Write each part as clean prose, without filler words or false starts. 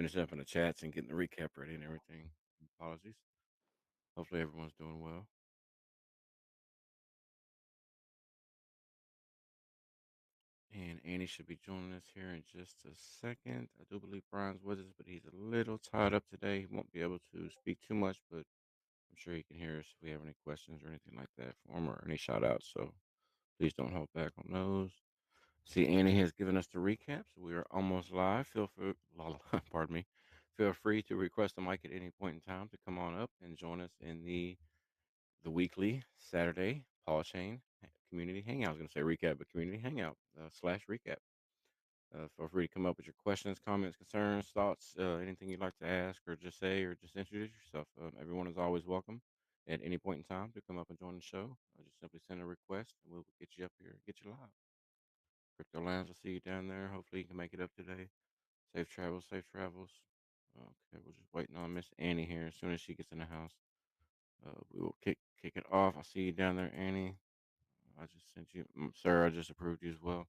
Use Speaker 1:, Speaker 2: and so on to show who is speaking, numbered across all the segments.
Speaker 1: finishing up in the chats and getting the recap ready and everything. Apologies. Hopefully everyone's doing well. And Annie should be joining us here in just a second. I do believe Brian's with us, but he's a little tied up today. He won't be able to speak too much, but I'm sure he can hear us if we have any questions or anything like that for him or any shout outs. So please don't hold back on those. See, Annie has given us the recap, so we are almost live. Feel free, pardon me. Feel free to request a mic at any point in time to come on up and join us in the weekly Saturday PAW Chain community hangout. I was going to say recap, but community hangout slash recap. Feel free to come up with your questions, comments, concerns, thoughts, anything you'd like to ask or just say or just introduce yourself. Everyone is always welcome at any point in time to come up and join the show. Just simply send a request and we'll get you up here, get you live. Crypto Lounge, I'll see you down there. Hopefully you can make it up today. Safe travels, safe travels. Okay, we're just waiting on Miss Annie here. As soon as she gets in the house, we will kick it off. I see you down there, Annie. I just sent you, sir. I just approved you as well.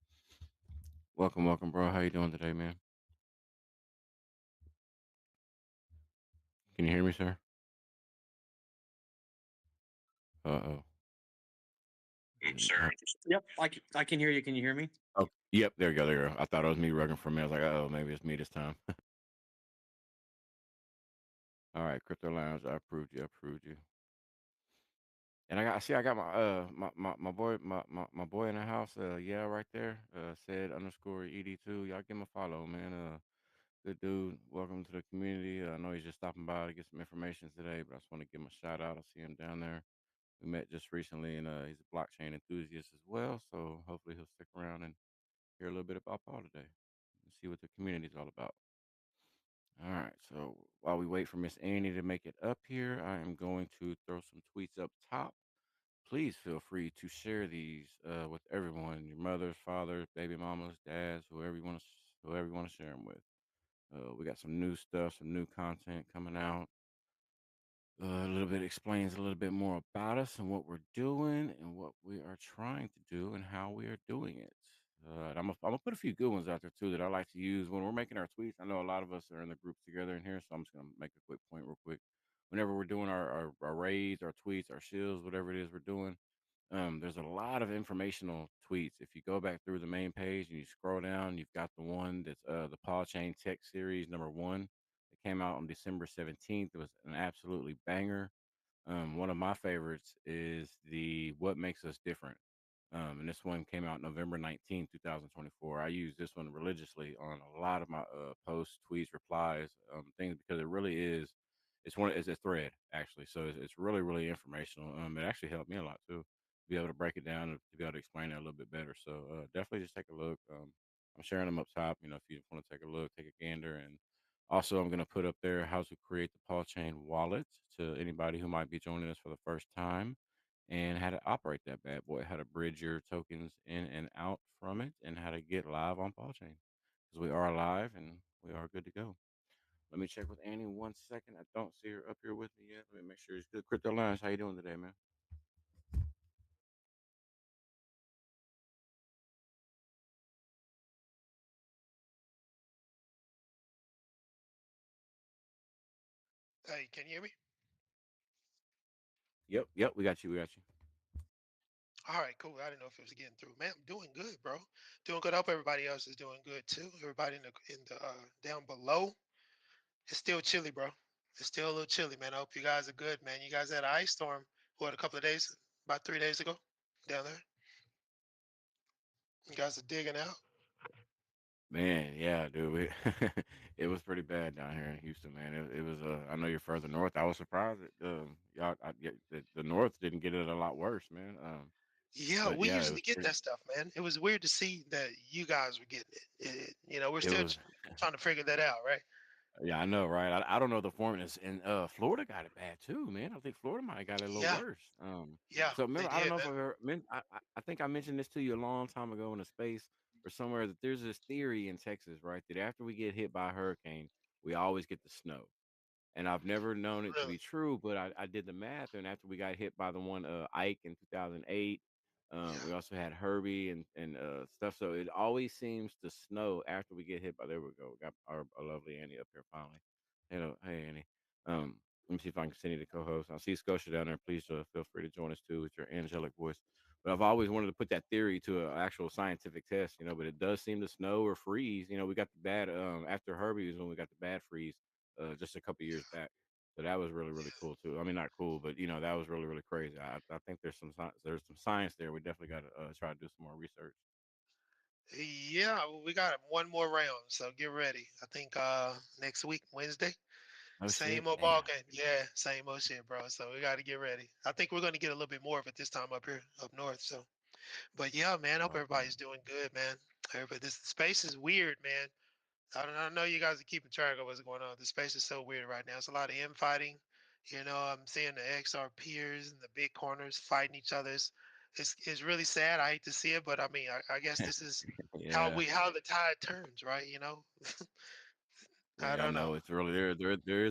Speaker 1: Welcome, welcome, bro. How you doing today, man? Can you hear me, sir? Uh oh.
Speaker 2: Sure. Yep, I can hear you. Can you hear me?
Speaker 1: Oh, yep. There you go. There you go. I thought it was me rugging for me. I was like, oh, maybe it's me this time. All right, Crypto Lounge. I approved you. I approved you. And I got my boy my boy in the house. Yeah, right there. Said underscore ED2. Y'all give him a follow, man. Good dude. Welcome to the community. I know he's just stopping by to get some information today, but I just want to give him a shout out. I see him down there. We met just recently, and he's a blockchain enthusiast as well. So hopefully he'll stick around and hear a little bit about Paul today and see what the community is all about. All right. So while we wait for Miss Annie to make it up here, I am going to throw some tweets up top. Please feel free to share these with everyone, your mothers, fathers, baby mamas, dads, whoever you want to share them with. We got some new stuff, some new content coming out. A little bit explains a little bit more about us and what we're doing and what we are trying to do and how we are doing it. And I'm gonna put a few good ones out there too that I like to use when we're making our tweets. I know a lot of us are in the groups together in here, so I'm just gonna make a quick point real quick. Whenever we're doing our raids, our tweets, our shills, whatever it is we're doing, there's a lot of informational tweets. If you go back through the main page and you scroll down, you've got the one that's the Paw Chain Tech Series #1. It came out on December 17th. It was an absolutely banger. One of my favorites is the What Makes Us Different. And this one came out November 19th, 2024. I use this one religiously on a lot of my posts, tweets, replies, things because it really is. It's a thread actually, so it's really really informational. It actually helped me a lot too to be able to break it down and to be able to explain it a little bit better. So definitely just take a look. I'm sharing them up top. You know, if you want to take a look, take a gander, and also I'm going to put up there how to create the Paul Chain wallet to anybody who might be joining us for the first time and how to operate that bad boy, how to bridge your tokens in and out from it, and how to get live on Paul Chain. Because we are live and we are good to go. Let me check with Annie 1 second. I don't see her up here with me yet. Let me make sure she's good. Crypto Lounge, how you doing today, man?
Speaker 3: Hey, can you hear me?
Speaker 1: Yep, we got you. We got you.
Speaker 3: All right, cool. I didn't know if it was getting through. Man, I'm doing good, bro. Doing good. I hope everybody else is doing good too. Everybody in the down below. It's still chilly, bro. It's still a little chilly, man. I hope you guys are good, man. You guys had an ice storm, what, a couple of days, about 3 days ago, down there. You guys are digging out.
Speaker 1: Man, yeah, dude. It was pretty bad down here in Houston, man. It was. I know you're further north. I was surprised that y'all, the north didn't get it a lot worse, man.
Speaker 3: Yeah,
Speaker 1: But
Speaker 3: we
Speaker 1: yeah, it
Speaker 3: usually
Speaker 1: was
Speaker 3: get
Speaker 1: pretty.
Speaker 3: that stuff, man. It was weird to see that you guys were getting it. We're
Speaker 1: It
Speaker 3: still
Speaker 1: was.
Speaker 3: trying to figure that out, right?
Speaker 1: Yeah, I know, right? I don't know the formulas, and Florida got it bad too, man. I think Florida might have got it a little
Speaker 3: Yeah,
Speaker 1: worse.
Speaker 3: yeah,
Speaker 1: So
Speaker 3: they
Speaker 1: remember, I don't
Speaker 3: did,
Speaker 1: know if
Speaker 3: man.
Speaker 1: I've ever I think I mentioned this to you a long time ago in a space or somewhere that there's this theory in Texas, right? That after we get hit by a hurricane, we always get the snow. And I've never known it to
Speaker 3: Really.
Speaker 1: be true, but I did the math, and after we got hit by the one Ike in 2008,
Speaker 3: Yeah.
Speaker 1: We also had Herbie and stuff. So it always seems to snow after we get hit by. There we go. We got our lovely Annie up here finally. Hello, hey Annie. Um, Let me see if I can send you the co-host. I see Scotia down there. Please feel free to join us too with your angelic voice. But I've always wanted to put that theory to an actual scientific test, but it does seem to snow or freeze. We got the bad after Herbie was when we got the bad freeze just a couple years back. So that was really really cool too. I mean, not cool, but that was really really crazy. I think there's some science there. We definitely got to try to do some more research.
Speaker 3: Yeah, well, we got one more round, so get ready. I think next week, Wednesday.
Speaker 1: Oh shit,
Speaker 3: Same old ball
Speaker 1: damn.
Speaker 3: game. Yeah, same old shit, bro. So we got to get ready. I think we're going to get a little bit more of it this time up here, up north. So, but yeah, man, I hope
Speaker 1: Oh damn.
Speaker 3: everybody's doing good, man. Everybody, this space is weird, man. I know you guys are keeping track of what's going on. The space is so weird right now. It's a lot of infighting. I'm seeing the XR peers and the big corners fighting each other. It's really sad. I hate to see it, but I mean, I guess this is
Speaker 1: Yeah.
Speaker 3: how the tide turns, right? I
Speaker 1: Yeah, I
Speaker 3: don't know.
Speaker 1: know it's really there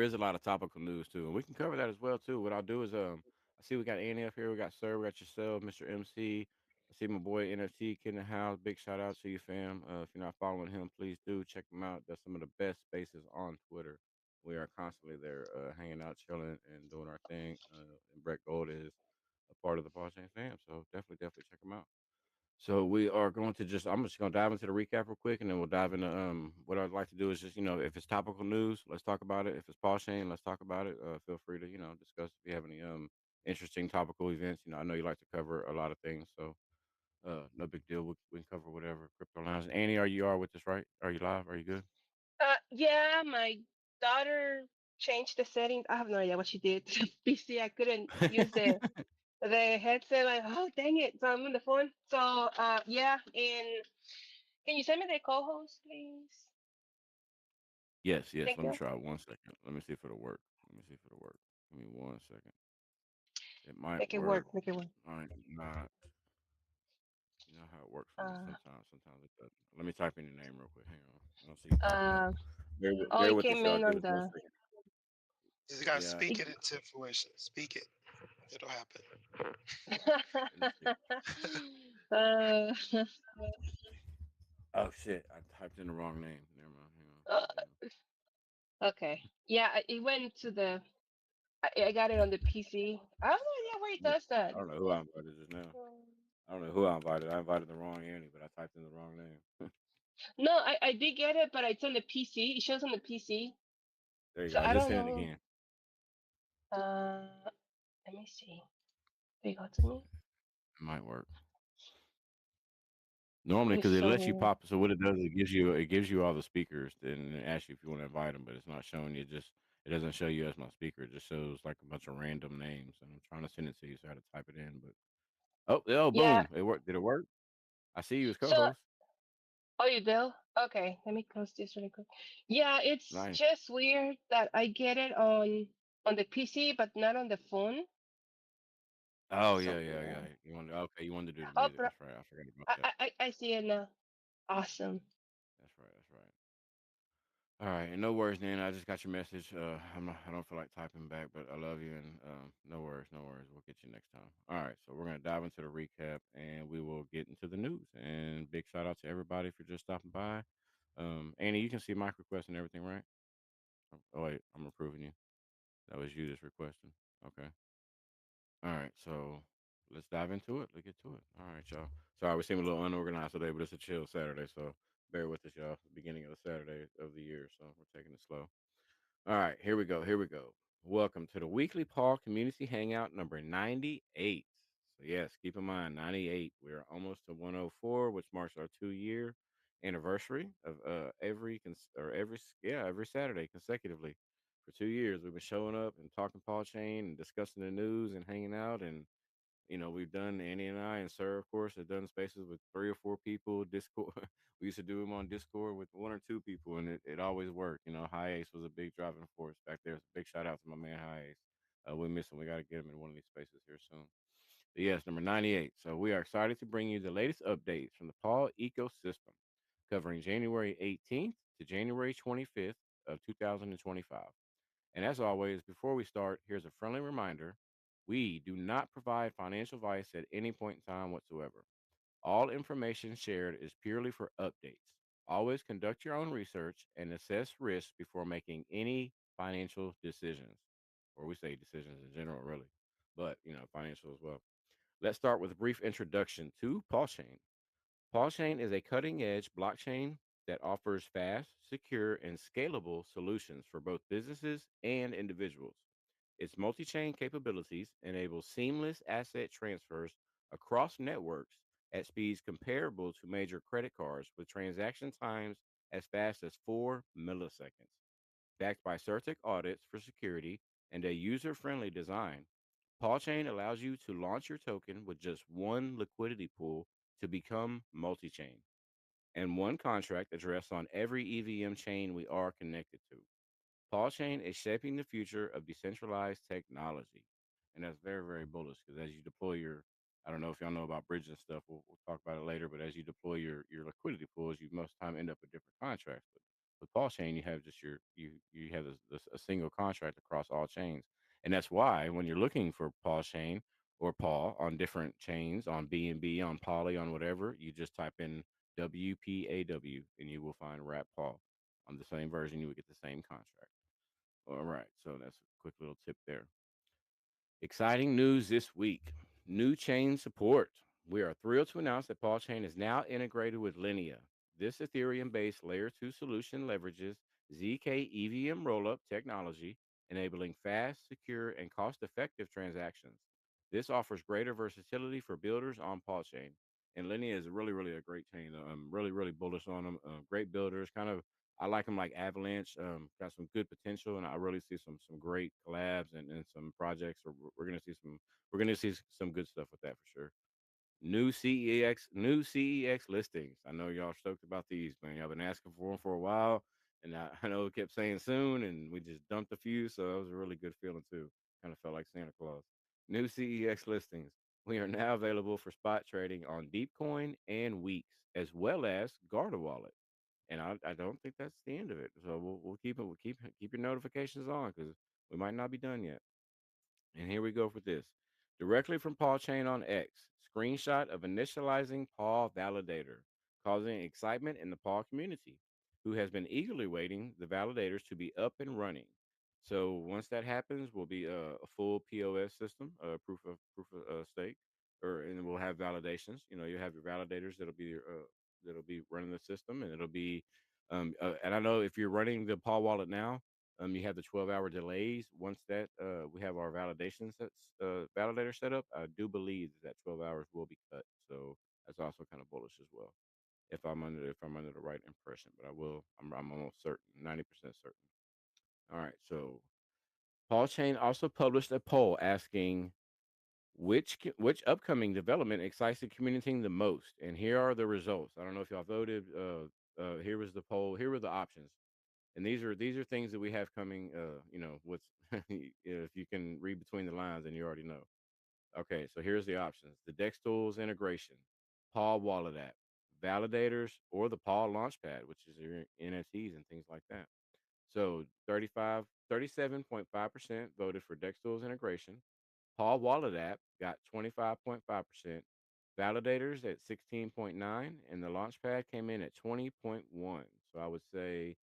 Speaker 1: is a lot of topical news too, and we can cover that as well too. What I'll do is I see we got Annie up here, we got Sir, we got yourself, Mr. MC. I see my boy NFT Kid in the house. Big shout out to you, fam. If you're not following him, please do check him out. That's some of the best spaces on Twitter. We are constantly there, hanging out, chilling, and doing our thing. And Brett Gold is a part of the PAW Chain fam, so definitely check him out. So we are going to I'm just going to dive into the recap real quick, and then we'll dive into what I'd like to do is just if it's topical news, let's talk about it. If it's Paul Shane, let's talk about it. Feel free to discuss if you have any interesting topical events. I know you like to cover a lot of things, so no big deal. We can cover whatever crypto lines. Annie, are with us, right? Are you live? Are you good?
Speaker 4: Yeah, my daughter changed the settings. I have no idea what she did to the PC. I couldn't use the headset. Like, oh dang it! So I'm on the phone. So yeah, and can you send me the co-host, please?
Speaker 1: Yes.
Speaker 4: Thank
Speaker 1: Let me
Speaker 4: you.
Speaker 1: try 1 second. Let me see if it'll work. Let me see if it'll work. Give me 1 second. It might
Speaker 4: Make it
Speaker 1: work.
Speaker 4: work. Make it work.
Speaker 1: Might not. You know how it works for me
Speaker 4: Uh,
Speaker 1: sometimes. Sometimes it doesn't. Let me type in your name real quick. Hang on. I'll see if popping up.
Speaker 4: uh, oh,
Speaker 1: Bear
Speaker 4: it
Speaker 1: with us,
Speaker 4: came
Speaker 1: y'all.
Speaker 4: in
Speaker 1: Give
Speaker 4: on
Speaker 1: us one
Speaker 4: the.
Speaker 1: second.
Speaker 3: You just gotta
Speaker 1: Yeah.
Speaker 3: speak
Speaker 4: It,
Speaker 3: it into fruition. Speak it. It'll happen.
Speaker 1: Let me see.
Speaker 4: uh,
Speaker 1: Oh shit! I typed in the wrong name. Never mind. Hang on.
Speaker 4: okay. Yeah, it went to the. I got it on the PC. I have no idea where it
Speaker 1: Damn.
Speaker 4: does that.
Speaker 1: I don't know who I invited just now. I don't know who I invited. I invited the wrong Annie, but I typed in the wrong name.
Speaker 4: No, I did get it, but it's on the PC. It shows on the PC.
Speaker 1: There you
Speaker 4: So
Speaker 1: go. I
Speaker 4: I
Speaker 1: just
Speaker 4: don't
Speaker 1: sent it
Speaker 4: know.
Speaker 1: again.
Speaker 4: Uh, Let me see. They got to me.
Speaker 1: It might work. Normally,
Speaker 4: It's
Speaker 1: because it
Speaker 4: so
Speaker 1: lets you
Speaker 4: weird.
Speaker 1: pop. So what it does, it gives you all the speakers, then it asks you if you want to invite them, but it's not showing you. Just it doesn't show you as my speaker. It just shows like a bunch of random names, and I'm trying to send it to you, so I had to type it in. But
Speaker 4: Yeah.
Speaker 1: boom, it worked. Did it work? I see you as
Speaker 4: So,
Speaker 1: co-host.
Speaker 4: oh, you do? Okay. Let me close this really quick. Yeah, it's
Speaker 1: Nice.
Speaker 4: just weird that I get it on the PC, but not on the phone.
Speaker 1: Oh
Speaker 4: So
Speaker 1: yeah.
Speaker 4: weird.
Speaker 1: You wanted to do the
Speaker 4: Oh,
Speaker 1: music.
Speaker 4: but
Speaker 1: That's right. I forgot about
Speaker 4: I
Speaker 1: that.
Speaker 4: I see it now. Awesome.
Speaker 1: That's right. That's right. All right, and no worries, Nan. I just got your message. I don't feel like typing back, but I love you, and no worries, no worries. We'll get you next time. All right, so we're gonna dive into the recap, and we will get into the news. And big shout out to everybody for just stopping by. Annie, you can see my request and everything, right? Oh wait, I'm approving you. That was you just requesting. Okay. All right, so let's dive into it. Let's get to it. All right, y'all. Sorry, we seem a little unorganized today, but it's a chill Saturday, so bear with us, y'all. Beginning of the Saturday of the year, so we're taking it slow. All right, here we go. Here we go. Welcome to the weekly Paul Community Hangout number 98. So, yes, keep in mind 98. We're almost to 104, which marks our 2 year anniversary of every Saturday consecutively for 2 years. We've been showing up and talking Paul Chain and discussing the news and hanging out. And we've done Annie and I and Sir, of course, have done spaces with 3 or 4 people. Discord, we used to do them on Discord with 1 or 2 people, and it always worked. High Ace was a big driving force back there. Big shout out to my man High Ace. We miss him. We got to get him in one of these spaces here soon. But yes, number 98. So we are excited to bring you the latest updates from the Paul ecosystem, covering January 18th to January 25th of 2025. And as always, before we start, here's a friendly reminder. We do not provide financial advice at any point in time whatsoever. All information shared is purely for updates. Always conduct your own research and assess risks before making any financial decisions, or we say decisions in general, really, but financial as well. Let's start with a brief introduction to Paul Chain. Paul Chain is a cutting edge blockchain that offers fast, secure, and scalable solutions for both businesses and individuals. Its multi chain capabilities enable seamless asset transfers across networks at speeds comparable to major credit cards with transaction times as fast as 4 milliseconds. Backed by CertIc audits for security and a user friendly design, PawChain allows you to launch your token with just one liquidity pool to become multi chain and one contract addressed on every EVM chain we are connected to. Paul Chain is shaping the future of decentralized technology. And that's very, very bullish because as you deploy your, I don't know if y'all know about bridge and stuff, we'll talk about it later, but as you deploy your liquidity pools, you most time end up with different contracts. But with Paul Chain, you have just you have a single contract across all chains. And that's why when you're looking for Paul Chain or Paul on different chains, on BNB, on Poly, on whatever, you just type in WPAW and you will find Wrap Paul. On the same version, you would get the same contract. All right, so that's a quick little tip there. Exciting news this week. New chain support. We are thrilled to announce that Paul Chain is now integrated with Linea. This Ethereum based layer 2 solution leverages ZK EVM rollup technology, enabling fast, secure, and cost effective transactions. This offers greater versatility for builders on Paul Chain. And Linea is really, really a great chain. I'm really, really bullish on them. Great builders. I like them like Avalanche. Got some good potential, and I really see some great collabs and some projects. Or we're gonna see some good stuff with that for sure. New CEX listings. I know y'all stoked about these, man. Y'all been asking for them for a while, and I know it kept saying soon, and we just dumped a few, so it was a really good feeling too. Kind of felt like Santa Claus. New CEX listings. We are now available for spot trading on Deepcoin and Weeks, as well as Garda Wallet. And I don't think that's the end of it. So we'll keep your notifications on because we might not be done yet. And here we go for this. Directly from Paul Chain on X, screenshot of initializing Paul validator, causing excitement in the Paul community, who has been eagerly waiting the validators to be up and running. So once that happens, will be a full POS system, proof of stake, or and we'll have validations. You have your validators that'll be running the system, and it'll be and I know if you're running the Paul wallet now, you have the 12-hour delays. Once that we have our validator set up, I do believe that 12 hours will be cut. So that's also kind of bullish as well. If I'm under the right impression, but I'm almost certain, 90% certain. All right. So Paul Chain also published a poll asking which upcoming development excites the community the most, and here are the results. I don't know if y'all voted. Here was the poll. Here were the options. And these are things that we have coming. What's if you can read between the lines, and you already know. Okay, so here's the options: the Dex Tools integration, Paul Wallet app, validators, or the Paul Launchpad, which is your NFTs and things like that. So 37.5% voted for Dex Tools integration. Paul Wallet app got 25.5%, validators at 16.9, and the Launchpad came in at 20.1. So I would say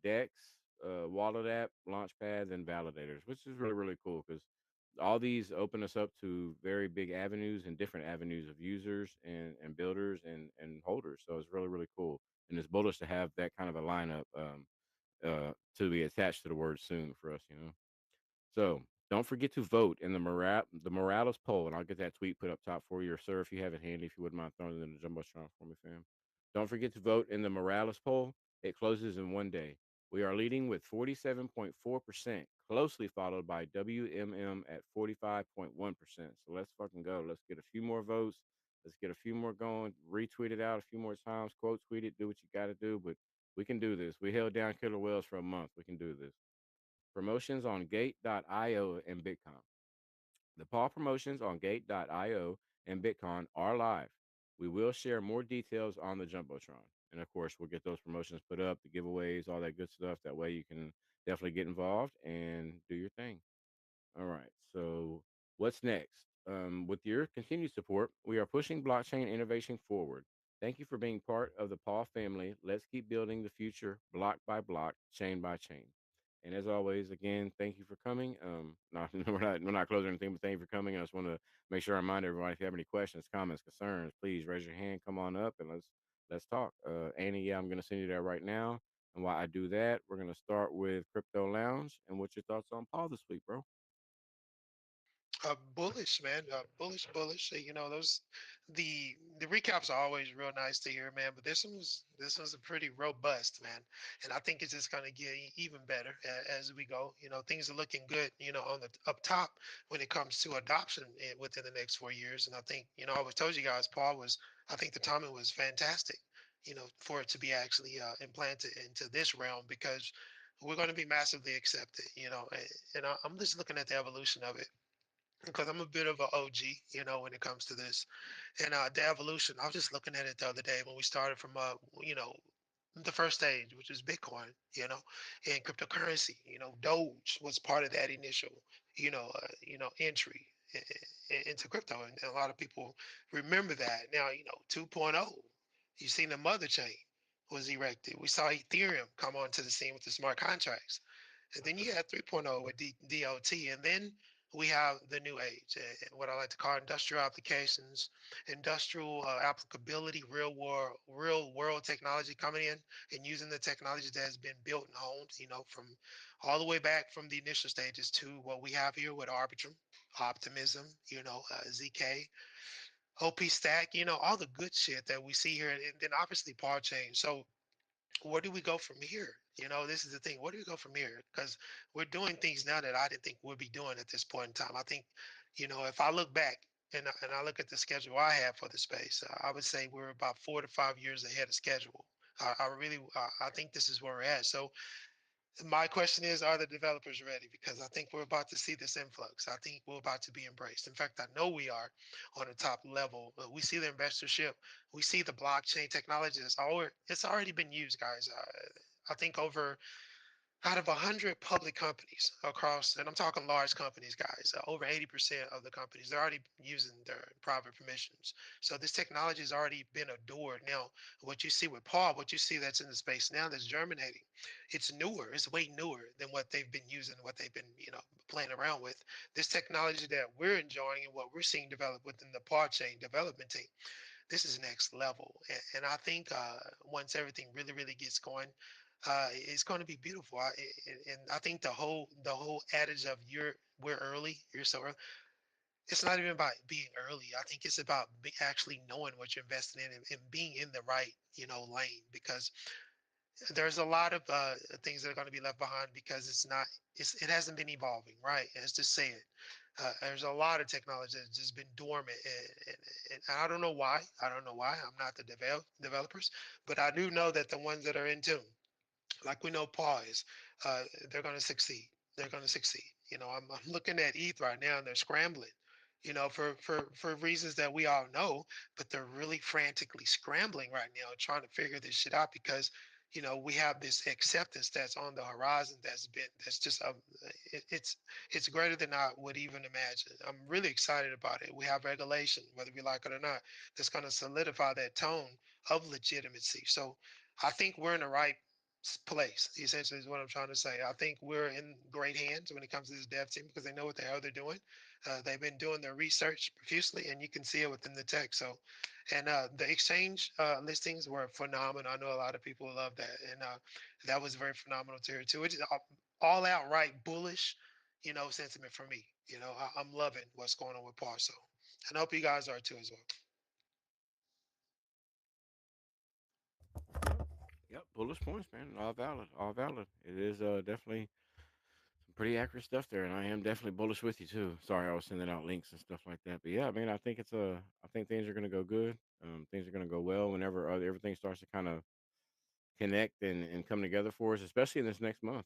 Speaker 1: Dex, Wallet app, Launchpads, and validators, which is really, really cool because all these open us up to very big avenues and different avenues of users and builders and holders. So it's really, really cool. And it's bullish to have that kind of a lineup to be attached to the word soon for us. So don't forget to vote in the Morales poll, and I'll get that tweet put up top for you, or sir, if you have it handy, if you wouldn't mind throwing it in the jumbotron for me, fam. Don't forget to vote in the Morales poll. It closes in one day. We are leading with 47.4%, closely followed by WMM at 45.1%. So let's fucking go. Let's get a few more votes. Let's get a few more going. Retweet it out a few more times. Quote tweet it. Do what you got to do. But we can do this. We held down Killer Whales for a month. We can do this. Promotions on Gate.io and Bitcoin. The Paw promotions on Gate.io and Bitcoin are live. We will share more details on the Jumbotron. And of course, we'll get those promotions put up, the giveaways, all that good stuff. That way you can definitely get involved and do your thing. All right. So What's next? With your continued support, we are pushing blockchain innovation forward. Thank you for being part of the Paw family. Let's keep building the future block by block, chain by chain. And as always, again, thank you for coming. Not, we're not closing anything, but thank you for coming. I just want to make sure I remind everybody if you have any questions, comments, concerns, please raise your hand, come on up, and let's talk. Annie, yeah, I'm gonna send you that right now. And while I do that, we're gonna start with Crypto Lounge. And what's your thoughts on Paul this week, bro?
Speaker 3: Bullish, man. Bullish, bullish. You know, those the recaps are always real nice to hear, man. But this one's a pretty robust, man. And I think it's just gonna get even better as we go. You know, things are looking good. You know, on the up top when it comes to adoption within the next 4 years. And I think, you know, I always told you guys, Paul was. I think the timing was fantastic. You know, for it to be actually implanted into this realm because we're going to be massively accepted. You know, I'm just looking at the evolution of it because I'm a bit of an OG, you know, when it comes to this. And the evolution, I was just looking at it the other day when we started from, you know, the first stage, which is Bitcoin, you know, and cryptocurrency. You know, Doge was part of that initial, entry into crypto, and a lot of people remember that. Now, you know, 2.0, you seen the mother chain was erected. We saw Ethereum come onto the scene with the smart contracts. And then you had 3.0 with DOT. And then we have the new age, what I like to call industrial applications, industrial applicability, real world technology coming in and using the technology that has been built and honed, you know, from all the way back from the initial stages to what we have here with Arbitrum, Optimism, you know, ZK, OP Stack, you know, all the good shit that we see here. And then obviously PAW Chain. So where do we go from here? You know, this is the thing. Where do we go from here? Because we're doing things now that I didn't think we'd be doing at this point in time. I think, you know, if I look back and I look at the schedule I have for the space, I would say we're about 4 to 5 years ahead of schedule. I really, I think this is where we're at. So my question is, are the developers ready? Because I think we're about to see this influx. I think we're about to be embraced. In fact, I know we are on the top level. We see the investorship. We see the blockchain technology. It's already been used, guys. I think over out of 100 public companies across, and I'm talking large companies, guys, over 80% of the companies, they're already using their private permissions. So this technology has already been adored. Now, what you see with Paul, what you see that's in the space now that's germinating, it's newer. It's way newer than what they've been using, what they've been, you know, playing around with. This technology that we're enjoying and what we're seeing develop within the PAW chain development team, this is next level. And I think once everything really, really gets going, it's going to be beautiful. And I think the whole adage of we're early, you're so early. It's not even about being early. I think it's about actually knowing what you're investing in and being in the right, you know, lane because there's a lot of things that are going to be left behind because it hasn't been evolving, right? Let's just say it. There's a lot of technology that's just been dormant, and I don't know why. I don't know why. I'm not the developers, but I do know that the ones that are in tune, like we know Paul is, uh, they're going to succeed. They're going to succeed. You know, I'm looking at ETH right now, and they're scrambling. You know, for reasons that we all know, but they're really frantically scrambling right now, trying to figure this shit out because, you know, we have this acceptance that's on the horizon that's just it's greater than I would even imagine. I'm really excited about it. We have regulation, whether we like it or not, that's going to solidify that tone of legitimacy. So I think we're in the right place. Essentially, is what I'm trying to say. I think we're in great hands when it comes to this dev team because they know what the hell they're doing. They've been doing their research profusely, and you can see it within the text. So, and the exchange listings were phenomenal. I know a lot of people love that, and that was very phenomenal to hear too. It's all outright bullish, you know, sentiment for me. You know, I'm loving what's going on with Parso, and I hope you guys are too as well.
Speaker 1: Yep, bullish points, man. All valid, all valid. It is definitely some pretty accurate stuff there, and I am definitely bullish with you too. Sorry, I was sending out links and stuff like that, but yeah, I mean, I think I think things are gonna go good. Things are gonna go well whenever everything starts to kind of connect and come together for us, especially in this next month.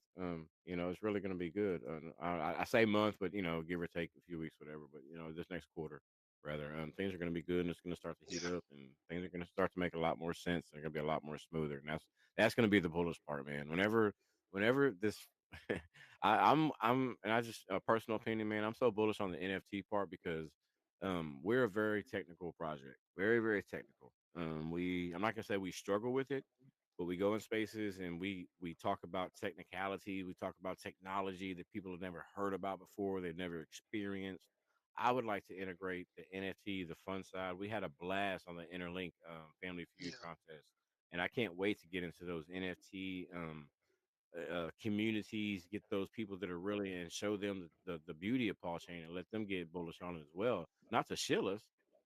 Speaker 1: It's really going to be good. I say month, but give or take a few weeks, whatever. But this next quarter, rather, things are going to be good, and it's going to start to heat
Speaker 3: Yeah.
Speaker 1: up, and things are going to start to make a lot more sense. They're going to be a lot more smoother, and that's going to be the bullish part, man. Whenever this and I just a personal opinion, man. I'm so bullish on the NFT part because we're a very technical project, very very technical. I'm not gonna say we struggle with it, but we go in spaces and we talk about technicality, we talk about technology that people have never heard about before, they've never experienced. I would like to integrate the NFT, the fun side. We had a blast on the Interlink Family Feud
Speaker 3: Yeah.
Speaker 1: contest, and I can't wait to get into those NFT communities, get those people that are really and show them the beauty of Paul Chain and let them get bullish on it as well. Not to shill us,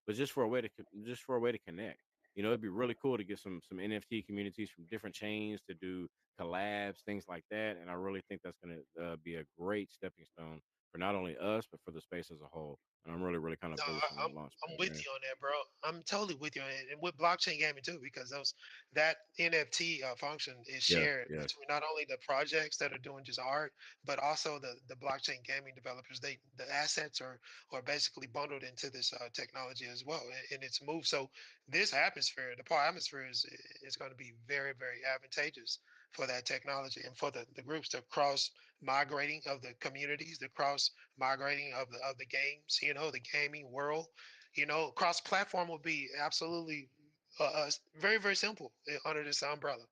Speaker 1: but just for a way to just for a way to connect. It'd be really cool to get some NFT communities from different chains to do collabs, things like that. And I really think that's going to be a great stepping stone for not only us but for the space as a whole. And I'm really really kind of
Speaker 3: No,
Speaker 1: bullish on that launch
Speaker 3: I'm
Speaker 1: pad,
Speaker 3: with
Speaker 1: man.
Speaker 3: you on that, bro. I'm totally with you, and with blockchain gaming too, because those that NFT function is
Speaker 1: Yes,
Speaker 3: shared
Speaker 1: yes.
Speaker 3: between not only the projects that are doing just art, but also the blockchain gaming developers. The assets are basically bundled into this technology as well, and it's moved. So this atmosphere, the PAW atmosphere, is going to be very very advantageous for that technology and for the groups, the cross migrating of the communities, the cross migrating of the games, the gaming world, cross platform will be absolutely very very simple under this umbrella.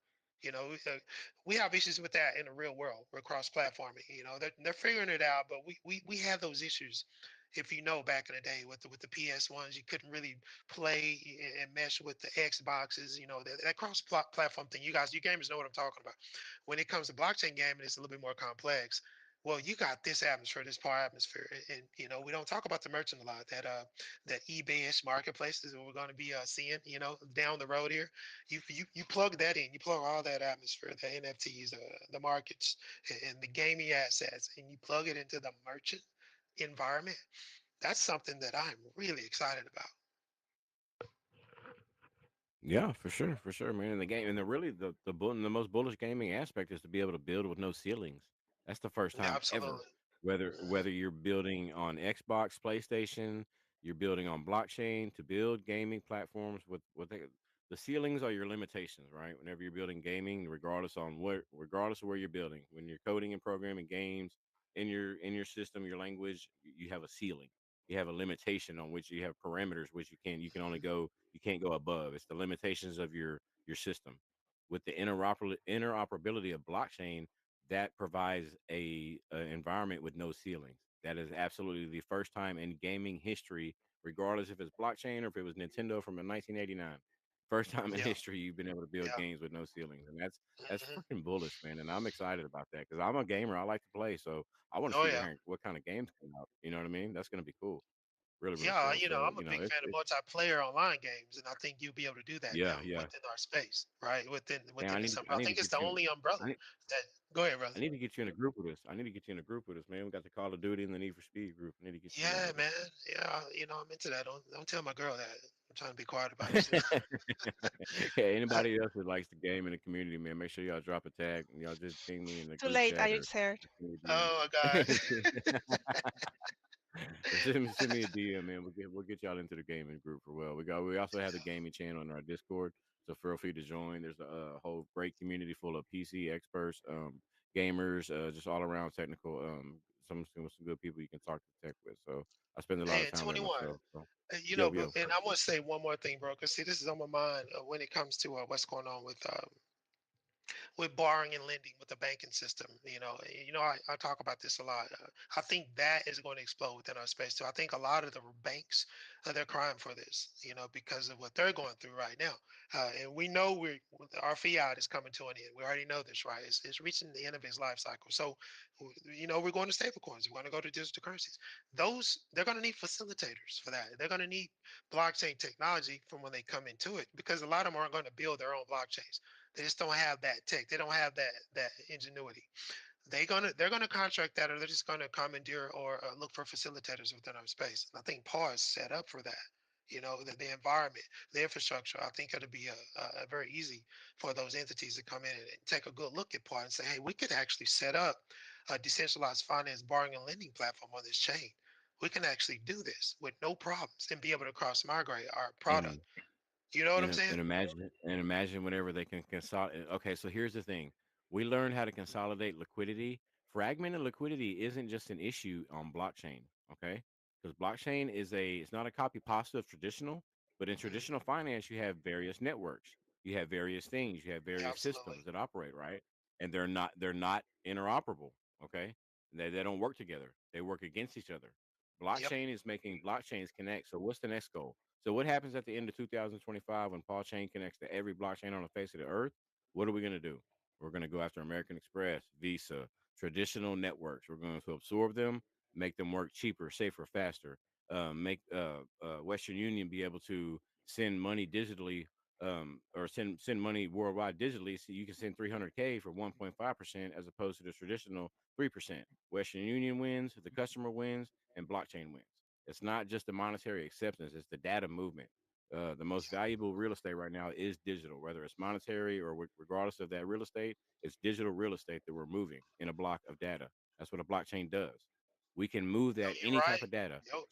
Speaker 3: You know, uh, we have issues with that in the real world with cross platforming. They're figuring it out, but we had those issues. If you know, back in the day with the PS1s, you couldn't really play and mesh with the Xboxes. That cross platform thing. You gamers know what I'm talking about. When it comes to blockchain gaming, it's a little bit more complex. Well, you got this atmosphere, this power atmosphere, and we don't talk about the merchant a lot. That eBay-ish marketplace is what we're going to be seeing, down the road here. You plug that in, you plug all that atmosphere, the NFTs, the markets, and the gaming assets, and you plug it into the merchant environment. That's something that I'm really excited about.
Speaker 1: Yeah, for sure, man. And the game, and the really the most bullish gaming aspect is to be able to build with no ceilings. That's the first
Speaker 3: Yeah,
Speaker 1: time ever.
Speaker 3: absolutely.
Speaker 1: Whether you're building on Xbox, PlayStation, you're building on blockchain to build gaming platforms the ceilings are your limitations, right? Whenever you're building gaming, regardless of where you're building, when you're coding and programming games in your system, your language, you have a ceiling. You have a limitation on which you have parameters which you can only go you can't go above. It's the limitations of your system. With the interoperability of blockchain, that provides a environment with no ceilings. That is absolutely the first time in gaming history, regardless if it's blockchain or if it was Nintendo from 1989. First time in
Speaker 3: Yeah,
Speaker 1: history you've been able to build
Speaker 3: yeah.
Speaker 1: games with no ceilings, and that's
Speaker 3: Hmm.
Speaker 1: freaking bullish, man. And I'm excited about that because I'm a gamer. I like to play, so I want to
Speaker 3: Oh
Speaker 1: see
Speaker 3: yeah.
Speaker 1: what kind of games come out. You know what I mean? That's gonna be cool. Really, really
Speaker 3: Yeah,
Speaker 1: cool. So
Speaker 3: I'm a big fan of
Speaker 1: it's
Speaker 3: multiplayer online games, and I think you'll be able to do that
Speaker 1: yeah,
Speaker 3: now
Speaker 1: yeah.
Speaker 3: within our space, right? Within
Speaker 1: And
Speaker 3: within this umbrella. I
Speaker 1: I need to
Speaker 3: think it's
Speaker 1: get
Speaker 3: the
Speaker 1: you in.
Speaker 3: only umbrella
Speaker 1: I need,
Speaker 3: that. Go ahead, brother.
Speaker 1: I need to get you in a group with us. I need to get you in a group with us, man. We got the Call of Duty and the Need for Speed group. I need to get you in there
Speaker 3: Yeah,
Speaker 1: with
Speaker 3: man. Yeah, I'm into that. Don't tell my girl that. I'm trying to be quiet about it.
Speaker 1: us. Yeah, anybody else that likes the game in the community, man, make sure y'all drop a tag and y'all just ping me in the
Speaker 4: Too
Speaker 1: group
Speaker 4: late.
Speaker 1: chat
Speaker 4: I
Speaker 1: or
Speaker 4: shared.
Speaker 1: send me
Speaker 3: Oh my
Speaker 1: a
Speaker 3: God.
Speaker 1: DM. Or send me a DM, man. We'll get y'all into the gaming group for well. We also have the gaming channel on our Discord, so feel free to join. There's a whole great community full of PC experts, gamers, just all around technical, some good people you can talk to tech with. So I spend a lot
Speaker 3: Hey,
Speaker 1: of
Speaker 3: and
Speaker 1: time there
Speaker 3: 21.
Speaker 1: myself. So
Speaker 3: But
Speaker 1: yo.
Speaker 3: and I want to say one more thing, bro, because see, this is on my mind when it comes to what's going on with borrowing and lending with the banking system. I talk about this a lot. I think that is going to explode within our space too. I think a lot of the banks they're crying for this, because of what they're going through right now. And we know our fiat is coming to an end. We already know this, right? It's reaching the end of its life cycle. So, we're going to stable coins. We're going to go to digital currencies. Those they're going to need facilitators for that. They're going to need blockchain technology from when they come into it because a lot of them aren't going to build their own blockchains. They just don't have that tech. They don't have that ingenuity. They're gonna contract that, or they're just gonna commandeer or look for facilitators within our space. And I think PAW is set up for that. The environment, the infrastructure. I think it'll be a very easy for those entities to come in and take a good look at PAW and say, hey, we could actually set up a decentralized finance borrowing and lending platform on this chain. We can actually do this with no problems and be able to cross migrate our product.
Speaker 1: And
Speaker 3: You know what I'm
Speaker 1: and
Speaker 3: saying?
Speaker 1: and imagine whenever they can consolidate. Okay, so here's the thing: we learned how to consolidate liquidity fragmented liquidity isn't just an issue on blockchain, okay? Because blockchain it's not a copy pasta of traditional, but in
Speaker 3: Mhm.
Speaker 1: traditional finance, you have various networks, you have various things, you have
Speaker 3: Yeah,
Speaker 1: various
Speaker 3: absolutely.
Speaker 1: systems that operate, right? And they're not interoperable, okay? They don't work together. They work against each other.
Speaker 3: Yep.
Speaker 1: Blockchain is making blockchains connect. So what's the next goal? So what happens at the end of 2025 when PAW Chain connects to every blockchain on the face of the earth? What are we going to do? We're going to go after American Express, Visa, traditional networks. We're going to absorb them, make them work cheaper, safer, faster. Make Western Union be able to send money digitally, or send money worldwide digitally, so you can send 300K for 1.5% as opposed to the traditional 3%. Western Union wins, the customer wins, and blockchain wins. It's not just the monetary acceptance; it's the data movement. The most
Speaker 3: Yep.
Speaker 1: valuable real estate right now is digital, whether it's monetary or regardless of that real estate, it's digital real estate that we're moving in a block of data. That's what a blockchain does. We can move
Speaker 3: No,
Speaker 1: that
Speaker 3: you're
Speaker 1: any type
Speaker 3: right.
Speaker 1: of data
Speaker 3: Yep.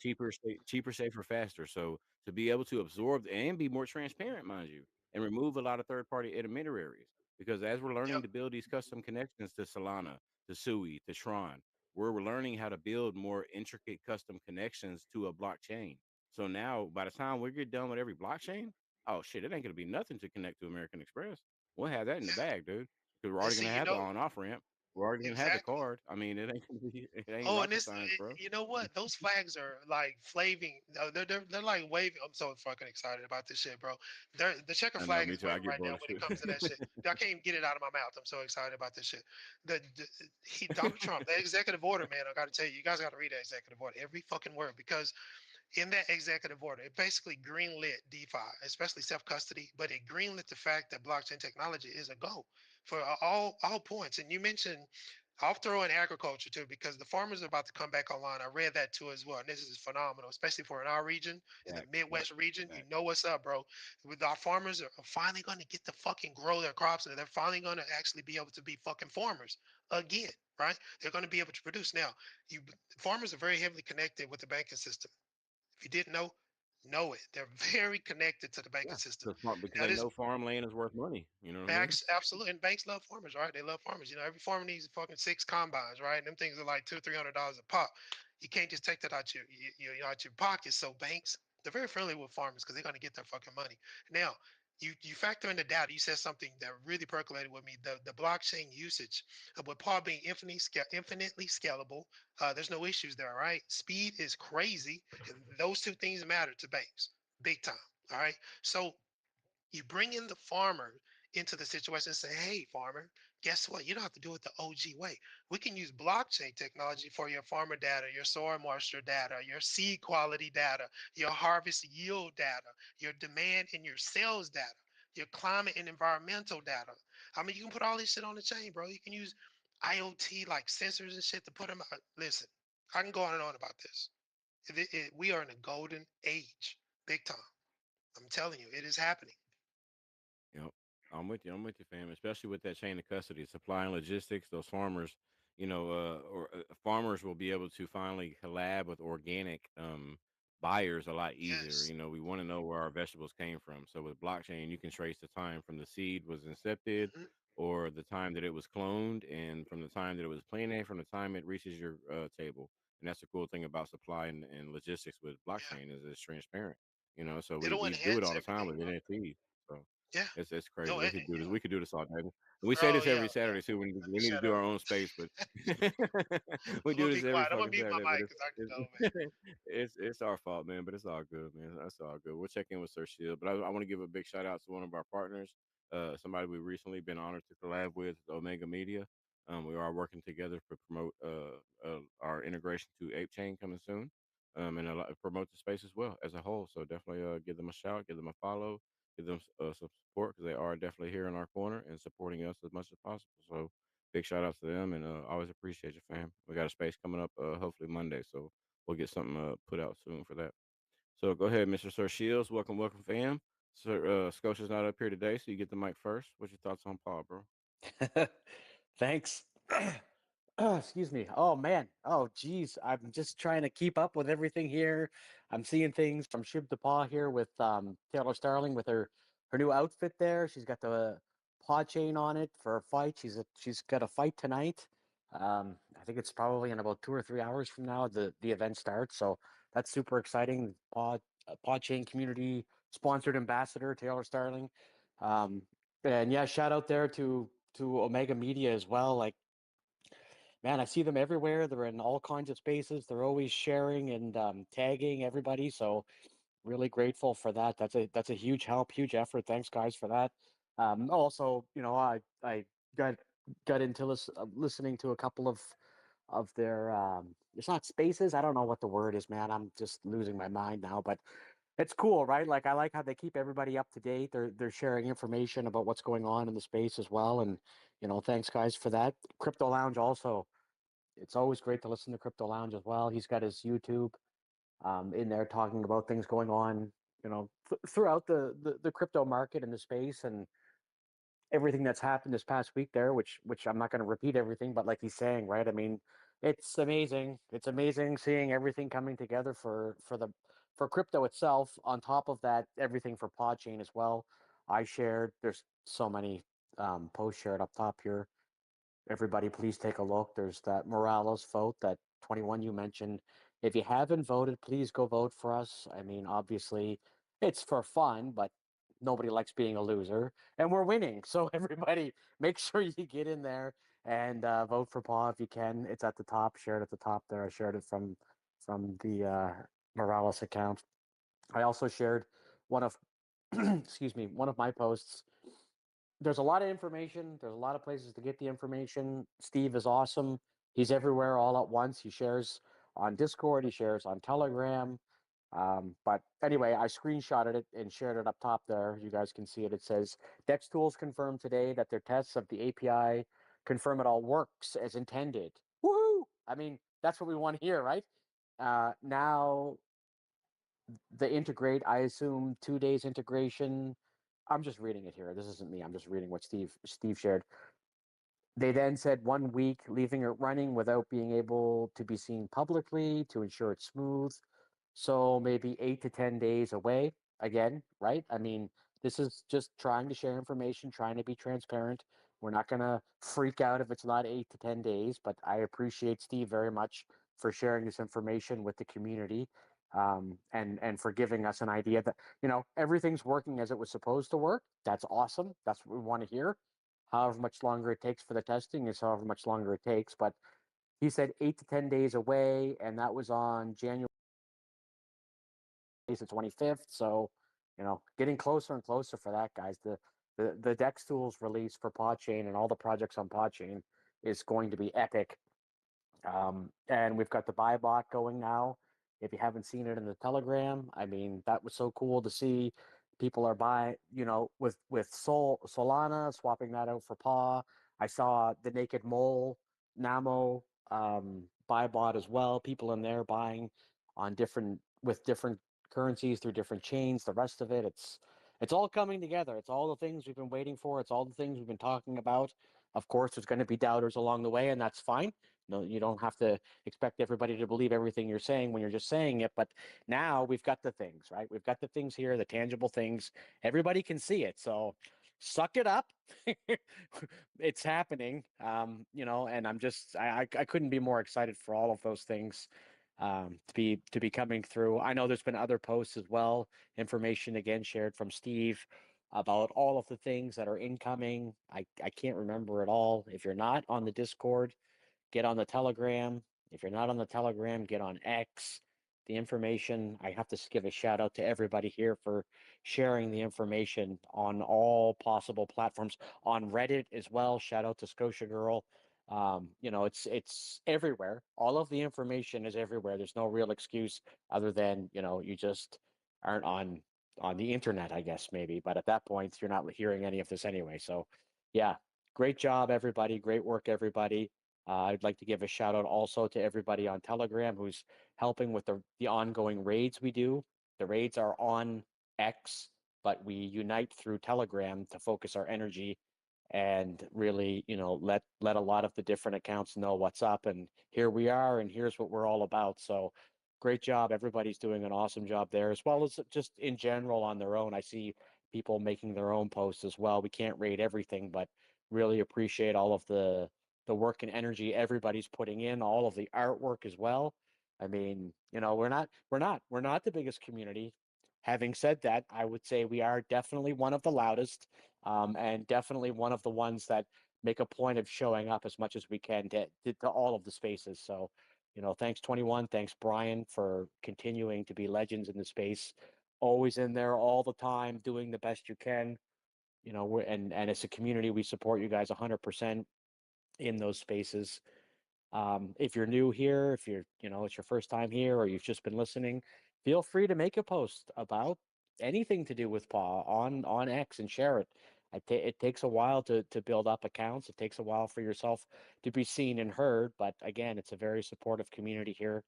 Speaker 1: cheaper, safer, faster. So to be able to absorb and be more transparent, mind you, and remove a lot of third party intermediaries. Because as we're
Speaker 3: Yep.
Speaker 1: learning to build these custom connections to Solana, to Sui, to Tron, we're learning how to build more intricate custom connections to a blockchain. So now, by the time we get done with every blockchain, oh shit, it ain't gonna be nothing to connect to American Express. We'll have that in the
Speaker 3: Yeah.
Speaker 1: bag, dude. Because we're
Speaker 3: And
Speaker 1: already
Speaker 3: see,
Speaker 1: gonna have the on off ramp. We're already gonna have the
Speaker 3: exactly.
Speaker 1: card. I mean, it ain't gonna be, it ain't
Speaker 3: Oh, and
Speaker 1: rocket
Speaker 3: this,
Speaker 1: science, bro.
Speaker 3: you know what? Those flags are like flaving. No, they're like waving. I'm so fucking excited about this shit, bro. The checker
Speaker 1: I know,
Speaker 3: flag
Speaker 1: me
Speaker 3: is
Speaker 1: too. I
Speaker 3: waving
Speaker 1: get
Speaker 3: right now
Speaker 1: bullish
Speaker 3: when it
Speaker 1: too.
Speaker 3: comes to that shit. I can't even get it out of my mouth. I'm so excited about this shit. Donald Trump, the executive order, man. I got to tell you, you guys got to read that executive order, every fucking word, because in that executive order, it basically greenlit DeFi, especially self custody, but it greenlit the fact that blockchain technology is a go for all points. And you mentioned, I'll throw in agriculture too, because the farmers are about to come back online. I read that too as well, and this is phenomenal, especially for in our region, in the
Speaker 1: Back, back,
Speaker 3: Midwest region. You
Speaker 1: back.
Speaker 3: know what's up, bro? With our farmers are finally going to get to fucking grow their crops, and they're finally going to actually be able to be fucking farmers again, right? They're going to be able to produce now. You farmers are very heavily connected with the banking system. If you didn't know it. They're very connected to the banking
Speaker 1: Yeah,
Speaker 3: system.
Speaker 1: because
Speaker 3: Now,
Speaker 1: they
Speaker 3: this
Speaker 1: know farmland is worth money. You know what I mean?
Speaker 3: absolutely, and banks love farmers, right? They love farmers. You know, every farmer needs fucking six combines, right? And them things are like $200-300 a pop. You can't just take that out out your pocket. So banks, they're very friendly with farmers because they're going to get their fucking money. Now, you factor in the data. You said something that really percolated with me. The blockchain usage, with Paul being infinitely scalable, there's no issues there, right? Speed is crazy, and those two things matter to banks big time. All right, so you bring in the farmer into the situation and say, hey, farmer, guess what? You don't have to do it the OG way. We can use blockchain technology for your farmer data, your soil moisture data, your seed quality data, your harvest yield data, your demand and your sales data, your climate and environmental data. I mean, you can put all this shit on the chain, bro. You can use IoT like sensors and shit to put them out. Listen, I can go on and on about this. We are in a golden age, big time. I'm telling you, it is happening.
Speaker 1: Yep. I'm with you. I'm with you, fam. Especially with that chain of custody, supply and logistics. Those farmers, farmers will be able to finally collab with organic buyers a lot easier.
Speaker 3: Yes.
Speaker 1: We want to know where our vegetables came from. So with blockchain, you can trace the time from the seed was incepted,
Speaker 3: Mhm.
Speaker 1: or the time that it was cloned, and from the time that it was planted, from the time it reaches your table. And that's the cool thing about supply and logistics with
Speaker 3: Yeah.
Speaker 1: blockchain is it's transparent. So we,
Speaker 3: It'll
Speaker 1: we do it
Speaker 3: enhance
Speaker 1: all the time
Speaker 3: everything,
Speaker 1: with
Speaker 3: bro.
Speaker 1: NFTs. So
Speaker 3: Yeah.
Speaker 1: it's crazy.
Speaker 3: No,
Speaker 1: We could do this.
Speaker 3: yeah.
Speaker 1: We could do this all day. We say
Speaker 3: Oh,
Speaker 1: this
Speaker 3: yeah.
Speaker 1: every
Speaker 3: Yeah.
Speaker 1: Saturday too.
Speaker 3: Let me
Speaker 1: We need to
Speaker 3: shut
Speaker 1: do
Speaker 3: up.
Speaker 1: our own space, but we
Speaker 3: I'm gonna
Speaker 1: do
Speaker 3: be
Speaker 1: this every
Speaker 3: quiet. I'm gonna
Speaker 1: fucking
Speaker 3: mute my
Speaker 1: Saturday. But
Speaker 3: mic
Speaker 1: it's
Speaker 3: because I can go, man.
Speaker 1: it's it's our fault, man. But it's all good, man. That's all good. We'll check in with Sir Shield. But I want to give a big shout out to one of our partners, somebody we recently been honored to collab with, Omega Media. We are working together to promote our integration to Ape Chain coming soon, and promote the space as well as a whole. So definitely give them a shout, give them a follow, give them some support because they are definitely here in our corner and supporting us as much as possible. So big shout out to them and always appreciate you, fam. We got a space coming up hopefully Monday, so we'll get something put out soon for that. So go ahead, Mr. Sir Shields. Welcome, welcome, fam. Sir Scotia's not up here today, so you get the mic first. What's your thoughts on Paul, bro?
Speaker 2: Thanks. Oh, excuse me. Oh man. Oh geez. I'm just trying to keep up with everything here. I'm seeing things from Shib to Paw here with Taylor Starling with her new outfit there. She's got the paw chain on it for a fight. She's got a fight tonight. I think it's probably in about 2 or 3 hours from now. The event starts, so that's super exciting. Paw Chain community sponsored ambassador Taylor Starling, um, and yeah, shout out there to Omega Media as well. Like, man, I see them everywhere. They're in all kinds of spaces. They're always sharing and tagging everybody. So really grateful for that. That's a huge help, huge effort. Thanks, guys, for that. Also, I got got into listening to a couple of their it's not spaces. I don't know what the word is, man. I'm just losing my mind now, but it's cool, right? Like I like how they keep everybody up to date. They're sharing information about what's going on in the space as well. And thanks guys for that. Crypto Lounge also. It's always great to listen to Crypto Lounge as well. He's got his YouTube in there talking about things going on, throughout the crypto market and the space and everything that's happened this past week there, which I'm not going to repeat everything, but like he's saying, right? I mean, it's amazing. It's amazing seeing everything coming together for crypto itself. On top of that, everything for Podchain as well. I shared. There's so many posts shared up top here. Everybody, please take a look. There's that Morales vote, that 21 you mentioned. If you haven't voted, please go vote for us. I mean, obviously, it's for fun, but nobody likes being a loser, and we're winning. So everybody, make sure you get in there and vote for Paul if you can. It's at the top, shared at the top there. I shared it from the Morales account. I also shared one of, excuse me, one of my posts. There's a lot of information. There's a lot of places to get the information. Steve is awesome. He's everywhere all at once. He shares on Discord. He shares on Telegram. But anyway, I screenshotted it and shared it up top there. You guys can see it. It says Dex Tools confirmed today that their tests of the API confirm it all works as intended. Woohoo! I mean, that's what we want to hear, right? Now the integrate, I assume 2 days integration. I'm just reading it here. This isn't me. I'm just reading what Steve shared. They then said 1 week, leaving it running without being able to be seen publicly to ensure it's smooth. So maybe 8 to 10 days away again, right? I mean, this is just trying to share information, trying to be transparent. We're not going to freak out if it's not 8 to 10 days, but I appreciate Steve very much for sharing this information with the community, and for giving us an idea that everything's working as it was supposed to work. That's awesome. That's what we want to hear. However much longer it takes for the testing is however much longer it takes. But he said 8 to 10 days away, and that was on January the 25th. So, getting closer and closer for that, guys. The Dex Tools release for Podchain and all the projects on Podchain is going to be epic. And we've got the buy bot going now. If you haven't seen it in the Telegram, I mean, that was so cool to see. People are buying, with Solana, swapping that out for Paw. I saw the Naked Mole, Namo, buy bot as well. People in there buying on different currencies through different chains. The rest of it, it's all coming together. It's all the things we've been waiting for. It's all the things we've been talking about. Of course, there's going to be doubters along the way, and that's fine. No, you don't have to expect everybody to believe everything you're saying when you're just saying it. But now we've got the things, right? We've got the things here, the tangible things. Everybody can see it. So suck it up. It's happening. And I couldn't be more excited for all of those things to be coming through. I know there's been other posts as well, information again shared from Steve about all of the things that are incoming. I can't remember it all. If you're not on the Discord, get on the Telegram. If you're not on the Telegram, get on X. The information, I have to give a shout out to everybody here for sharing the information on all possible platforms. On Reddit as well, shout out to Scotia Girl. It's everywhere. All of the information is everywhere. There's no real excuse other than, you just aren't on the internet, I guess, maybe. But at that point, you're not hearing any of this anyway. So yeah, great job, everybody. Great work, everybody. I'd like to give a shout out also to everybody on Telegram who's helping with the ongoing raids we do. The raids are on X, but we unite through Telegram to focus our energy and really, let a lot of the different accounts know what's up. And here we are, and here's what we're all about. So great job. Everybody's doing an awesome job there, as well as just in general on their own. I see people making their own posts as well. We can't rate everything, but really appreciate all of the work and energy everybody's putting in, all of the artwork as well. I mean, we're not the biggest community. Having said that, I would say we are definitely one of the loudest, and definitely one of the ones that make a point of showing up as much as we can to all of the spaces. So, thanks 21, thanks Brian for continuing to be legends in the space, always in there all the time, doing the best you can. And as a community, we support you guys 100% in those spaces. If you're new here, if it's your first time here, or you've just been listening, feel free to make a post about anything to do with PAW on X and share it. It takes a while to build up accounts. It takes a while for yourself to be seen and heard. But again, it's a very supportive community here,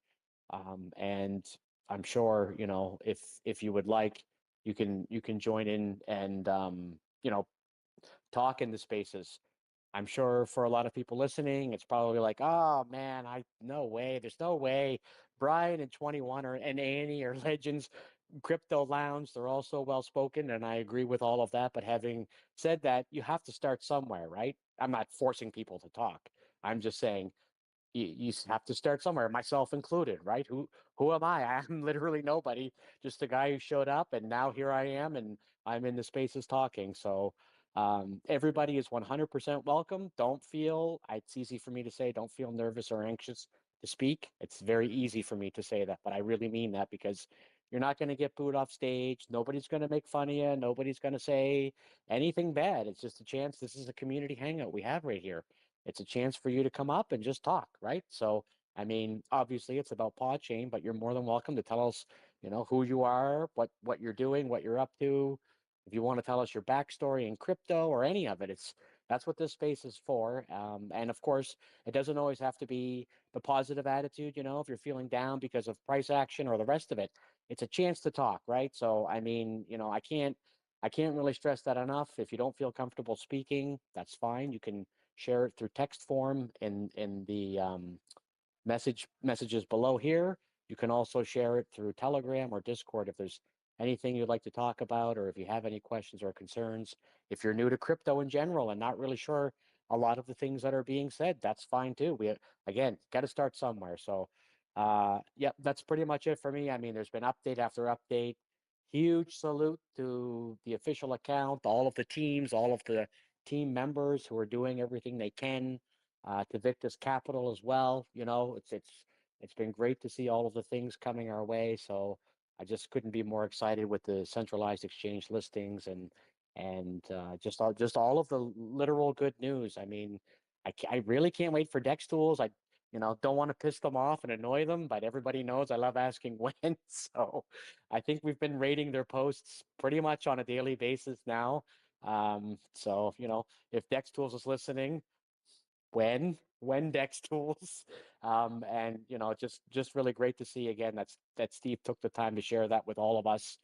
Speaker 2: and I'm sure if you would like, you can join in and talk in the spaces. I'm sure for a lot of people listening, it's probably like, oh man, no way, there's no way. Brian and 21 and Annie are legends. Crypto Lounge, they're all so well spoken, and I agree with all of that. But having said that, you have to start somewhere, right? I'm not forcing people to talk. I'm just saying you have to start somewhere, myself included, right? Who am I? I'm literally nobody, just a guy who showed up, and now here I am, and I'm in the spaces talking. So everybody is 100% welcome. Don't feel, it's easy for me to say, don't feel nervous or anxious to speak. It's very easy for me to say that, but I really mean that because you're not going to get booed off stage. Nobody's going to make fun of you. Nobody's going to say anything bad. It's just a chance. This is a community hangout we have right here. It's a chance for you to come up and just talk, right? So, I mean, obviously it's about PAW Chain, but you're more than welcome to tell us, who you are, what you're doing, what you're up to. If you want to tell us your backstory in crypto or any of it, that's what this space is for. And of course, it doesn't always have to be the positive attitude. If you're feeling down because of price action or the rest of it, it's a chance to talk, right? So, I mean, I can't really stress that enough. If you don't feel comfortable speaking, that's fine. You can share it through text form in the messages below here. You can also share it through Telegram or Discord if there's anything you'd like to talk about, or if you have any questions or concerns. If you're new to crypto in general and not really sure a lot of the things that are being said, that's fine too. We again got to start somewhere. So, yeah, that's pretty much it for me. I mean, there's been update after update. Huge salute to the official account, all of the teams, all of the team members who are doing everything they can, to Victus Capital as well. It's been great to see all of the things coming our way. So I just couldn't be more excited with the centralized exchange listings and just all of the literal good news. I mean, I really can't wait for Dex Tools. I don't want to piss them off and annoy them, but everybody knows I love asking when. So I think we've been rating their posts pretty much on a daily basis now. So if Dex Tools is listening, when Dex Tools, and just really great to see again that Steve took the time to share that with all of us,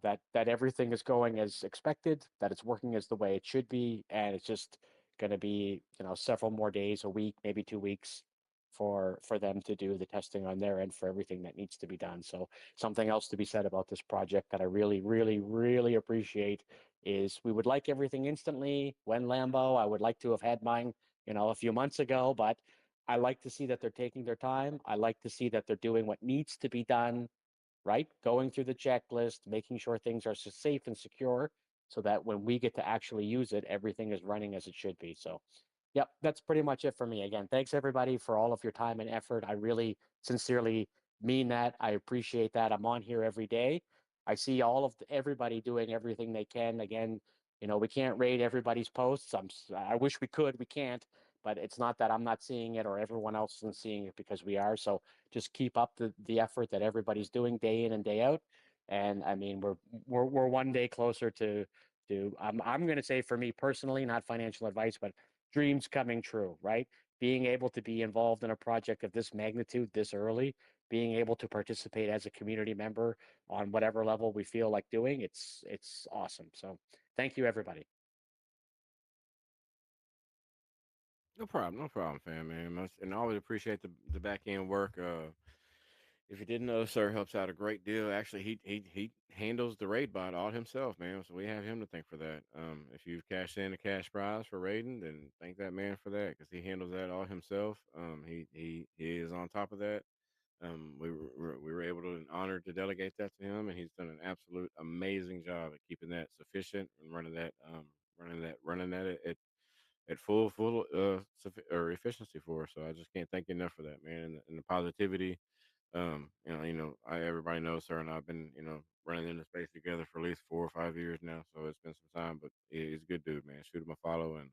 Speaker 2: that everything is going as expected, that it's working as the way it should be, and it's just going to be several more days, a week, maybe 2 weeks for them to do the testing on their end for everything that needs to be done. So something else to be said about this project that I really, really, really appreciate is we would like everything instantly. When Lambo, I would like to have had mine, a few months ago, but I like to see that they're taking their time. I like to see that they're doing what needs to be done, right? Going through the checklist, making sure things are safe and secure so that when we get to actually use it, everything is running as it should be. So, yep, that's pretty much it for me. Again, thanks everybody for all of your time and effort. I really sincerely mean that. I appreciate that. I'm on here every day. I see everybody doing everything they can. Again, we can't rate everybody's posts. I wish we could. We can't, but it's not that I'm not seeing it or everyone else isn't seeing it, because we are. So just keep up the effort that everybody's doing day in and day out. And I mean, we're one day closer to I'm going to say, for me personally, not financial advice, but dreams coming true, right? Being able to be involved in a project of this magnitude this early, being able to participate as a community member on whatever level we feel like doing, it's awesome. So thank you, everybody.
Speaker 1: No problem, fam, man. And I always appreciate the back end work. If you didn't know, sir helps out a great deal. Actually, he handles the raid bot all himself, man. So we have him to thank for that. If you've cashed in a cash prize for raiding, then thank that man for that because he handles that all himself. He is on top of that. We were able to and honored to delegate that to him, and he's done an absolute amazing job at keeping that sufficient and running that at full or efficiency for us. So I just can't thank you enough for that, man, and the positivity. Everybody knows her and I've been, running in the space together for at least 4 or 5 years now. So it's been some time, but he's a good dude, man. Shoot him a follow, and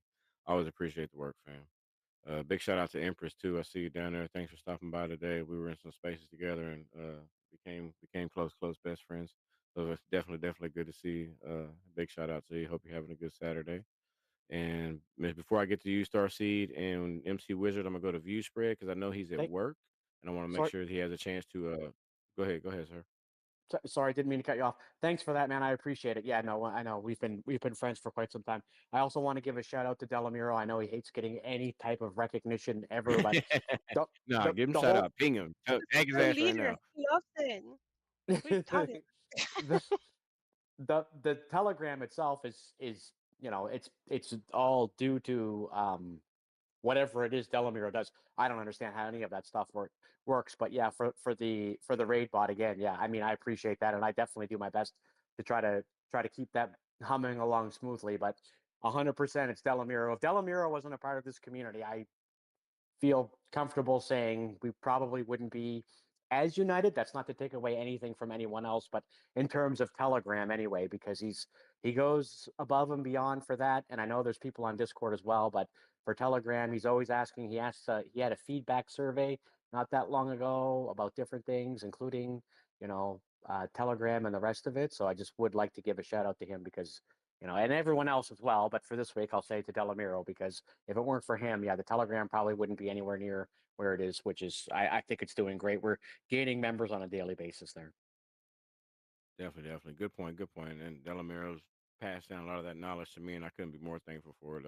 Speaker 1: I always appreciate the work, fam. Big shout out to Empress too. I see you down there. Thanks for stopping by today. We were in some spaces together and became close best friends. So it's definitely good to see you. Big shout out to you. Hope you're having a good Saturday. And before I get to you, Starseed and MC Wizard, I'm gonna go to View Spread because I know he's at
Speaker 2: Thank,
Speaker 1: work, and I want to make
Speaker 2: sorry,
Speaker 1: sure that he has a chance to. Go ahead, sir.
Speaker 2: sorry, didn't mean to cut you off. Thanks for that, man. I appreciate it. Yeah, no, I know we've been friends for quite some time. I also want to give a shout out to Delamiro. I know he hates getting any type of recognition ever, but the
Speaker 1: Nah,
Speaker 2: the
Speaker 1: give him
Speaker 2: the
Speaker 1: shout
Speaker 2: whole
Speaker 1: out, ping him, tag his
Speaker 4: Our
Speaker 1: ass right
Speaker 4: leader,
Speaker 1: now.
Speaker 4: he loves it. What are you talking
Speaker 2: the the telegram itself is it's all due to whatever it is Delamiro does. I don't understand how any of that stuff works, but yeah, for the raid bot again, yeah. I mean, I appreciate that, and I definitely do my best to try to keep that humming along smoothly. But 100%, it's Delamiro. If Delamiro wasn't a part of this community, I feel comfortable saying we probably wouldn't be as united. That's not to take away anything from anyone else, but in terms of Telegram anyway, because he goes above and beyond for that. And I know there's people on Discord as well, but for Telegram, he's always asking. He had a feedback survey not that long ago about different things, including you know Telegram and the rest of it. So I just would like to give a shout out to him because and everyone else as well. But for this week, I'll say to Delamiro because if it weren't for him, yeah, the Telegram probably wouldn't be anywhere near where it is, which is I think it's doing great. We're gaining members on a daily basis there.
Speaker 1: Definitely. Good point. Good point. And Delamiro's passed down a lot of that knowledge to me, and I couldn't be more thankful for it.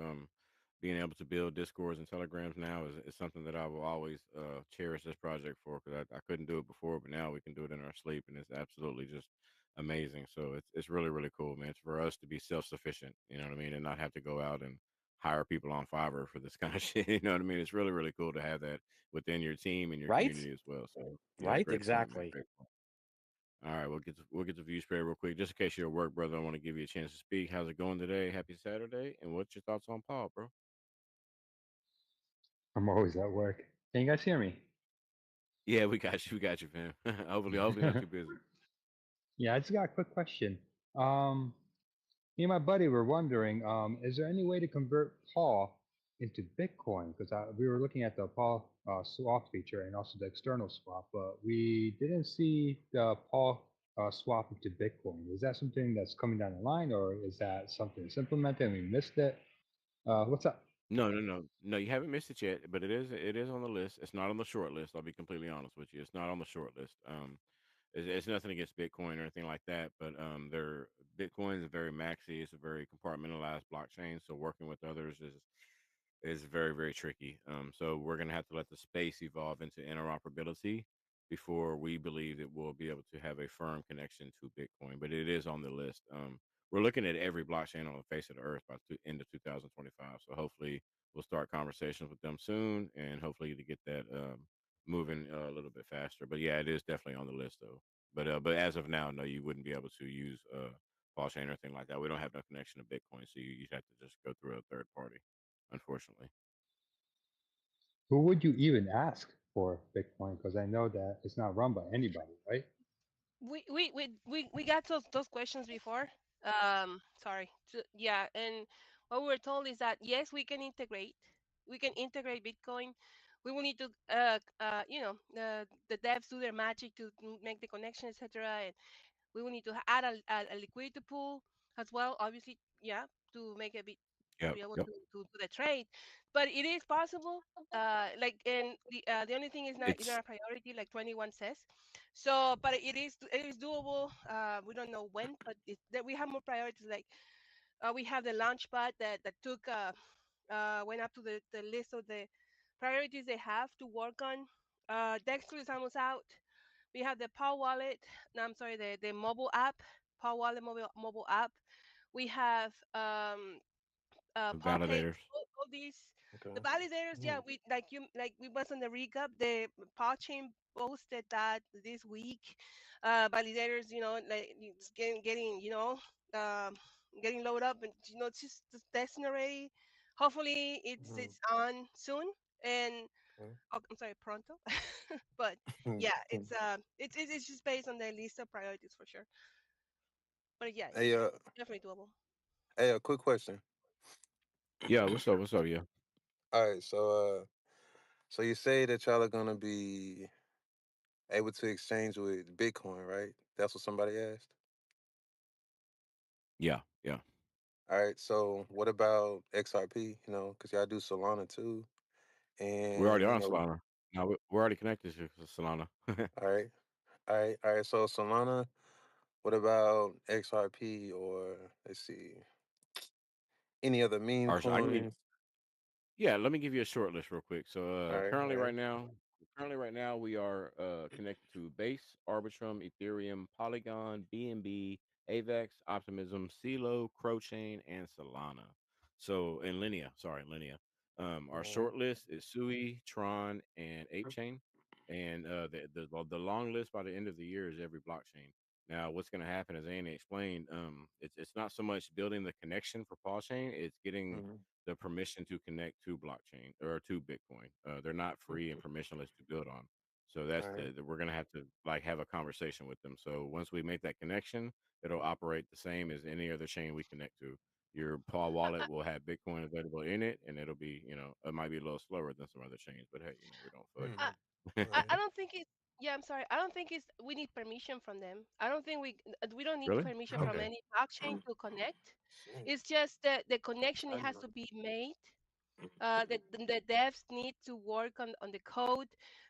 Speaker 1: Being able to build discords and telegrams now is something that I will always cherish this project for because I couldn't do it before, but now we can do it in our sleep, and it's absolutely just amazing. So it's really cool, man. It's for us to be self sufficient, you know what I mean, and not have to go out and hire people on Fiverr for this kind of shit. You know what I mean? It's really cool to have that within your team and your
Speaker 2: Right?
Speaker 1: community as well. So yeah,
Speaker 2: Right?
Speaker 1: great point, man.
Speaker 2: Exactly.
Speaker 1: Great point. All right, we'll get to view spread real quick. Just in case you're at work, brother, I want to give you a chance to speak. How's it going today? Happy Saturday. And what's your thoughts on Paul, bro?
Speaker 5: I'm always at work. Can you guys hear me?
Speaker 1: Yeah, we got you. We got you, fam. Hopefully not too busy.
Speaker 5: Yeah, I just got a quick question. Um, Me and my buddy were wondering, is there any way to convert Paul into Bitcoin? Because we were looking at the Paul swap feature and also the external swap, but we didn't see the Paul swap into Bitcoin. Is that something that's coming down the line, or is that something that's implemented and we missed it? What's up?
Speaker 1: No. You haven't missed it yet, but it is on the list. It's not on the short list. I'll be completely honest with you. It's not on the short list. It's nothing against Bitcoin or anything like that, but Bitcoin is very maxi. It's a very compartmentalized blockchain. So working with others is very tricky. So we're gonna have to let the space evolve into interoperability before we believe that we'll be able to have a firm connection to Bitcoin. But it is on the list. We're looking at every blockchain on the face of the earth by end of 2025. So hopefully we'll start conversations with them soon, and hopefully to get that moving a little bit faster. But yeah, it is definitely on the list though. But as of now, no, you wouldn't be able to use Paul Chain or anything like that. We don't have no connection to Bitcoin, so you'd have to just go through a third party, unfortunately.
Speaker 5: Who would you even ask for Bitcoin? Because I know that it's not run by anybody, right?
Speaker 4: We got those questions before. Sorry. Yeah, and what we were told is that yes, we can integrate Bitcoin. We will need to the devs do their magic to make the connection, etc. And we will need to add a liquidity pool as well, obviously, yeah, to make a bit to
Speaker 1: Yep.
Speaker 4: be able
Speaker 1: Yep.
Speaker 4: to do the trade. But it is possible. And the only thing is not
Speaker 1: It's
Speaker 4: a priority, like 21 says. So, but it is doable. We don't know when, but that we have more priorities. Like we have the launch pad that took went up to the list of the priorities they have to work on. Dexter is almost out. We have the Power Wallet. No, I'm sorry, the mobile app, Power Wallet mobile app. We have
Speaker 1: The
Speaker 4: paw pay,
Speaker 1: validators.
Speaker 4: all these the
Speaker 6: Okay.
Speaker 4: validators. Yeah,
Speaker 6: Mm,
Speaker 4: we was on the recap. The paw chain posted that this week. Validators, like it's getting um getting loaded up, and just testing already. Hopefully
Speaker 6: mhm,
Speaker 4: it's on soon. And
Speaker 6: okay.
Speaker 4: oh, I'm sorry, pronto. But
Speaker 6: Mm,
Speaker 4: yeah,
Speaker 6: mm.
Speaker 4: it's just based on the list of priorities for sure. But yeah,
Speaker 6: Hey,
Speaker 4: it's definitely doable.
Speaker 6: a quick question.
Speaker 1: Yeah, what's up? What's up? Yeah.
Speaker 6: All right, so you say that y'all are gonna be able to exchange with Bitcoin, right? That's what somebody asked.
Speaker 1: Yeah. Yeah.
Speaker 6: All right, so what about XRP? Because y'all do Solana too,
Speaker 1: We're already
Speaker 6: and
Speaker 1: on Solana. No, we're already connected to Solana.
Speaker 6: all right, all right. So Solana. What about XRP or let's see, any other meme
Speaker 1: Or I can give
Speaker 6: coins?
Speaker 1: Yeah, let me give you a short list real quick. So
Speaker 6: All right.
Speaker 1: currently right now we are connected to Base, Arbitrum, Ethereum, Polygon, BNB, Avex, Optimism, CeeLo, Crowchain, and Solana. So and Linea, sorry, Linea. Our
Speaker 6: Mhm,
Speaker 1: short list is Sui, Tron, and ApeChain. And the long list by the end of the year is every blockchain. Now, what's going to happen, as Annie explained, it's not so much building the connection for Paul Chain; it's getting
Speaker 6: mhm,
Speaker 1: the permission to connect to blockchain or to Bitcoin. They're not free and
Speaker 6: mhm.
Speaker 1: permissionless to build on. So
Speaker 6: All
Speaker 1: that's
Speaker 6: right.
Speaker 1: we're gonna have to like have a conversation with them. So once we make that connection, it'll operate the same as any other chain we connect to. Your Paul wallet will have Bitcoin available in it, and it'll be, it might be a little slower than some other chains, but hey, we don't
Speaker 4: I,
Speaker 6: Mhm. All
Speaker 1: fudge.
Speaker 4: I
Speaker 6: right.
Speaker 4: don't think it's yeah, I'm sorry. I don't think it's we need permission from them. I don't think we don't need
Speaker 1: Really?
Speaker 4: permission from
Speaker 1: Okay.
Speaker 4: any blockchain to connect.
Speaker 6: Shit.
Speaker 4: It's just that the
Speaker 6: I'm
Speaker 4: connection, it
Speaker 6: tired
Speaker 4: has
Speaker 6: of
Speaker 4: to be made.
Speaker 6: it.
Speaker 4: The devs need to work on the code,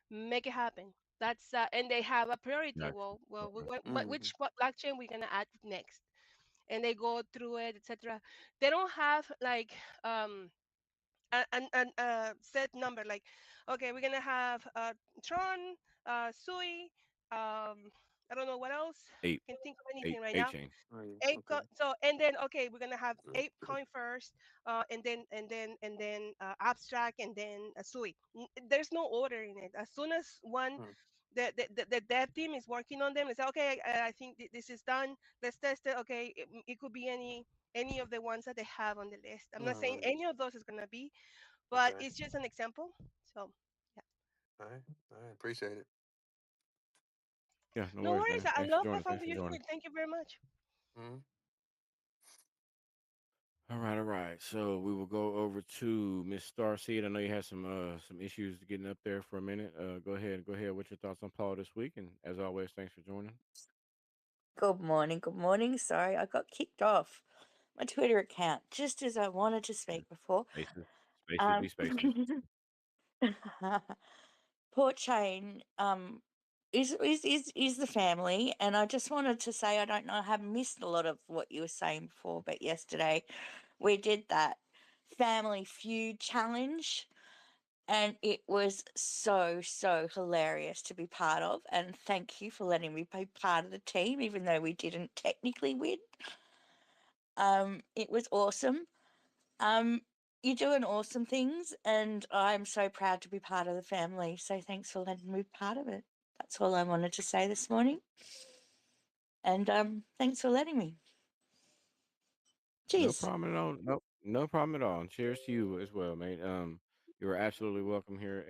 Speaker 4: make it happen. That's and they have a priority.
Speaker 1: Gotcha.
Speaker 4: Well,
Speaker 1: Okay.
Speaker 4: but
Speaker 6: Mhm,
Speaker 4: which blockchain we're gonna add next? And they go through it, etc. They don't have like set number like, okay, we're gonna have Tron, Sui, I don't know what else.
Speaker 1: Eight,
Speaker 4: Can think of
Speaker 1: eight,
Speaker 4: anything right
Speaker 1: eight
Speaker 4: now.
Speaker 1: chain.
Speaker 6: all right.
Speaker 4: Ape
Speaker 6: Okay.
Speaker 4: so and then okay, we're gonna have ape coin first, and then abstract, and then Sui. There's no order in it. As soon as one
Speaker 6: Mm,
Speaker 4: the dev team is working on them, they say, okay, I think this is done. Let's test it. Okay, it could be any of the ones that they have on the list. I'm not saying
Speaker 6: mm,
Speaker 4: any of those is gonna be, but
Speaker 6: okay.
Speaker 4: it's just an example. So yeah,
Speaker 6: All right. All right. Appreciate it.
Speaker 1: Yeah, no
Speaker 4: no
Speaker 1: worries,
Speaker 4: worries.
Speaker 1: man.
Speaker 4: I
Speaker 1: Thanks for
Speaker 4: love the
Speaker 1: joining. Thanks for joining.
Speaker 4: conversation. Thank you very much.
Speaker 6: Mhm.
Speaker 1: All right, all right. So we will go over to Miss Starseed. I know you had some issues getting up there for a minute. Go ahead, go ahead. What's your thoughts on Paul this week? And as always, thanks for joining.
Speaker 7: Good morning. Good morning. Sorry, I got kicked off my Twitter account just as I wanted to
Speaker 1: Yeah.
Speaker 7: speak before.
Speaker 1: Spaces, spaces
Speaker 7: Um,
Speaker 1: be spacing.
Speaker 7: Port Chain is the family, and I just wanted to say I don't know, I have missed a lot of what you were saying before, but yesterday we did that Family Feud challenge. And it was so hilarious to be part of. And thank you for letting me be part of the team, even though we didn't technically win. It was awesome. Um, you're doing awesome things, and I'm so proud to be part of the family. So thanks for letting me be part of it. That's all I wanted to say this morning. And thanks for letting me.
Speaker 1: No
Speaker 7: Cheers.
Speaker 1: problem at all. No problem at all. And cheers to you as well, mate. You were absolutely welcome here.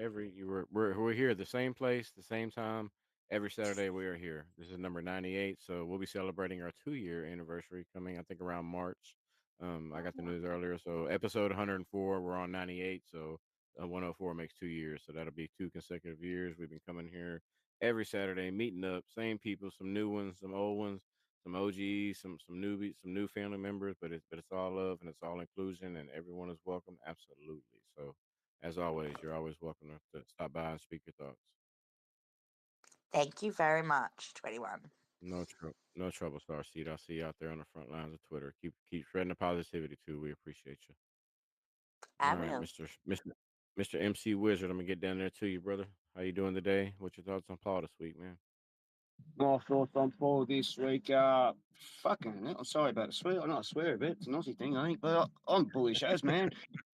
Speaker 1: We're here at the same place, the same time. Every Saturday we are here. This is number 98, so we'll be celebrating our 2 year anniversary coming, I think, around March. I got the news earlier. So episode 104, we're on 98. So 104 makes 2 years. So that'll be 2 consecutive years. We've been coming here every Saturday, meeting up, same people, some new ones, some old ones, some OGs, some newbies, some new family members, but it's all love and it's all inclusion and everyone is welcome. Absolutely. So as always, you're always welcome to stop by and speak your thoughts.
Speaker 7: Thank you very much, 21.
Speaker 1: No trouble, Star Seed. I'll see you out there on the front lines of Twitter. Keep spreading the positivity too. We appreciate you. All
Speaker 7: I
Speaker 1: right,
Speaker 7: will.
Speaker 1: Mr. MC Wizard. I'm gonna get down there to you, brother. How you doing today? What's your thoughts on Paul this week, man?
Speaker 8: My thoughts on Paul this week. Fucking hell, sorry about the swear. Not a swear a bit. It's an Aussie thing, I think. But I'm bullish as man.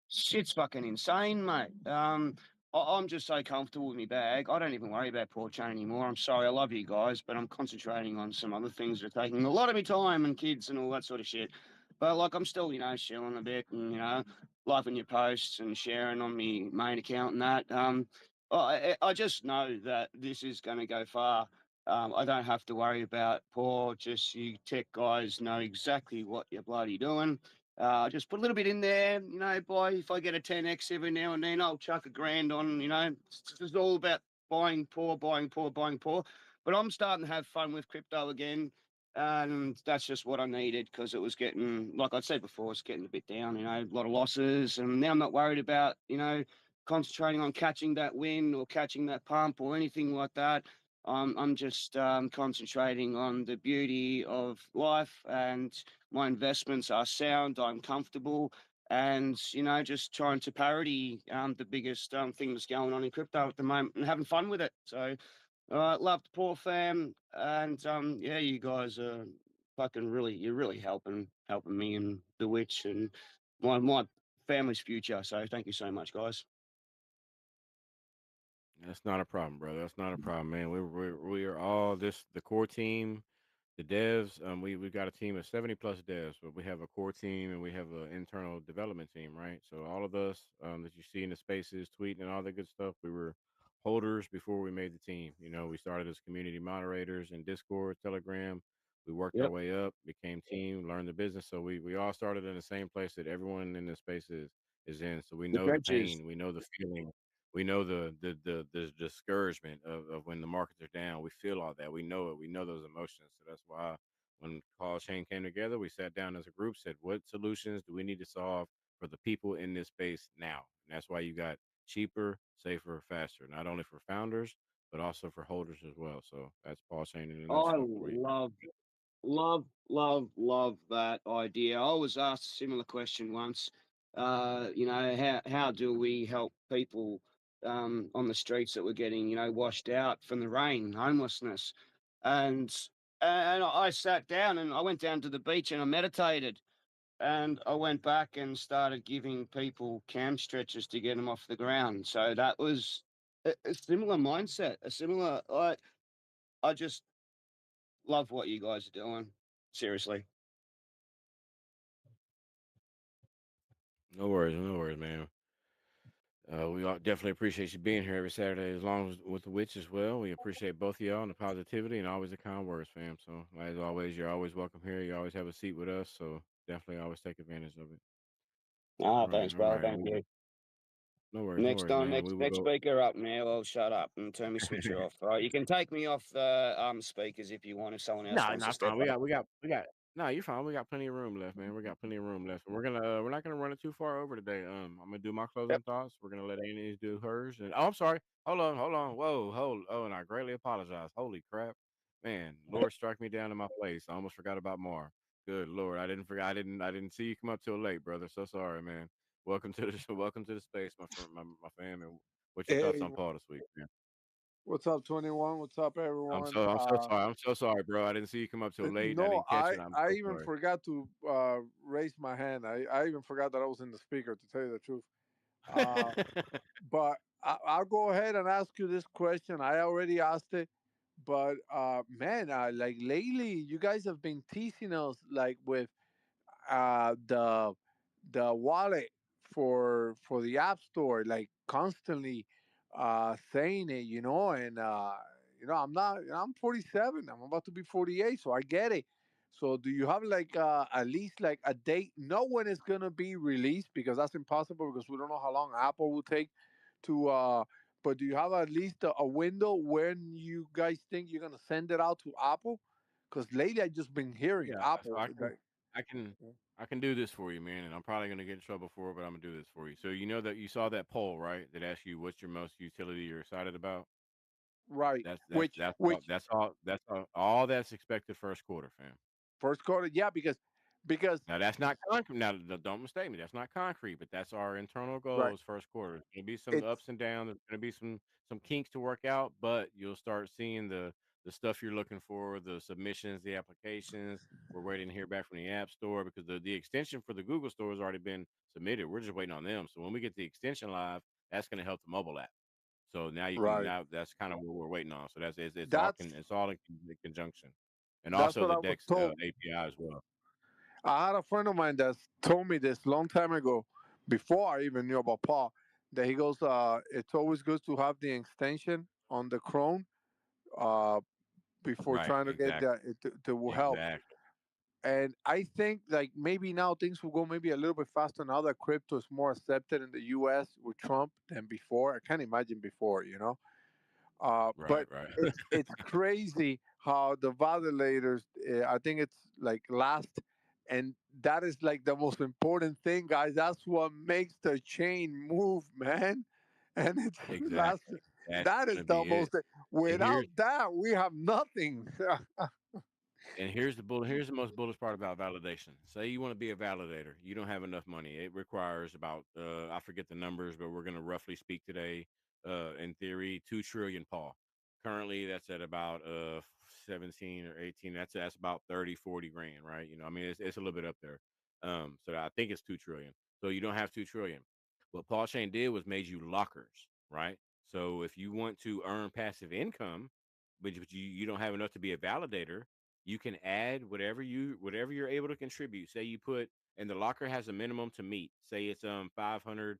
Speaker 8: Shit's fucking insane, mate. I'm just so comfortable with my bag. I don't even worry about PAW Chain anymore. I'm sorry, I love you guys, but I'm concentrating on some other things that are taking a lot of my time and kids and all that sort of shit. But like, I'm still, shilling a bit and liking your posts and sharing on my main account and that. I just know that this is going to go far. I don't have to worry about Paul. Just you tech guys know exactly what you're bloody doing. Just put a little bit in there, buy if I get a 10x every now and then, I'll chuck a grand on, it's all about buying poor, buying poor, buying poor. But I'm starting to have fun with crypto again. And that's just what I needed because it was getting, like I said before, it's getting a bit down, a lot of losses. And now I'm not worried about, concentrating on catching that win or catching that pump or anything like that. I'm just concentrating on the beauty of life, and my investments are sound. I'm comfortable, and just trying to parody the biggest thing that's going on in crypto at the moment and having fun with it. So, love the poor fam, and yeah, you guys are fucking really, you're really helping me and the witch and my family's future. So, thank you so much, guys.
Speaker 1: That's not a problem, brother. That's not a problem, man. We are all this the core team, the devs. We got a team of 70 plus devs, but we have a core team and we have an internal development team, right? So all of us that you see in the spaces, tweeting and all that good stuff, we were holders before we made the team. We started as community moderators in Discord, Telegram. We worked our
Speaker 8: Yep,
Speaker 1: way up, became team, learned the business. So we all started in the same place that everyone in the space is in. So we
Speaker 8: the
Speaker 1: know the
Speaker 8: trenches.
Speaker 1: pain, we know the feeling, we know the discouragement of when the markets are down. We feel all that. We know it. We know those emotions. So that's why when Call Chain came together, we sat down as a group, said, what solutions do we need to solve for the people in this space now? And that's why you got cheaper, safer, faster, not only for founders, but also for holders as well. So that's Paul Chain in a
Speaker 8: I
Speaker 1: nutshell for you.
Speaker 8: love that idea. I was asked a similar question once. How do we help people on the streets that were getting, washed out from the rain, homelessness, and I sat down and I went down to the beach and I meditated, and I went back and started giving people cam stretchers to get them off the ground. So that was a similar mindset, a similar. I just love what you guys are doing. Seriously.
Speaker 1: No worries, man. Definitely appreciate you being here every Saturday, as long as with the witch as well. We appreciate both of y'all and the positivity and always the kind words, fam. So as always, you're always welcome here. You always have a seat with us. So definitely always take advantage of it.
Speaker 8: Ah, thanks,
Speaker 1: All
Speaker 8: brother.
Speaker 1: right.
Speaker 8: Thank you.
Speaker 1: No
Speaker 8: Next
Speaker 1: worries,
Speaker 8: time,
Speaker 1: man. We will
Speaker 8: next
Speaker 1: go.
Speaker 8: speaker up now. I'll shut up and turn my switcher off. All right, you can take me off the speakers if you want. If someone else
Speaker 1: No,
Speaker 8: wants to
Speaker 1: no,
Speaker 8: step
Speaker 1: fine.
Speaker 8: up.
Speaker 1: We got. No, you're fine. We got plenty of room left, man. We got plenty of room left. We're not gonna run it too far over today. I'm gonna do my
Speaker 8: Yep.
Speaker 1: closing thoughts. We're gonna let Annie do hers. And oh, I'm sorry. Hold on. Whoa, hold. Oh, and I greatly apologize. Holy crap, man. Lord, strike me down in my place. I almost forgot about Mar. Good Lord, I didn't forget. I didn't see you come up till late, brother. So sorry, man. Welcome to the welcome to the space, my friend, my fam. And what's your thoughts
Speaker 9: Hey,
Speaker 1: on Paul this week, man?
Speaker 9: what's up, 21? What's up, everyone?
Speaker 1: I'm so sorry. I'm so sorry, bro. I didn't see you come up till late. I
Speaker 9: No,
Speaker 1: didn't catch
Speaker 9: I
Speaker 1: it. I'm
Speaker 9: I
Speaker 1: so
Speaker 9: even
Speaker 1: sorry.
Speaker 9: forgot to raise my hand. I even forgot that I was in the speaker, to tell you the truth. Uh, but I'll go ahead and ask you this question. I already asked it, but man, like lately, you guys have been teasing us like with uh, the the wallet for the app store, like constantly saying it, and I'm 47, I'm about to be 48, so I get it. So do you have like at least like a date? Not when it's gonna be released, because that's impossible, because we don't know how long Apple will take to but do you have at least a window when you guys think you're gonna send it out to Apple? Because lately I just been hearing
Speaker 1: Yeah, so
Speaker 9: Apple like.
Speaker 1: I can I can do this for you, man, and I'm probably gonna get in trouble for it, but I'm gonna do this for you. So you know that you saw that poll, right? That asked you what's your most utility you're excited about.
Speaker 9: Right.
Speaker 1: That's that's all
Speaker 9: Which
Speaker 1: all that's expected first quarter, fam.
Speaker 9: first quarter? Yeah, because
Speaker 1: Now that's not concrete. Now don't mistake me. That's not concrete, but that's our internal
Speaker 9: right.
Speaker 1: goals first quarter. There's gonna be some
Speaker 9: It's
Speaker 1: ups and downs. There's gonna be some kinks to work out, but you'll start seeing the the stuff you're looking for, the submissions, the applications. We're waiting to hear back from the App Store because the extension for the Google Store has already been submitted. We're just waiting on them. So when we get the extension live, that's going to help the mobile app. So now you can
Speaker 9: Right.
Speaker 1: now that's kind of what we're waiting on. So
Speaker 9: That's
Speaker 1: it's all in conjunction, and
Speaker 9: that's
Speaker 1: also
Speaker 9: what
Speaker 1: the
Speaker 9: I was
Speaker 1: Dex
Speaker 9: told.
Speaker 1: API as well.
Speaker 9: I had a friend of mine that told me this long time ago, before I even knew about Paul, that he goes, it's always good to have the extension on the Chrome uh, before
Speaker 1: Right,
Speaker 9: trying to get
Speaker 1: exactly,
Speaker 9: that to help.
Speaker 1: exactly.
Speaker 9: And I think like maybe now things will go maybe a little bit faster now that crypto is more accepted in the U.S. with Trump than before. I can't imagine before, you know. But
Speaker 1: Right, right.
Speaker 9: it's crazy how the validators. I think it's like last, and that is like the most important thing, guys. That's what makes the chain move, man. And it's last.
Speaker 1: Exactly. That's
Speaker 9: That is
Speaker 1: gonna
Speaker 9: the
Speaker 1: be it.
Speaker 9: most.
Speaker 1: And
Speaker 9: Without that, we have nothing.
Speaker 1: here's the most bullish part about validation. Say you want to be a validator. You don't have enough money. It requires about I forget the numbers, but we're gonna roughly speak today, in theory, 2 trillion paw. Currently that's at about 17 or 18. That's about 30, 40 grand, right? You know, I mean it's a little bit up there. So I think it's 2 trillion. So you don't have 2 trillion. What Paul Chain did was made you lockers, right? So if you want to earn passive income, but you don't have enough to be a validator, you can add whatever you're able to contribute. Say you put and the locker has a minimum to meet. Say it's 500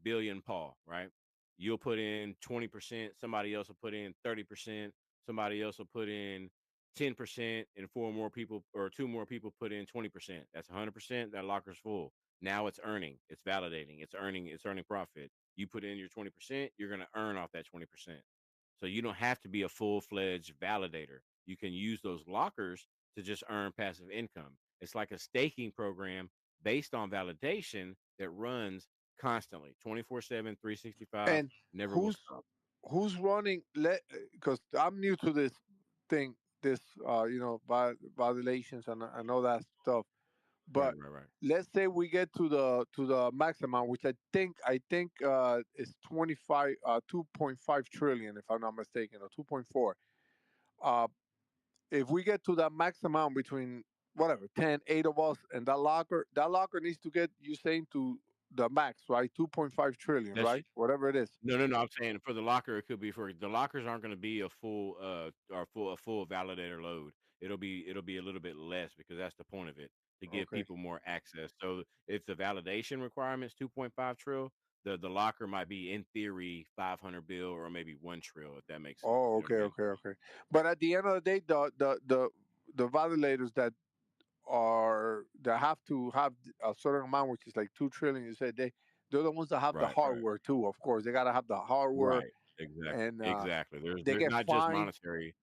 Speaker 1: billion paw, right? You'll put in 20%, somebody else will put in 30%, somebody else will put in 10%, and four more people or two more people put in 20%. That's 100%. That locker's full. Now it's earning, it's validating, it's earning profit. You put in your 20%, you're going to earn off that 20%. So you don't have to be a full-fledged validator. You can use those lockers to just earn passive income. It's like a staking program based on validation that runs constantly, 24/7, 365,
Speaker 9: And
Speaker 1: never will
Speaker 9: who's
Speaker 1: stop.
Speaker 9: who's running? Because I'm new to this thing, this violations and all that stuff.
Speaker 1: Right,
Speaker 9: But
Speaker 1: right, right.
Speaker 9: let's say we get to the max amount, which I think is 2.5 trillion, if I'm not mistaken, or 2.4. Uh, if we get to that max amount between whatever 10, 8 of us, and that locker needs to get you saying to the max, right? 2.5 trillion,
Speaker 1: That's
Speaker 9: right? Whatever it is.
Speaker 1: No, no, no. I'm saying for the locker, it could be for the lockers aren't going to be a full or full a full validator load. It'll be a little bit less because that's the point of it to give
Speaker 9: Okay.
Speaker 1: people more access. So if the validation requirements 2.5 trill, the locker might be in theory 500 bill or maybe 1 trill if that makes sense.
Speaker 9: Oh,
Speaker 1: You know what
Speaker 9: okay,
Speaker 1: I mean?
Speaker 9: okay, okay. But at the end of the day, the validators that have to have a certain amount, which is like 2 trillion. You said they're the ones that have the
Speaker 1: Right, right,
Speaker 9: hardware too. Of course, they gotta have the hardware,
Speaker 1: right. Exactly,
Speaker 9: and
Speaker 1: exactly.
Speaker 9: they
Speaker 1: There's
Speaker 9: get
Speaker 1: not just
Speaker 9: fined.
Speaker 1: monetary.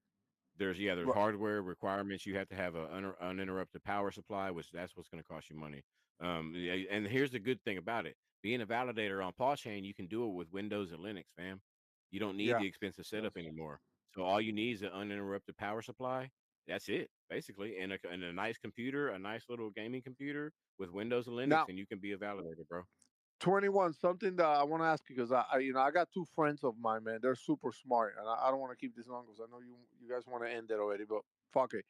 Speaker 1: There's
Speaker 9: But
Speaker 1: hardware requirements. You have to have an uninterrupted power supply, which that's what's going to cost you money. And here's the good thing about it: being a validator on Paw Chain, you can do it with Windows and Linux, fam. You don't need
Speaker 9: yeah,
Speaker 1: the expensive setup
Speaker 9: that's
Speaker 1: anymore. So all you need is an uninterrupted power supply. That's it, basically, and a nice computer, a nice little gaming computer with Windows and Linux,
Speaker 9: now
Speaker 1: and you can be a validator, bro.
Speaker 9: 21. Something that I want to ask you because I got two friends of mine, man. They're super smart, and I don't want to keep this long because I know you guys want to end it already, but fuck it.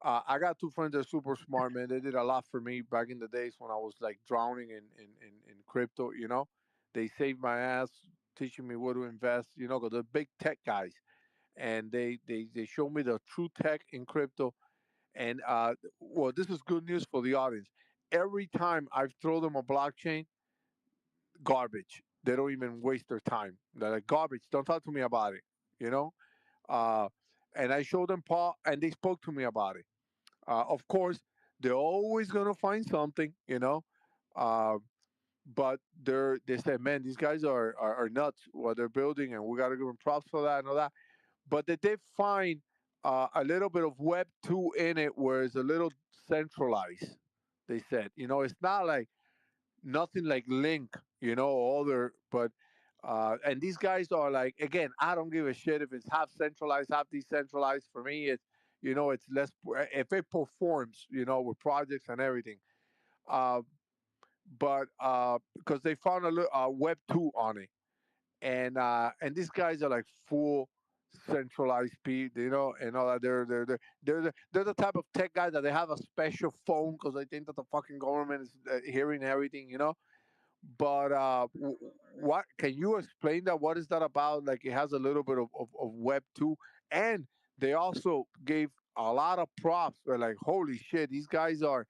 Speaker 9: I got two friends that are super smart, man. They did a lot for me back in the days when I was like drowning in crypto, you know. They saved my ass, teaching me where to invest, you know, because they're big tech guys. And they showed me the true tech in crypto. And well, this is good news for the audience. Every time I throw them a blockchain, garbage. They don't even waste their time. They're like, garbage. Don't talk to me about it, you know? Uh, and I showed them Paul, and they spoke to me about it. Of course, they're always gonna find something, you know. Uh, but they said, man, these guys are nuts what they're building, and we gotta give them props for that and all that. But they did find a little bit of Web 2 in it, where it's a little centralized. They said, you know, it's not like nothing like Link, you know, all their but. And these guys are like, again, I don't give a shit if it's half centralized, half decentralized. For me, it's, you know, it's less if it performs, you know, with projects and everything. Uh, but because they found a Web 2 on it, and these guys are like full centralized people, and all that. They're the type of tech guys that they have a special phone because they think that the fucking government is hearing everything. But what can you explain that? What is that about? Like it has a little bit of Web 2, and they also gave a lot of props. They're like, holy shit, these guys are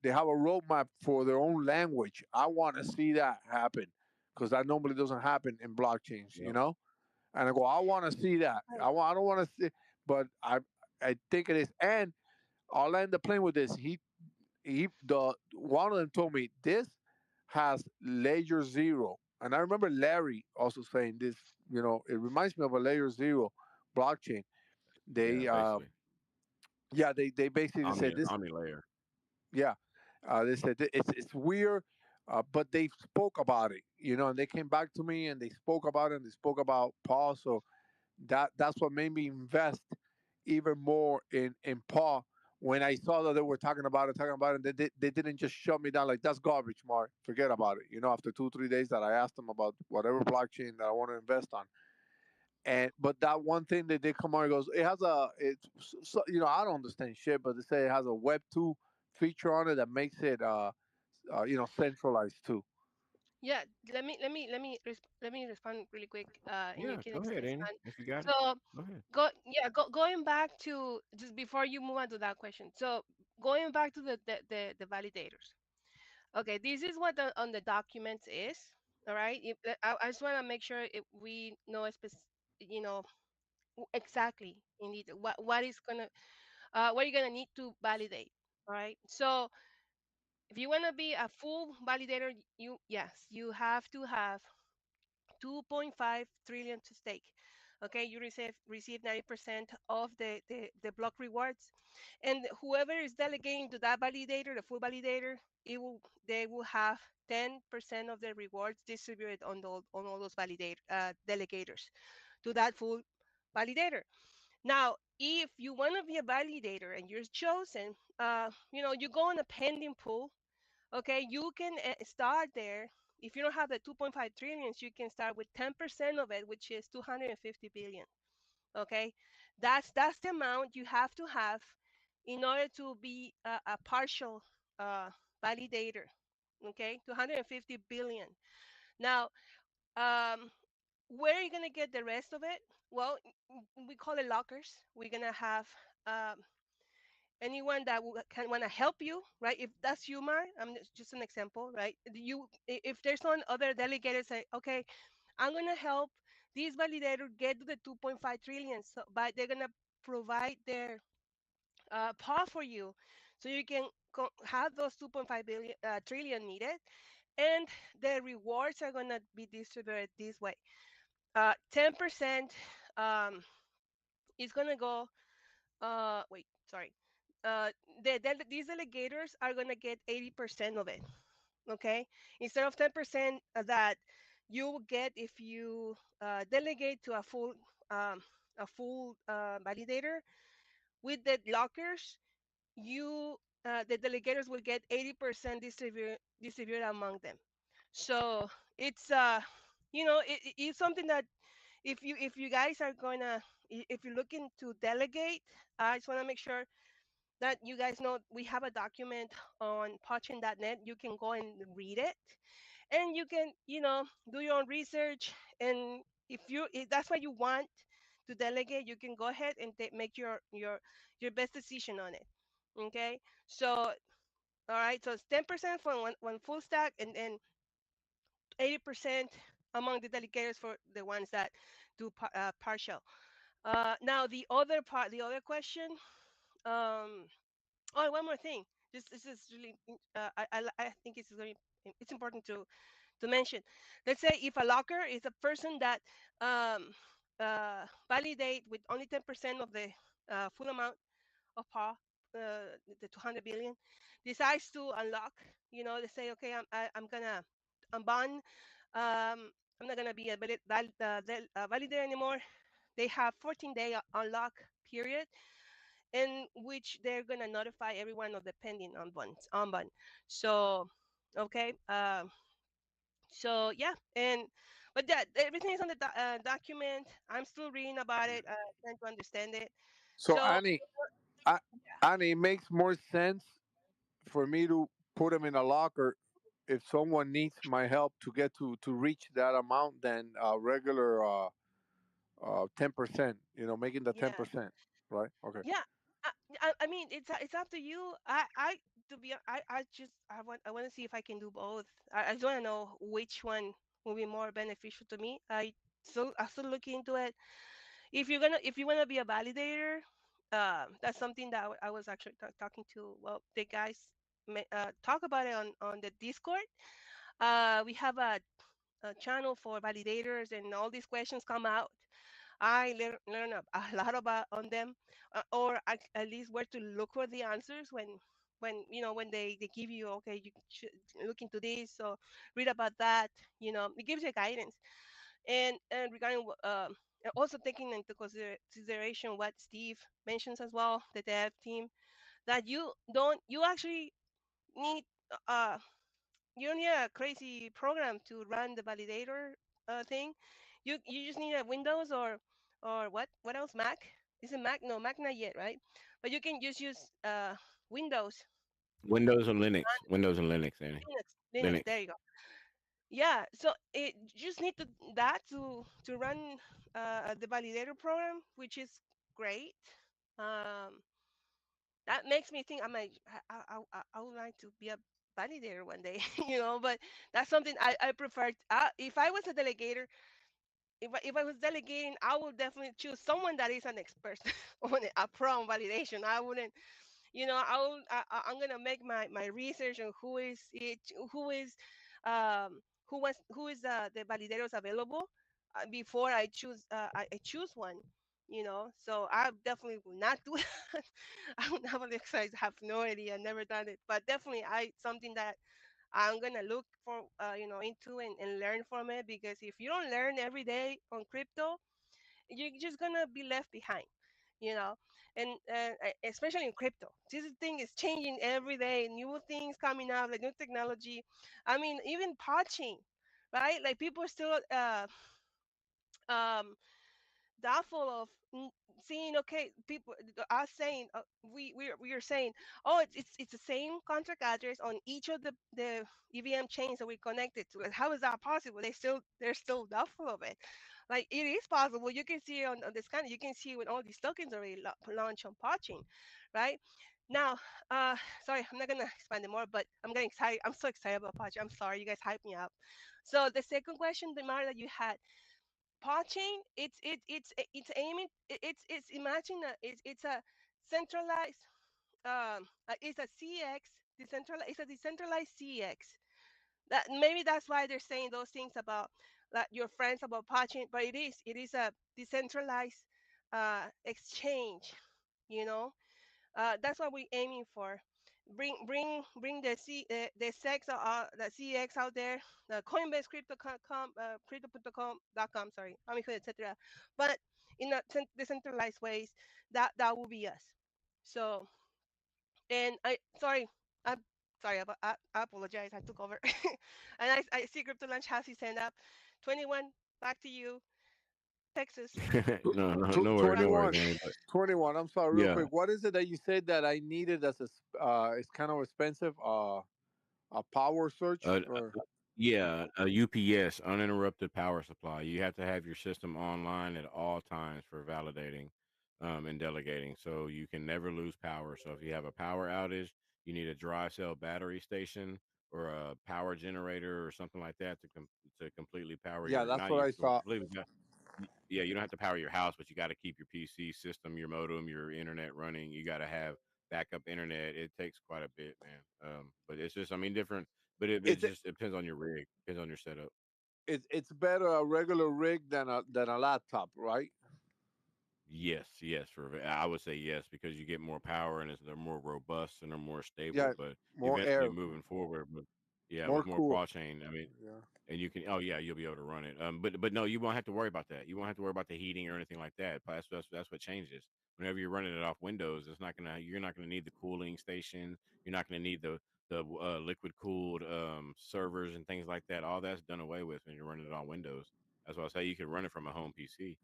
Speaker 9: they have a roadmap for their own language. I want to see that happen because that normally doesn't happen in blockchains,
Speaker 1: Yep.
Speaker 9: And I go, I want to see that. I don't want to see, but I think it is. And I'll end the plane with this. The one of them told me this has layer zero, and I remember Larry also saying this. It reminds me of a layer zero blockchain.
Speaker 1: Yeah,
Speaker 9: They
Speaker 1: basically.
Speaker 9: yeah, they basically said this.
Speaker 1: Omni layer.
Speaker 9: Yeah, they said it's weird, but they spoke about it, and they came back to me and they spoke about it and they spoke about Paul. So that's what made me invest even more in Paul when I saw that they were talking about it. They didn't just shut me down like that's garbage, Mark. Forget about it. After 2 3 days that I asked them about whatever blockchain that I want to invest on, and but that one thing that they come on and goes, it has I don't understand shit, but they say it has a Web 2 feature on it that makes it centralized too.
Speaker 4: Yeah, let me respond really quick, and you
Speaker 1: Yeah,
Speaker 4: can
Speaker 1: go ahead, Annie.
Speaker 4: expand.
Speaker 1: If you got it,
Speaker 4: So
Speaker 1: go ahead.
Speaker 4: going back to just before you move on to that question. So going back to the validators. Okay, this is what on the documents is. All right. I just want to make sure we know you know exactly indeed what you're gonna need to validate. All right. So if you want to be a full validator, you have to have 2.5 trillion to stake. Okay, you receive 90% of the block rewards, and whoever is delegating to that validator, the full validator, it will they will have 10% of the rewards distributed on all those delegators to that full validator. Now, if you want to be a validator and you're chosen, you go on a pending pool. Okay, you can start there. If you don't have the 2.5 trillions, you can start with 10% of it, which is 250 billion. Okay, that's the amount you have to have in order to be a partial uh, validator. Okay, 250 billion. Now, um, where are you gonna get the rest of it? Well, we call it lockers. We're gonna have um, anyone that can want to help you, right? If that's you, Mar, I'm just an example, right? If there's one other delegated say, okay, I'm gonna help this validator get to the 2.5 trillion, so but they're gonna provide their paw for you, so you can have those 2.5 trillion needed, and the rewards are gonna be distributed this way. 10% um, is gonna go. Wait, sorry. Uh, these delegators are gonna get 80% of it. Okay, instead of 10% that you will get if you delegate to um, a full validator with the lockers. You The delegators will get 80% distributed among them. So it's it's something that if you guys are gonna if you're looking to delegate, I just want to make sure that you guys know we have a document on pawchain.net. You can go and read it, and you can do your own research. And if that's what you want to delegate, you can go ahead and make your best decision on it. Okay, so all right, so it's 10% for one full stack, and then 80% among the delegators for the ones that do partial. Now the other question. Um, oh, one more thing. This is really I think it's important to mention. Let's say if a locker is a person that um, validate with only 10% of the full amount of PAW, the 200 billion, decides to unlock. They say, okay, I'm gonna unbond. I'm not gonna be a validator anymore. They have 14-day unlock period in which they're gonna notify everyone of the pending unbond. So, okay, so yeah, and But yeah, everything is on the document. I'm still reading about it, trying to understand it.
Speaker 9: So
Speaker 4: So
Speaker 9: I, Annie, it makes more sense for me to put them in a locker if someone needs my help to get to reach that amount than regular 10%. You know, making the ten
Speaker 4: yeah,
Speaker 9: percent, right? Okay.
Speaker 4: yeah. I mean, it's up to you. To be I want to see if I can do both. I just want to know which one will be more beneficial to me. I still look into it. If you wanna be a validator, that's something that I was actually talking to, well, the guys talk about it on the Discord. We have a channel for validators, and all these questions come out. I learn a lot about on them, or at least where to look for the answers when when they give you, okay, you should look into this, so read about that. It gives you guidance. And regarding also taking into consideration what Steve mentions as well, the dev team, that you actually need uh you don't need a crazy program to run the validator thing. You just need a Windows or what else, Mac. Is it Mac? No, Mac not yet, right? But you can just use Windows.
Speaker 1: Windows and Linux. Windows and Linux, Annie.
Speaker 4: Linux,
Speaker 1: Linux.
Speaker 4: there you go. Yeah, so it you just need that to run the validator program, which is great. Um, that makes me think I would like to be a validator one day, But that's something I prefer. If I was a delegator, if I was delegating, I would definitely choose someone that is an expert on it, a pro on validation. I wouldn't, I'm gonna make my research on who is who is the validators available before I choose one. So I definitely will not do that. I would never exercise. Have no idea, never done it, but definitely I something that I'm gonna look for, into and learn from it, because if you don't learn every day on crypto, you're just gonna be left behind, you know. And especially in crypto, this thing is changing every day. New things coming out, like new technology. I mean, even pod chain, right? Like people are still um doubtful of seeing, okay, people are saying, we are saying, oh, it's the same contract address on each of the EVM chains that we connected to. Like, how is that possible? They're still doubtful of it. Like, it is possible. You can see on this kind of, you can see when all these tokens already launched on Podchain, right? Now, uh sorry, I'm not gonna expand it more, but I'm getting excited. I'm so excited about Podchain. I'm sorry, you guys hyped me up. So the second question, the matter that you had, Podchain, it's aiming, it's imagine it's a centralized, it's a CX decentralized, it's a decentralized CX. That maybe that's why they're saying those things about, like, your friends about Podchain, but it is a decentralized exchange, you know. That's what we're aiming for. Bring the sex the CX out there, the Coinbase crypto.com, sorry, etc. But in a decentralized ways, that will be us. So, and I'm sorry about, I apologize, I took over. And I see Crypto Lunch has his hand up. 21, back to you, Texas.
Speaker 1: No, no,
Speaker 9: Tw-
Speaker 1: no worries,
Speaker 9: 21.
Speaker 1: Annie. But
Speaker 9: 21. I'm sorry, real
Speaker 1: yeah,
Speaker 9: quick. What is it that you said that I needed as it's kind of expensive? A power search
Speaker 1: uh,
Speaker 9: or
Speaker 1: yeah, a UPS, uninterrupted power supply. You have to have your system online at all times for validating, and delegating, so you can never lose power. So if you have a power outage, you need a dry cell battery station or a power generator or something like that to completely power
Speaker 9: yeah,
Speaker 1: your,
Speaker 9: that's
Speaker 1: not
Speaker 9: what
Speaker 1: your
Speaker 9: I thought.
Speaker 1: completely. Yeah, you don't have to power your house, but you got to keep your PC system, your modem, your internet running. You got to have backup internet. It takes quite a bit, man. But it's just, I mean, different. But it
Speaker 9: It's
Speaker 1: just it depends on your rig, depends on your setup.
Speaker 9: it's better a regular rig than a laptop, right?
Speaker 1: Yes, yes, I would say yes, because you get more power and they're more robust and they're more stable.
Speaker 9: Yeah,
Speaker 1: But
Speaker 9: more
Speaker 1: eventually
Speaker 9: air,
Speaker 1: moving forward, but yeah,
Speaker 9: more
Speaker 1: with more
Speaker 9: cool.
Speaker 1: paw chain, I mean,
Speaker 9: Yeah.
Speaker 1: and you can, oh yeah, you'll be able to run it. But no, you won't have to worry about that. You won't have to worry about the heating or anything like that. That's what changes. Whenever you're running it off Windows, you're not gonna need the cooling station. You're not gonna need the liquid cooled servers and things like that. All that's done away with when you're running it on Windows. That's why I say you can run it from a home PC.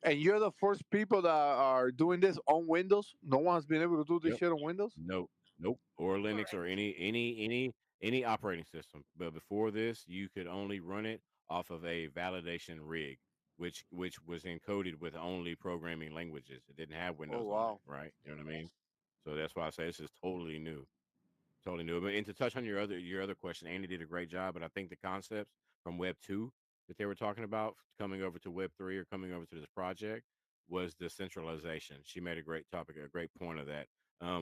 Speaker 9: And you're the first people that are doing this on Windows. No one's been able to do this
Speaker 1: Yep.
Speaker 9: shit on Windows.
Speaker 1: Nope. Nope. Or Linux or
Speaker 7: Correct.
Speaker 1: any operating system. But before this, you could only run it off of a validation rig, which was encoded with only programming languages. It didn't have
Speaker 9: Oh
Speaker 1: Windows on it,
Speaker 9: wow.
Speaker 1: right? You know what I mean? So that's why I say this is totally new. Totally new. But and to touch on your other question, Andy did a great job. But I think the concepts from Web 2 that they were talking about coming over to Web 3 or coming over to this project was the centralization. She made a great topic, a great point of that.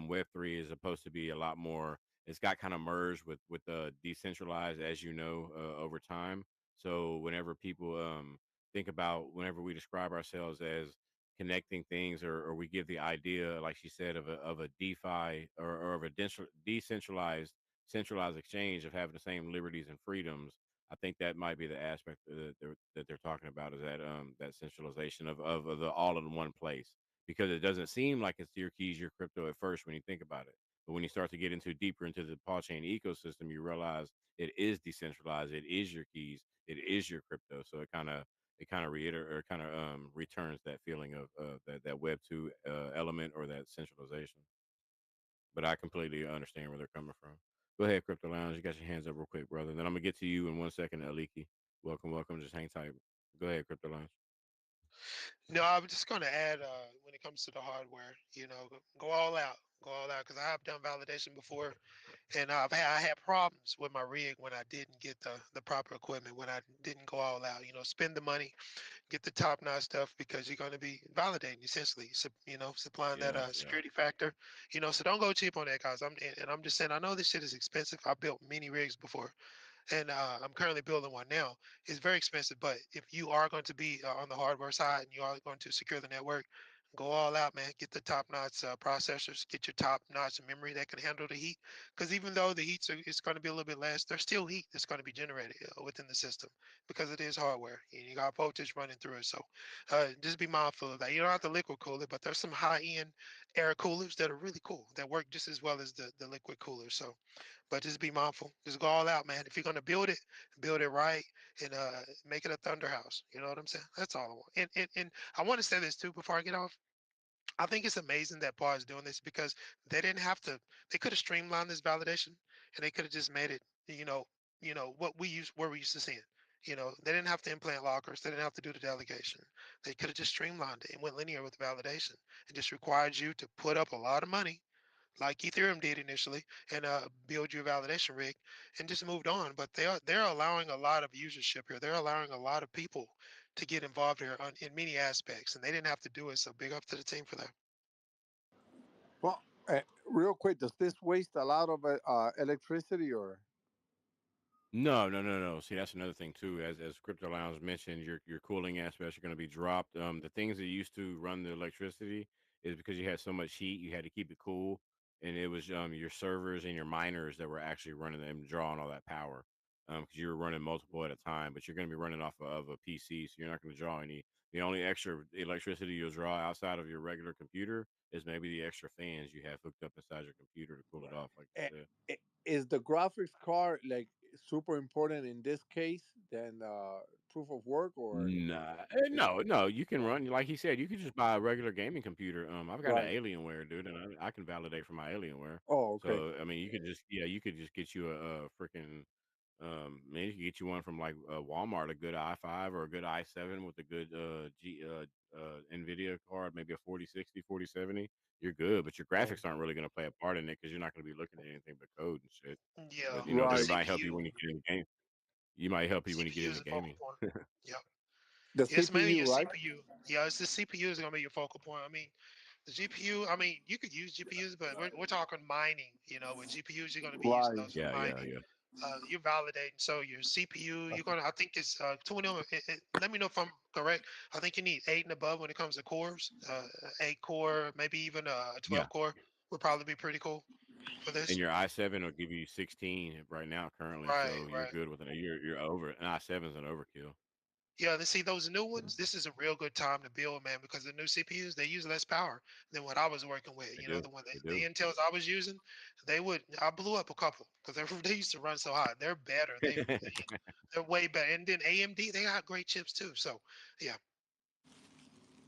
Speaker 1: Web 3 is supposed to be a lot more. It's got kind of merged with decentralized, as you know, over time. So whenever people think about whenever we describe ourselves as connecting things or we give the idea like she said of a defi or of a decentralized centralized exchange of having the same liberties and freedoms. I think that might be the aspect that they're talking about is that centralization of the all in one place, because it doesn't seem like it's your keys your crypto at first when you think about it, but when you start to get into deeper into the PAW Chain ecosystem you realize it is decentralized, it is your keys, it is your crypto. So it kind of reiter or kind of returns that feeling of that Web 2 element or that centralization. But I completely understand where they're coming from. Go ahead, Crypto Lounge. You got your hands up real quick, brother. Then I'm gonna get to you in 1 second, Aliki. Welcome, welcome. Just hang tight. Go ahead, Crypto Lounge.
Speaker 3: No, I'm just going to add when it comes to the hardware, go all out, because I have done validation before, and I had problems with my rig when I didn't get the proper equipment, when I didn't go all out. Spend the money, get the top notch stuff because you're going to be validating essentially, supplying that
Speaker 1: Yeah, yeah.
Speaker 3: security factor. So don't go cheap on that, guys. And I'm just saying, I know this shit is expensive. I built many rigs before, and I'm currently building one now. It's very expensive, but if you are going to be on the hardware side and you are going to secure the network, go all out, man. Get the top-notch processors, get your top-notch memory that can handle the heat. Because even though the heat's it's going to be a little bit less, there's still heat that's going to be generated within the system because it is hardware and you got voltage running through it. So just be mindful of that. You don't have to liquid cool it, but there's some high-end air coolers that are really cool that work just as well as the liquid coolers. So but just be mindful. Just go all out, man. If you're gonna build it right and make it a thunder house. You know what I'm saying? That's all I want. And I want to say this too before I get off. I think it's amazing that PAW is doing this because they didn't have to. They could have streamlined this validation, and they could have just made it. Where we used to see it. They didn't have to implant lockers. They didn't have to do the delegation. They could have just streamlined it and went linear with the validation. It just required you to put up a lot of money like Ethereum did initially, and build your validation rig, and just moved on. But they're allowing a lot of usership here. They're allowing a lot of people to get involved here in many aspects, and they didn't have to do it. So big up to the team for that.
Speaker 9: Well, real quick, does this waste a lot of electricity or?
Speaker 1: No, no, no, no. See, that's another thing too. As Crypto Lounge mentioned, your cooling aspects are going to be dropped. The things that used to run the electricity is because you had so much heat, you had to keep it cool, and it was your servers and your miners that were actually running them, drawing all that power. Because you were running multiple at a time, but you're going to be running off of a PC, so you're not going to draw any. The only extra electricity you'll draw outside of your regular computer is maybe the extra fans you have hooked up inside your computer to cool it off, like
Speaker 9: eh,
Speaker 1: you said.
Speaker 9: is the graphics card like super important in this case than proof of work or?
Speaker 1: Nah,
Speaker 9: It,
Speaker 1: no, no. You can
Speaker 9: no.
Speaker 1: run like he said. You can just buy a regular gaming computer. I've got an
Speaker 9: Right.
Speaker 1: Alienware, dude, and I can validate from my Alienware.
Speaker 9: Oh, okay.
Speaker 1: So I mean, you could just get you a freaking man. You could get you one from like Walmart, a good i5 or a good i7 with a good Nvidia card, maybe a 4060, 4070. You're good, but your
Speaker 9: Oh,
Speaker 1: graphics aren't really going to play a part in it because you're not going to be looking at anything but code and shit.
Speaker 3: Yeah,
Speaker 1: But
Speaker 3: the
Speaker 1: it
Speaker 9: right.
Speaker 1: might help you
Speaker 3: CPU,
Speaker 1: when you get in the game. You might help you when you get
Speaker 3: CPU is
Speaker 1: into
Speaker 3: a focal
Speaker 1: gaming.
Speaker 3: point. Yep.
Speaker 9: The
Speaker 3: Yeah, it's mainly
Speaker 9: CPU,
Speaker 3: your
Speaker 9: right?
Speaker 3: CPU. Yeah, it's the CPU is gonna be your focal point. I mean, the GPU. I mean, you could use GPUs, but we're talking mining. With GPUs, you're gonna be using
Speaker 9: Right.
Speaker 3: those for
Speaker 1: Yeah, yeah,
Speaker 3: mining.
Speaker 1: yeah.
Speaker 3: You're validating. So your CPU, you're gonna. I think it's 20. Let me know if I'm correct. I think you need 8 and above when it comes to cores. 8 core, maybe even a
Speaker 1: Yeah.
Speaker 3: 12 core would probably be pretty cool for
Speaker 1: And
Speaker 3: this.
Speaker 1: your i7 will give you 16 right now currently,
Speaker 3: Right,
Speaker 1: so you're
Speaker 3: right.
Speaker 1: good with it. You're over it. An i7 is an overkill.
Speaker 3: Yeah, to see those new ones, this is a real good time to build, man, because the new CPUs they use less power than what I was working with.
Speaker 1: They
Speaker 3: You know,
Speaker 1: do.
Speaker 3: the one
Speaker 1: They
Speaker 3: the
Speaker 1: do.
Speaker 3: Intels I was using, I blew up a couple because they, they used to run so hot. They're better. They're way better. And then AMD, they got great chips too. So yeah,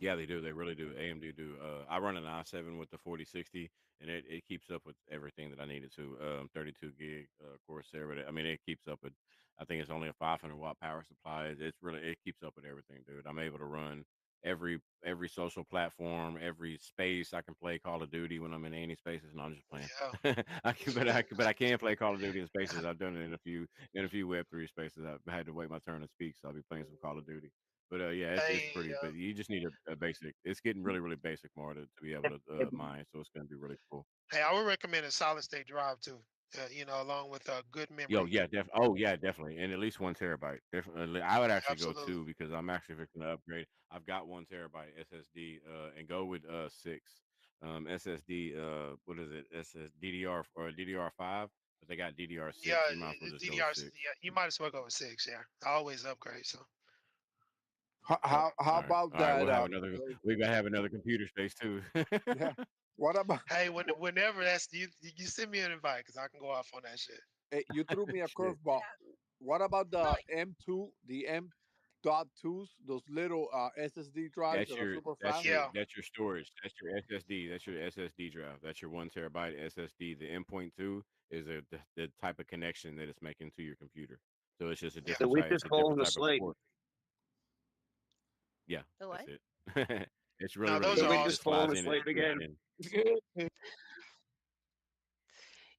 Speaker 1: Yeah, they do. They really do. AMD do. I run an i7 with the 4060, and it keeps up with everything that I needed to. 32 gig Corsair, but I mean, it keeps up with. I think it's only a 500-watt power supply. It's really it keeps up with everything, dude. I'm able to run every social platform, every space. I can play Call of Duty when I'm in any spaces, and I'm just playing.
Speaker 3: yeah.
Speaker 1: But I can play Call of Duty in spaces. I've done it in a few Web3 spaces. I've had to wait my turn to speak, so I'll be playing some Call of Duty. But yeah, it's
Speaker 3: Hey,
Speaker 1: pretty. But you just need a basic. It's getting really really basic more to be able to mine. So it's gonna be really cool.
Speaker 3: hey, I would recommend a solid state drive too. You know, along with good
Speaker 1: Yo,
Speaker 3: memory.
Speaker 1: yeah, oh yeah, definitely, and at least 1 terabyte. Definitely, I would actually go
Speaker 3: Absolutely.
Speaker 1: two because I'm actually fixing to upgrade. I've got 1 terabyte SSD, and go with six SSD. What is it? DDR or DDR5, but they got
Speaker 3: Yeah,
Speaker 1: DDR6. You might as well just go with
Speaker 3: DDR.
Speaker 1: six.
Speaker 3: Yeah, you might as well go with six. Yeah, I always upgrade. So
Speaker 9: How
Speaker 1: Yep.
Speaker 9: how
Speaker 1: All right,
Speaker 9: about
Speaker 1: all right. We'll
Speaker 9: that?
Speaker 1: have another. We gotta have another computer space too.
Speaker 9: Yeah. What about
Speaker 3: hey, whenever that's you send me an invite because I can go off on that shit.
Speaker 9: you threw me a
Speaker 1: Shit.
Speaker 9: curveball. What about
Speaker 4: No,
Speaker 9: the M2, the M.2s, those little SSD drives
Speaker 1: That's
Speaker 9: that are
Speaker 1: your
Speaker 9: super
Speaker 1: that's
Speaker 9: fast?
Speaker 1: your
Speaker 3: Yeah,
Speaker 1: that's your storage. That's your SSD. That's your SSD drive. That's your 1 terabyte SSD. The M.2 is the type of connection that it's making to your computer. So it's just a
Speaker 3: yeah.
Speaker 8: So
Speaker 1: different
Speaker 8: we've
Speaker 1: type. It's
Speaker 8: just
Speaker 1: a different
Speaker 8: fallen
Speaker 1: type of
Speaker 8: asleep.
Speaker 1: port. Yeah,
Speaker 4: the
Speaker 1: that's
Speaker 4: what?
Speaker 1: it. It's really
Speaker 3: No,
Speaker 1: really
Speaker 3: those
Speaker 8: So
Speaker 3: are
Speaker 1: easy.
Speaker 8: we've
Speaker 1: It
Speaker 8: just
Speaker 1: just
Speaker 3: awesome.
Speaker 8: fallen
Speaker 1: slides in. It
Speaker 8: asleep
Speaker 1: screws
Speaker 8: again.
Speaker 1: in.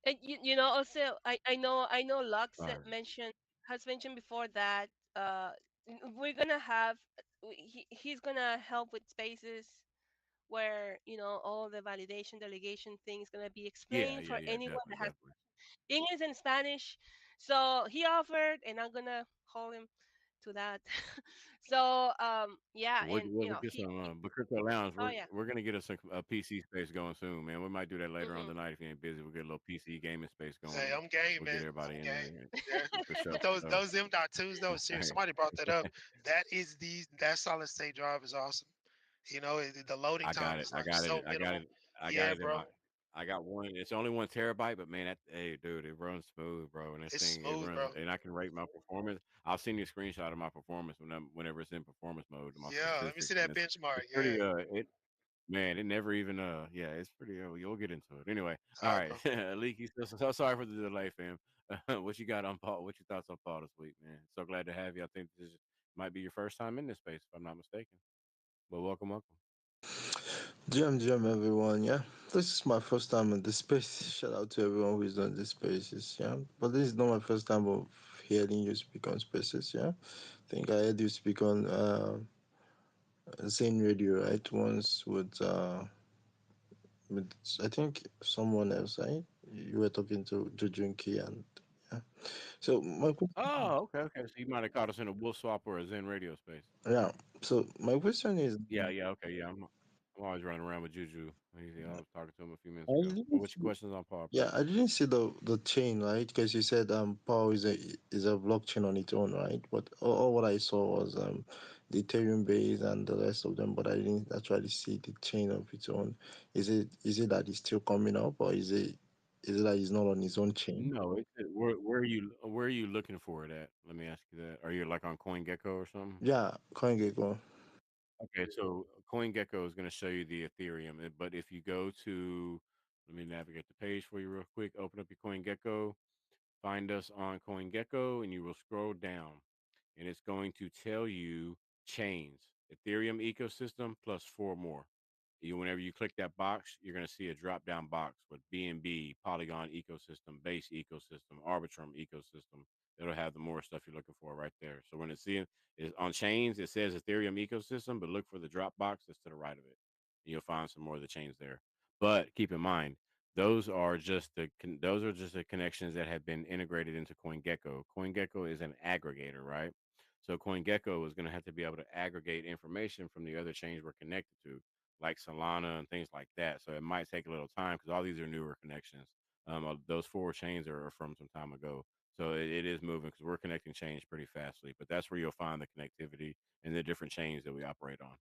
Speaker 4: And you know, also I know Lux
Speaker 1: All
Speaker 4: said-
Speaker 1: right.
Speaker 4: mentioned has mentioned before that we're gonna have he's gonna help with spaces where all the validation delegation things gonna be
Speaker 1: Yeah,
Speaker 4: explained
Speaker 1: yeah,
Speaker 4: for
Speaker 1: yeah.
Speaker 4: anyone
Speaker 1: Definitely,
Speaker 4: that has
Speaker 1: definitely.
Speaker 4: English and Spanish. So he offered, and I'm gonna call him to that. So yeah, and
Speaker 1: We'll get some. But Crypto Lounge,
Speaker 4: oh
Speaker 1: we're
Speaker 4: yeah.
Speaker 1: we're gonna get us a PC space going soon, man. We might do that later on
Speaker 4: Mm-mm.
Speaker 1: tonight if you ain't busy. We'll get a little PC gaming space going,
Speaker 3: Hey,
Speaker 1: and
Speaker 3: I'm game,
Speaker 1: we'll
Speaker 3: man.
Speaker 1: get everybody
Speaker 3: I'm
Speaker 1: in
Speaker 3: game.
Speaker 1: there.
Speaker 3: Yeah.
Speaker 1: For sure,
Speaker 3: But
Speaker 1: for sure.
Speaker 3: those M.2s though,
Speaker 1: All
Speaker 3: seriously,
Speaker 1: right.
Speaker 3: somebody brought that up. That solid state drive is awesome. You know, the loading
Speaker 1: I
Speaker 3: time
Speaker 1: got it.
Speaker 3: is
Speaker 1: I
Speaker 3: like
Speaker 1: got
Speaker 3: so
Speaker 1: it. I got
Speaker 3: minimal.
Speaker 1: it. I got
Speaker 3: Yeah,
Speaker 1: it in
Speaker 3: bro.
Speaker 1: my. I got one. It's only 1 terabyte, but man, hey, dude, it runs smooth, bro. And this
Speaker 3: It's
Speaker 1: thing, it
Speaker 3: smooth,
Speaker 1: runs,
Speaker 3: bro.
Speaker 1: and I can rate my performance. I'll send you a screenshot of my performance whenever it's in performance mode, my
Speaker 3: Yeah, let me see
Speaker 1: statistics, and
Speaker 3: that
Speaker 1: it's
Speaker 3: benchmark.
Speaker 1: pretty.
Speaker 3: Yeah.
Speaker 1: It man, it never even. Yeah, it's pretty. You'll get into it anyway.
Speaker 3: All
Speaker 1: All
Speaker 3: right,
Speaker 1: right,
Speaker 3: bro.
Speaker 1: Leaky. So sorry for the delay, fam. What you got on Paul? What your thoughts on Paul this week, man? So glad to have you. I think might be your first time in this space, if I'm not mistaken. But welcome, welcome.
Speaker 10: GM everyone, yeah. This is my first time in this space. Shout out to everyone who's done this spaces, yeah. But this is not my first time of hearing you speak on spaces, yeah. I think I heard you speak on Zane Radio, right? Once with I think someone else, right? You were talking to Junkie and yeah. So my
Speaker 1: Oh, okay, okay. So you might have caught us in a Wolf Swap or a Zen radio space.
Speaker 10: yeah. So my question is,
Speaker 1: Yeah, yeah, okay, yeah. I'm always running around with Juju. I was talking to him a few minutes
Speaker 10: I
Speaker 1: ago. But
Speaker 10: didn't
Speaker 1: what's your questions on Paul,
Speaker 10: Yeah,
Speaker 1: bro?
Speaker 10: I didn't see the chain, right? Because you said PAW is a blockchain on its own, right? But all what I saw was the Ethereum base and the rest of them, but I didn't actually see the chain of its own. Is it that it's still coming up, or is it that it's not on its own chain?
Speaker 1: No, where are you looking for it at? Let me ask you that. Are you like on CoinGecko or something?
Speaker 10: Yeah, CoinGecko.
Speaker 1: Okay, so CoinGecko is going to show you the Ethereum, but if you go to, let me navigate the page for you real quick. Open up your CoinGecko, find us on CoinGecko, and you will scroll down, and it's going to tell you chains, Ethereum ecosystem plus four more. Whenever you click that box, you're going to see a drop down box with BNB, Polygon ecosystem, Base ecosystem, Arbitrum ecosystem. It'll have the more stuff you're looking for right there. So when it's seeing is on chains, it says Ethereum ecosystem, but look for the drop box that's to the right of it. You'll find some more of the chains there. But keep in mind, those are just the connections that have been integrated into CoinGecko. CoinGecko is an aggregator, right? So CoinGecko is going to have to be able to aggregate information from the other chains we're connected to, like Solana and things like that. So it might take a little time because all these are newer connections. Those four chains are from some time ago. So it is moving because we're connecting chains pretty fastly. But that's where you'll find the connectivity and the different chains that we operate on.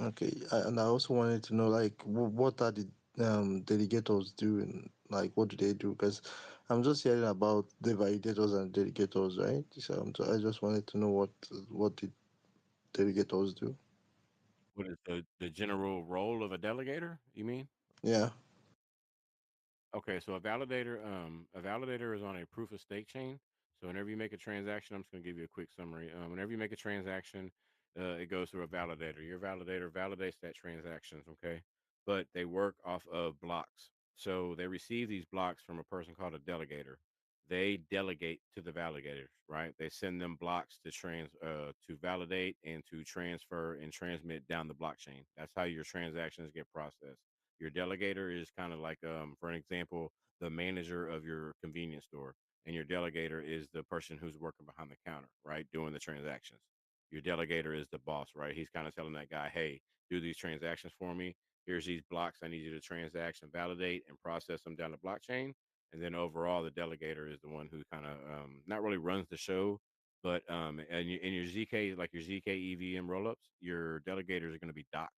Speaker 10: Okay, and I also wanted to know, like, what are the delegators doing? Like, what do they do? Because I'm just hearing about the validators and delegators, right? So I just wanted to know what the delegators do.
Speaker 1: What is the general role of a delegator? You mean?
Speaker 10: Yeah.
Speaker 1: Okay, so a validator is on a proof of stake chain. So whenever you make a transaction, I'm just going to give you a quick summary. Whenever you make a transaction, it goes through a validator. Your validator validates that transaction, okay? But they work off of blocks. So they receive these blocks from a person called a delegator. They delegate to the validators, right? They send them blocks to validate and to transfer and transmit down the blockchain. That's how your transactions get processed. Your delegator is kind of like, for an example, the manager of your convenience store, and your delegator is the person who's working behind the counter, right, doing the transactions. Your delegator is the boss, right? He's kind of telling that guy, "Hey, do these transactions for me. Here's these blocks. I need you to transaction, validate, and process them down the blockchain." And then overall, the delegator is the one who kind of not really runs the show, but in your ZK, like your ZK EVM rollups, your delegators are going to be doxed.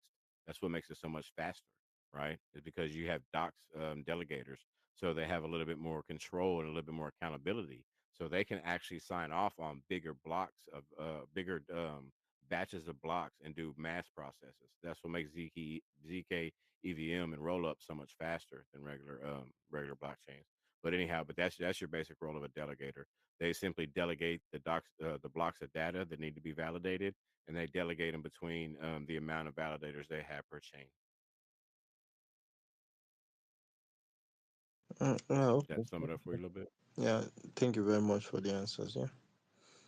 Speaker 1: That's what makes it so much faster, right? Is because you have docs delegators, so they have a little bit more control and a little bit more accountability, so they can actually sign off on bigger blocks of bigger batches of blocks and do mass processes. That's what makes ZK EVM and roll up so much faster than regular blockchains. But anyhow, but that's your basic role of a delegator. They simply delegate the blocks of data that need to be validated, and they delegate them between the amount of validators they have per chain.
Speaker 10: Okay.
Speaker 1: That sum it up for you a little bit?
Speaker 10: Yeah. Thank you very much for the answers. Yeah.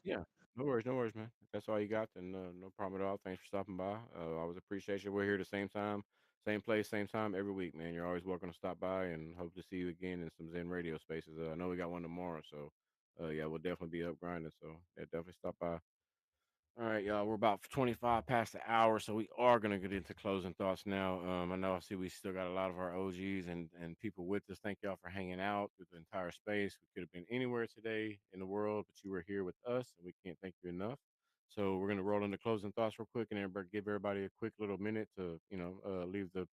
Speaker 1: Yeah. No worries, man. If that's all you got, then no problem at all. Thanks for stopping by. I always appreciate you. We're here the same time, same place, same time every week, man. You're always welcome to stop by, and hope to see you again in some Zen radio spaces. I know we got one tomorrow, so yeah, we'll definitely be up grinding. So yeah, definitely stop by. All right, y'all. We're about 25 past the hour, so we are gonna get into closing thoughts now. I know I see we still got a lot of our OGs and people with us. Thank y'all for hanging out through the entire space. We could have been anywhere today in the world, but you were here with us, and we can't thank you enough. So we're gonna roll into closing thoughts real quick, and give everybody a quick little minute to leave the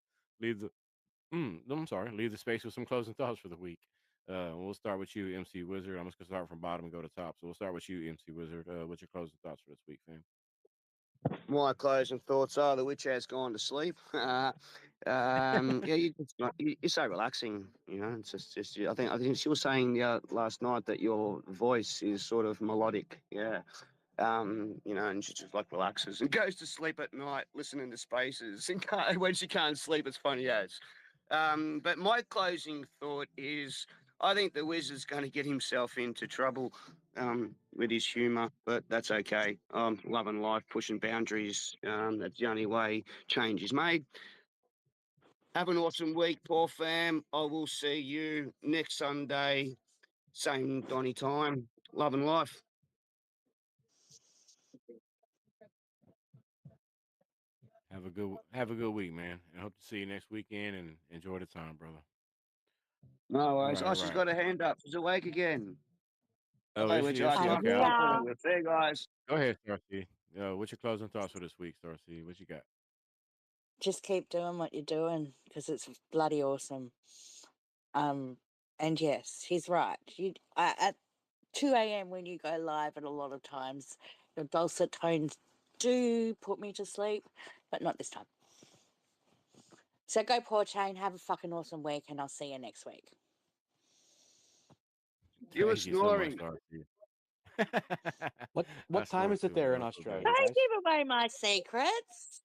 Speaker 1: no, I'm sorry, leave the space with some closing thoughts for the week. We'll start with you, MC Wizard. I'm just gonna start from bottom and go to top. So we'll start with you, MC Wizard. What's your closing thoughts for this week, fam?
Speaker 8: My closing thoughts are the witch has gone to sleep. Yeah, you're so relaxing. You know, it's just. I think she was saying last night that your voice is sort of melodic. Yeah. You know, and she just like relaxes and goes to sleep at night listening to spaces. And when she can't sleep, it's funny as. But my closing thought is I think the wizard's going to get himself into trouble with his humour, but that's okay. Loving life, pushing boundaries. That's the only way change is made. Have an awesome week, poor fam. I will see you next Sunday, same Donny time. Love and life.
Speaker 1: Have a good week, man. I hope to see you next weekend and enjoy the time, brother.
Speaker 8: No
Speaker 1: All
Speaker 8: worries.
Speaker 1: right,
Speaker 8: Oh,
Speaker 1: all
Speaker 8: she's
Speaker 1: right.
Speaker 8: got her hand up. She's awake again.
Speaker 1: Oh,
Speaker 8: Hey,
Speaker 1: is
Speaker 8: which
Speaker 1: she? Is
Speaker 8: I
Speaker 1: she?
Speaker 8: can't
Speaker 1: Okay,
Speaker 8: talk for
Speaker 7: Yeah.
Speaker 8: you. Hey, guys.
Speaker 1: go ahead, Starcy. What's your closing thoughts for this week, Starcy? What you got?
Speaker 7: Just keep doing what you're doing because it's bloody awesome. Um, and yes, he's right. At 2 a.m. when you go live, and a lot of times your dulcet tones do put me to sleep, but not this time. So go, PAW Chain. Have a fucking awesome week, and I'll see you next week.
Speaker 8: You were
Speaker 1: Thank you so much,
Speaker 8: snoring.
Speaker 1: Starcy. I
Speaker 2: What time
Speaker 1: snore
Speaker 2: is it
Speaker 1: too,
Speaker 2: there
Speaker 1: man.
Speaker 2: in
Speaker 1: I'm so good.
Speaker 2: Australia,
Speaker 7: Don't
Speaker 2: guys?
Speaker 7: give away my secrets.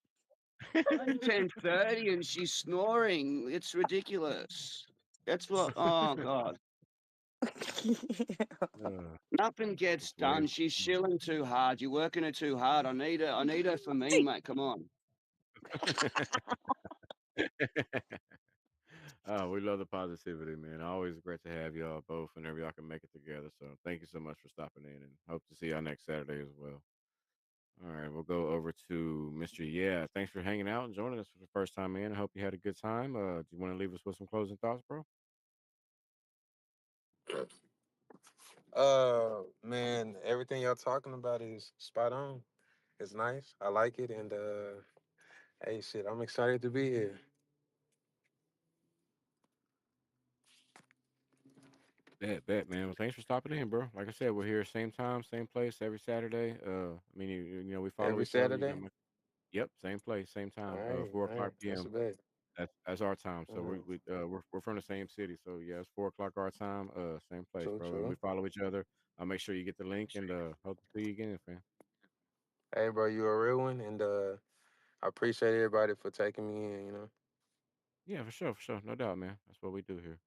Speaker 8: 10:30 and she's snoring. It's ridiculous. That's what. Oh God.
Speaker 1: Uh,
Speaker 8: Nothing gets
Speaker 1: it's way.
Speaker 8: done. She's shilling too hard. You're working her too hard. I need her. I need her for me, mate. Come on.
Speaker 1: Oh, we love the positivity, man. Always great to have y'all both whenever y'all can make it together. So thank you so much for stopping in, and hope to see y'all next Saturday as well. All right, we'll go over to Mr. Yeah. Thanks for hanging out and joining us for the first time, man. I hope you had a good time. Do you want to leave us with some closing thoughts, bro?
Speaker 6: Man, everything y'all talking about is spot on. It's nice. I like it, and hey, shit, I'm excited to be here.
Speaker 1: Bet, man. Well, thanks for stopping in, bro. Like I said, we're here same time, same place every Saturday. I mean, we follow
Speaker 6: Every
Speaker 1: each other.
Speaker 6: Saturday.
Speaker 1: Yep, same place, same
Speaker 6: All
Speaker 1: time.
Speaker 6: right,
Speaker 1: 4 o'clock
Speaker 6: that's
Speaker 1: p.m.
Speaker 6: a bet.
Speaker 1: That's our time. So
Speaker 6: Uh,
Speaker 1: we're from the same city. So yeah, it's 4 o'clock our time. Same place,
Speaker 6: true,
Speaker 1: bro. And we
Speaker 6: true.
Speaker 1: follow each other. I'll make sure you get the link and hope to see you again, fam.
Speaker 6: Hey, bro, you a real one, and I appreciate everybody for taking me in.
Speaker 1: Yeah, for sure, no doubt, man. That's what we do here.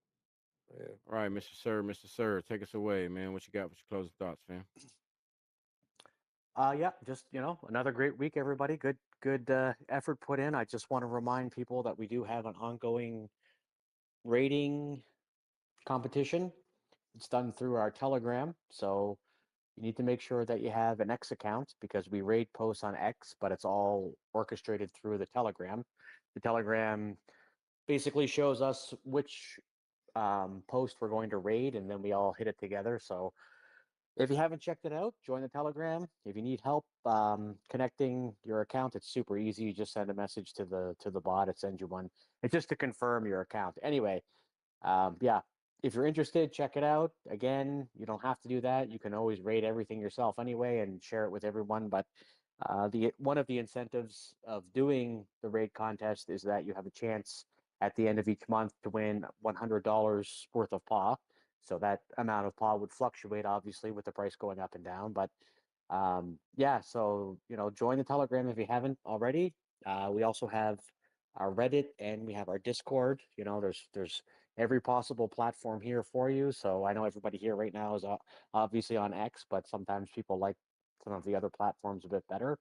Speaker 6: Yeah.
Speaker 1: All right, Mr. Sir, take us away, man. What you got? What your closing thoughts, fam?
Speaker 2: Yeah, just another great week, everybody. Good effort put in. I just want to remind people that we do have an ongoing rating competition. It's done through our Telegram, so you need to make sure that you have an X account because we rate posts on X, but it's all orchestrated through the Telegram. The Telegram basically shows us which post we're going to raid, and then we all hit it together. So if you haven't checked it out, join the Telegram. If you need help connecting your account, it's super easy. You just send a message to the bot. It sends you one. It's just to confirm your account. Anyway, yeah, if you're interested, check it out. Again, you don't have to do that. You can always rate everything yourself anyway and share it with everyone. But the one of the incentives of doing the raid contest is that you have a chance at the end of each month to win $100 worth of paw. So that amount of paw would fluctuate obviously with the price going up and down. But yeah, so join the Telegram if you haven't already. We also have our Reddit and we have our Discord. There's every possible platform here for you. So I know everybody here right now is obviously on X, but sometimes people like some of the other platforms a bit better.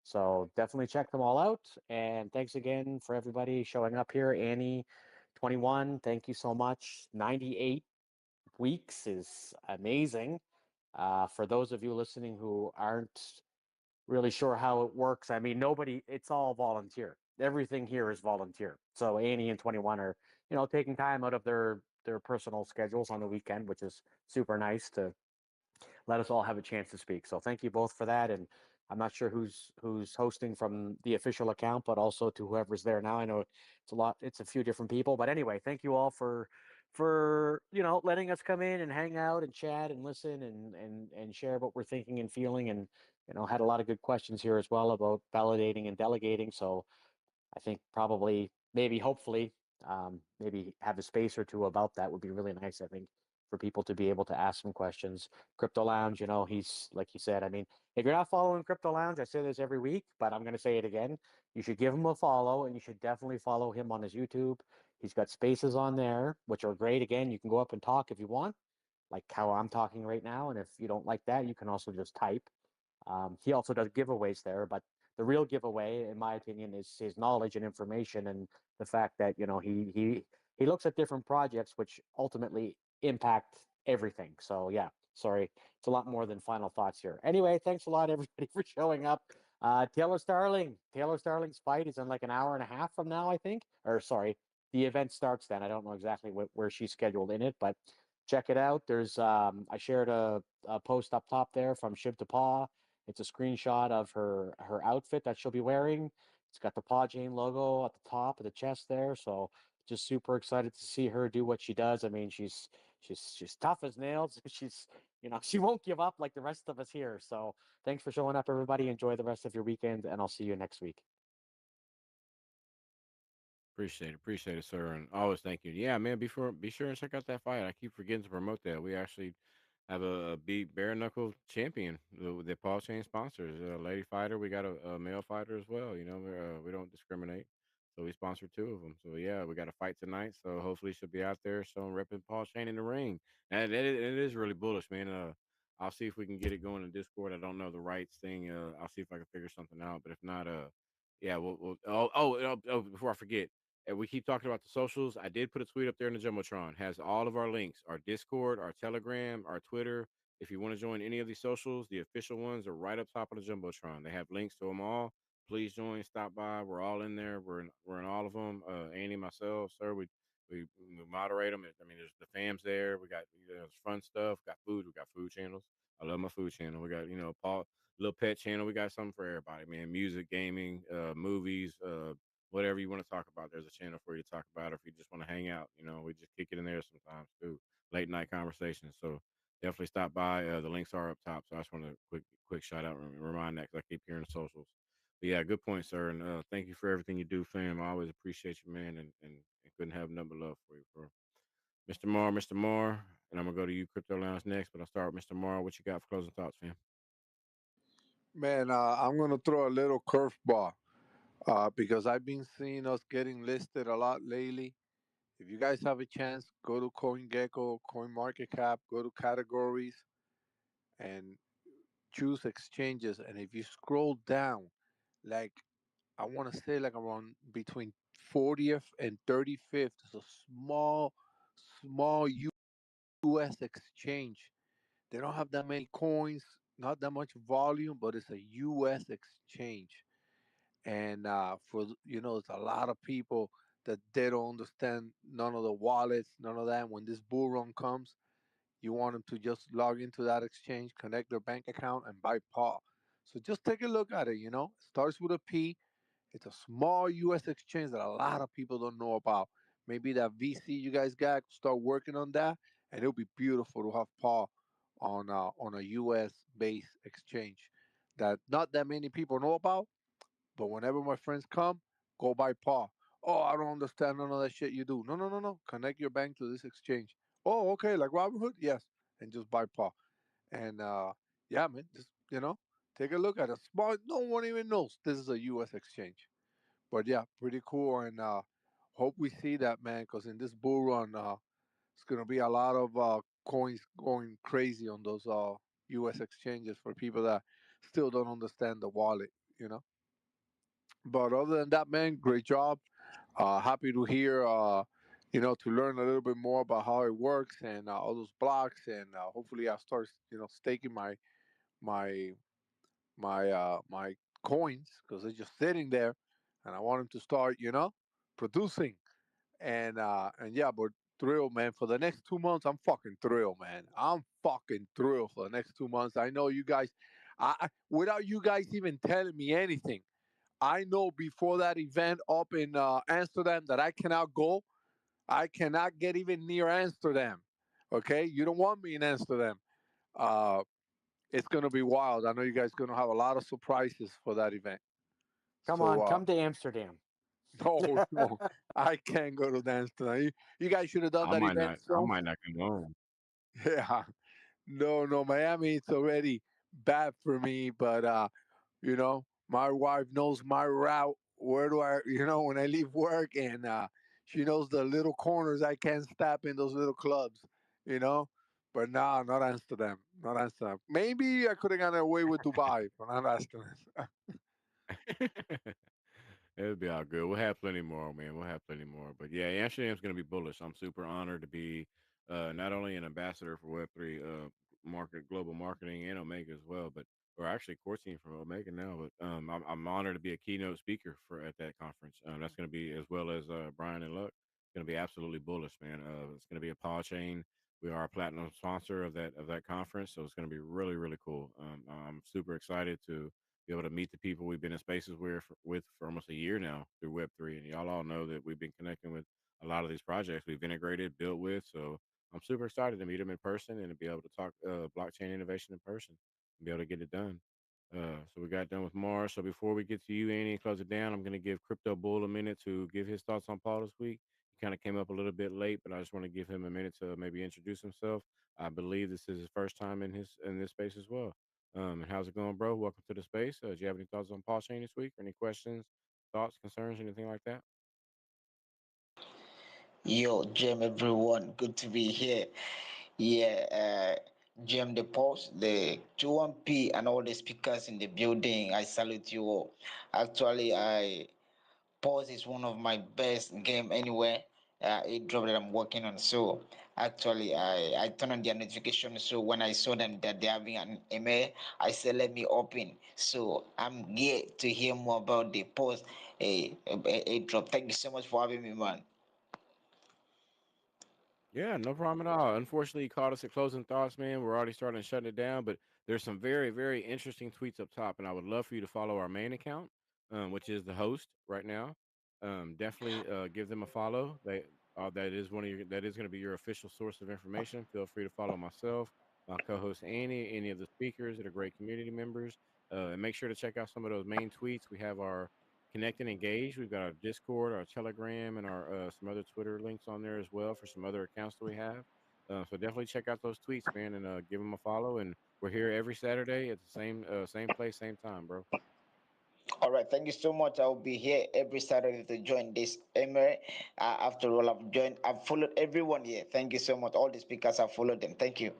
Speaker 2: So definitely check them all out. And thanks again for everybody showing up here. Annie, 21, thank you so much. 98 weeks is amazing. For those of you listening who aren't really sure how it works, I mean, nobody, it's all volunteer. Everything here is volunteer. So Annie and 21 are, taking time out of their personal schedules on the weekend, which is super nice to let us all have a chance to speak. So thank you both for that. And I'm not sure who's hosting from the official account, but also to whoever's there now. I know it's a lot, it's a few different people, but anyway, thank you all for letting us come in and hang out and chat and listen and share what we're thinking and feeling. And had a lot of good questions here as well about validating and delegating. So I think probably, maybe, hopefully, maybe have a space or two about that would be really nice. I think for people to be able to ask some questions. Crypto Lounge, he's like you said. I mean, if you're not following Crypto Lounge, I say this every week, but I'm going to say it again. You should give him a follow, and you should definitely follow him on his YouTube. He's got spaces on there, which are great. Again, you can go up and talk if you want, like how I'm talking right now. And if you don't like that, you can also just type. He also does giveaways there, but the real giveaway, in my opinion, is his knowledge and information, and the fact that he looks at different projects which ultimately impact everything. So yeah, sorry, it's a lot more than final thoughts here. Anyway, thanks a lot everybody for showing up. Taylor Starling's fight is in like an hour and a half from now, I think. Or sorry, the event starts then. I don't know exactly where she's scheduled in it, but check it out. There's I shared a post up top there from Shib to Paw. It's a screenshot of her outfit that she'll be wearing. It's got the Paw Chain logo at the top of the chest there. So just super excited to see her do what she does. I mean, she's tough as nails. She's she won't give up like the rest of us here. So thanks for showing up, everybody. Enjoy the rest of your weekend, and I'll see you next week.
Speaker 1: Appreciate it, sir, and always thank you. Yeah, man, be sure and check out that fight. I keep forgetting to promote that. We actually have a beat bare knuckle champion that Paul Chain sponsors. A lady fighter, we got a male fighter as well. We don't discriminate, so we sponsor two of them. So yeah, we got a fight tonight. So hopefully she'll be out there showing repping Paul Chain in the ring. And it is really bullish, man. I'll see if we can get it going in Discord. I don't know the rights thing. I'll see if I can figure something out. But if not, yeah, we'll before I forget, and we keep talking about the socials. I did put a tweet up there in the Jumbotron. Has all of our links, our Discord, our Telegram, our Twitter. If you want to join any of these socials, the official ones are right up top of the Jumbotron. They have links to them all. Please join, stop by. We're all in there. We're in all of them. Andy, myself, sir, we we moderate them. I mean, there's the fams there. We got there's fun stuff. Got food. We got food channels. I love my food channel. We got Paul little pet channel. We got something for everybody, man. Music, gaming, movies, whatever you want to talk about. There's a channel for you to talk about. Or if you just want to hang out, we just kick it in there sometimes too. Late night conversations. So definitely stop by. The links are up top. So I just want to quick shout out and remind that because I keep hearing the socials. But yeah, good point, sir. And thank you for everything you do, fam. I always appreciate you, man, and couldn't have nothing but love for you, bro. Mr. Marr, Mr. Marr, and I'm gonna go to you, Crypto Lounge, next. But I'll start with Mr. Marr. What you got for closing thoughts, fam?
Speaker 9: Man, I'm gonna throw a little curveball because I've been seeing us getting listed a lot lately. If you guys have a chance, go to CoinGecko, CoinMarketCap, go to categories, and choose exchanges. And if you scroll down, like I want to say, like around between 40th and 35th, is a small U.S. exchange. They don't have that many coins, not that much volume, but it's a U.S. exchange. And it's a lot of people that they don't understand none of the wallets, none of that. When this bull run comes, you want them to just log into that exchange, connect their bank account, and buy PAW. So just take a look at it. It starts with a P. It's a small U.S. exchange that a lot of people don't know about. Maybe that VC you guys got, start working on that, and it'll be beautiful to have PAW on a U.S. based exchange that not that many people know about. But whenever my friends come, go buy PAW. Oh, I don't understand none of that shit you do. No, no, no, no. Connect your bank to this exchange. Oh, okay, like Robinhood, yes, and just buy PAW. And yeah, man, just take a look at it. Small, no one even knows this is a U.S. exchange. But yeah, pretty cool, and hope we see that, man, because in this bull run, it's gonna be a lot of coins going crazy on those U.S. exchanges for people that still don't understand the wallet, you know. But other than that, man, great job. Happy to hear, to learn a little bit more about how it works and all those blocks, and hopefully I'll start, staking my my coins because they're just sitting there, and I want them to start, producing. And yeah, but thrilled, man. For the next 2 months, I'm fucking thrilled, man. I'm fucking thrilled for the next 2 months. I know you guys. Without you guys even telling me anything, I know before that event up in Amsterdam that I cannot go. I cannot get even near Amsterdam. Okay, you don't want me in Amsterdam. Uh, it's gonna be wild. I know you guys gonna have a lot of surprises for that event.
Speaker 2: Come
Speaker 9: So
Speaker 2: on, come to Amsterdam.
Speaker 9: no, no, I can't go to Amsterdam. You guys should have done
Speaker 1: I
Speaker 9: that
Speaker 1: might
Speaker 9: event
Speaker 1: not. I
Speaker 9: so.
Speaker 1: might not come home.
Speaker 9: Yeah, no, no, Miami. It's already bad for me, but my wife knows my route. Where do I, when I leave work, and she knows the little corners I can't stop in those little clubs, you know. But nah, not Amsterdam, not Amsterdam. Maybe I could have gotten away with Dubai, but not Amsterdam.
Speaker 1: It'll be all good. We'll have plenty more, man. We'll have plenty more. But yeah, Amsterdam's going to be bullish. I'm super honored to be not only an ambassador for Web3 global marketing and Omega as well, but or actually core team from Omega now. But I'm honored to be a keynote speaker for at that conference. That's going to be as well as Brian and Luck. It's going to be absolutely bullish, man. It's going to be a PAW Chain. We are a platinum sponsor of that conference, so it's going to be really really cool. I'm super excited to be able to meet the people we've been in spaces with for almost a year now through Web3. And y'all all know that we've been connecting with a lot of these projects we've integrated, built with. So I'm super excited to meet them in person and to be able to talk blockchain innovation in person and be able to get it done. So we got done with Mars. So before we get to you, Annie, and close it down, I'm going to give Crypto Bull a minute to give his thoughts on Paul this week. He kind of came up a little bit late, but I just want to give him a minute to maybe introduce himself. I believe this is his first time in this space as well. And how's it going, bro? Welcome to the space. Do you have any thoughts on Paul Shane this week? Or any questions, thoughts, concerns, anything like that?
Speaker 11: Yo, Jim, everyone, good to be here. Yeah, Jim, the post, the 21P, and all the speakers in the building. I salute you all. Actually, I Pause is one of my best game anywhere. It drop that I'm working on. So actually, I turn on their notification. So when I saw them that they're having an email, I said let me open. So I'm here to hear more about the post. A drop. Thank you so much for having me, man.
Speaker 1: Yeah, no problem at all. Unfortunately, you caught us at closing thoughts, man. We're already starting to shut it down, but there's some very, very interesting tweets up top, and I would love for you to follow our main account, which is the host right now. Definitely give them a follow. That is one of your that is going to be your official source of information. Feel free to follow myself, my co-host Annie, any of the speakers that are great community members, and make sure to check out some of those main tweets. We have our connect and engage. We've got our Discord, our Telegram, and our some other Twitter links on there as well for some other accounts that we have. So definitely check out those tweets, man, and give them a follow. And we're here every Saturday at the same place, same time, bro.
Speaker 11: All right, thank you so much. I'll be here every Saturday to join this Emery. After all, I've followed everyone here. Thank you so much. All the speakers, I've followed them. Thank you.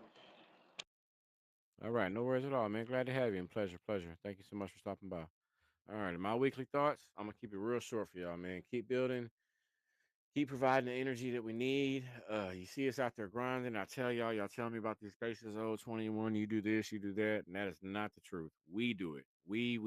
Speaker 1: All right, no worries at all, man. Glad to have you, and pleasure, pleasure. Thank you so much for stopping by. All right, my weekly thoughts. I'm gonna keep it real short for y'all, man. Keep building, keep providing the energy that we need. You see us out there grinding. I tell y'all, y'all tell me about these spaces. Oh, 21, you do this, you do that, and that is not the truth. We do it. We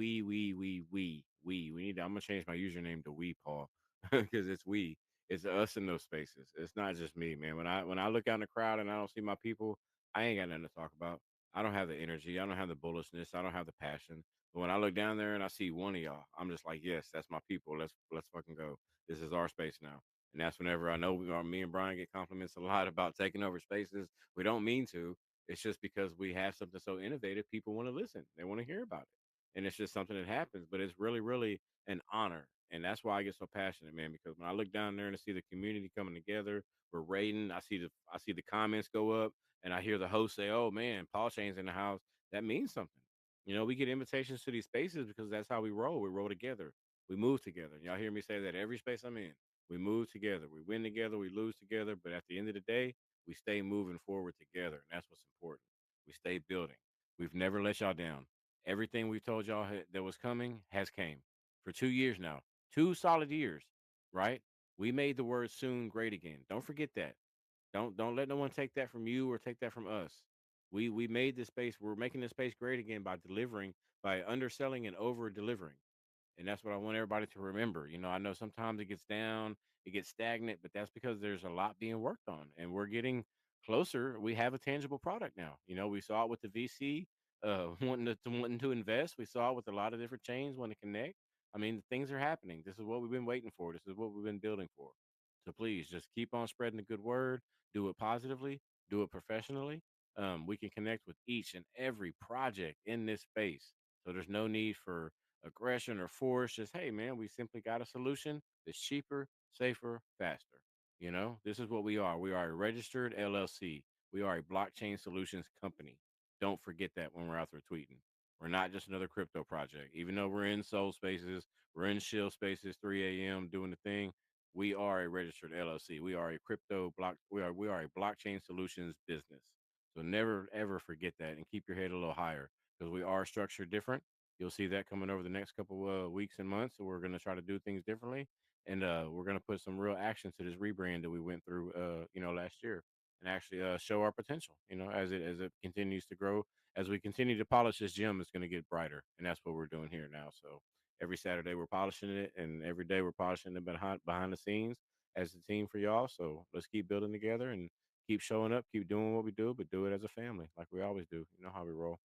Speaker 1: need. I'm gonna change my username to we Paul because it's we. It's us in those spaces. It's not just me, man. When I look out in the crowd and I don't see my people, I ain't got nothing to talk about. I don't have the energy. I don't have the bullishness. I don't have the passion. But when I look down there and I see one of y'all, I'm just like, yes, that's my people. Let's fucking go. This is our space now. And that's whenever I know me and Brian get compliments a lot about taking over spaces. We don't mean to. It's just because we have something so innovative, people want to listen. They want to hear about it. And it's just something that happens. But it's really, really an honor. And that's why I get so passionate, man, because when I look down there and I see the community coming together, we're rating, I see the comments go up and I hear the host say, oh man, Paul Chain's in the house. That means something. We get invitations to these spaces because that's how we roll. We roll together. We move together. Y'all hear me say that every space I'm in. We move together. We win together. We lose together. But at the end of the day, we stay moving forward together. And that's what's important. We stay building. We've never let y'all down. Everything we told y'all that was coming has came for 2 years now. 2 solid years, right? We made the word soon great again. Don't forget that. Don't let no one take that from you or take that from us. We made this space. We're making this space great again by delivering, by underselling and over delivering. And that's what I want everybody to remember. I know sometimes it gets down, it gets stagnant, but that's because there's a lot being worked on and we're getting closer. We have a tangible product now. We saw it with the VC wanting to invest. We saw it with a lot of different chains wanting to connect. I mean, things are happening. This is what we've been waiting for. This is what we've been building for. So please just keep on spreading the good word, do it positively, do it professionally. We can connect with each and every project in this space. So there's no need for aggression or force. Just, hey, man, we simply got a solution that's cheaper, safer, faster. This is what we are. We are a registered LLC. We are a blockchain solutions company. Don't forget that when we're out there tweeting. We're not just another crypto project. Even though we're in soul spaces, we're in shill spaces, 3 a.m. doing the thing. We are a registered LLC. We are a crypto block. We are a blockchain solutions business. So never ever forget that and keep your head a little higher because we are structured different. You'll see that coming over the next couple weeks and months. So we're going to try to do things differently, and we're going to put some real action to this rebrand that we went through, last year, and actually show our potential. As it continues to grow, as we continue to polish this gym, it's going to get brighter, and that's what we're doing here now. So every Saturday we're polishing it, and every day we're polishing it behind the scenes as a team for y'all. So let's keep building together and keep showing up, keep doing what we do, but do it as a family, like we always do. You know how we roll.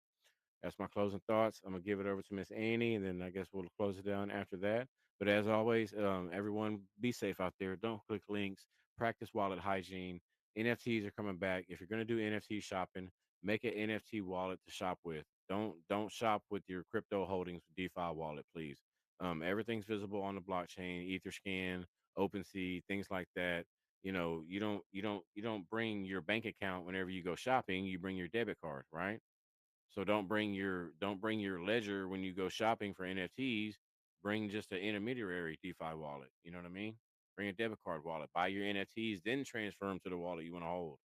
Speaker 1: That's my closing thoughts. I'm gonna give it over to Miss Annie, and then I guess we'll close it down after that. But as always, everyone be safe out there. Don't click links. Practice wallet hygiene. NFTs are coming back. If you're gonna do NFT shopping, make an NFT wallet to shop with. Don't shop with your crypto holdings with DeFi wallet, please. Everything's visible on the blockchain, EtherScan, OpenSea, things like that. You don't bring your bank account whenever you go shopping. You bring your debit card, right? So don't bring your ledger when you go shopping for NFTs. Bring just an intermediary DeFi wallet. You know what I mean? Bring a debit card wallet. Buy your NFTs, then transfer them to the wallet you want to hold.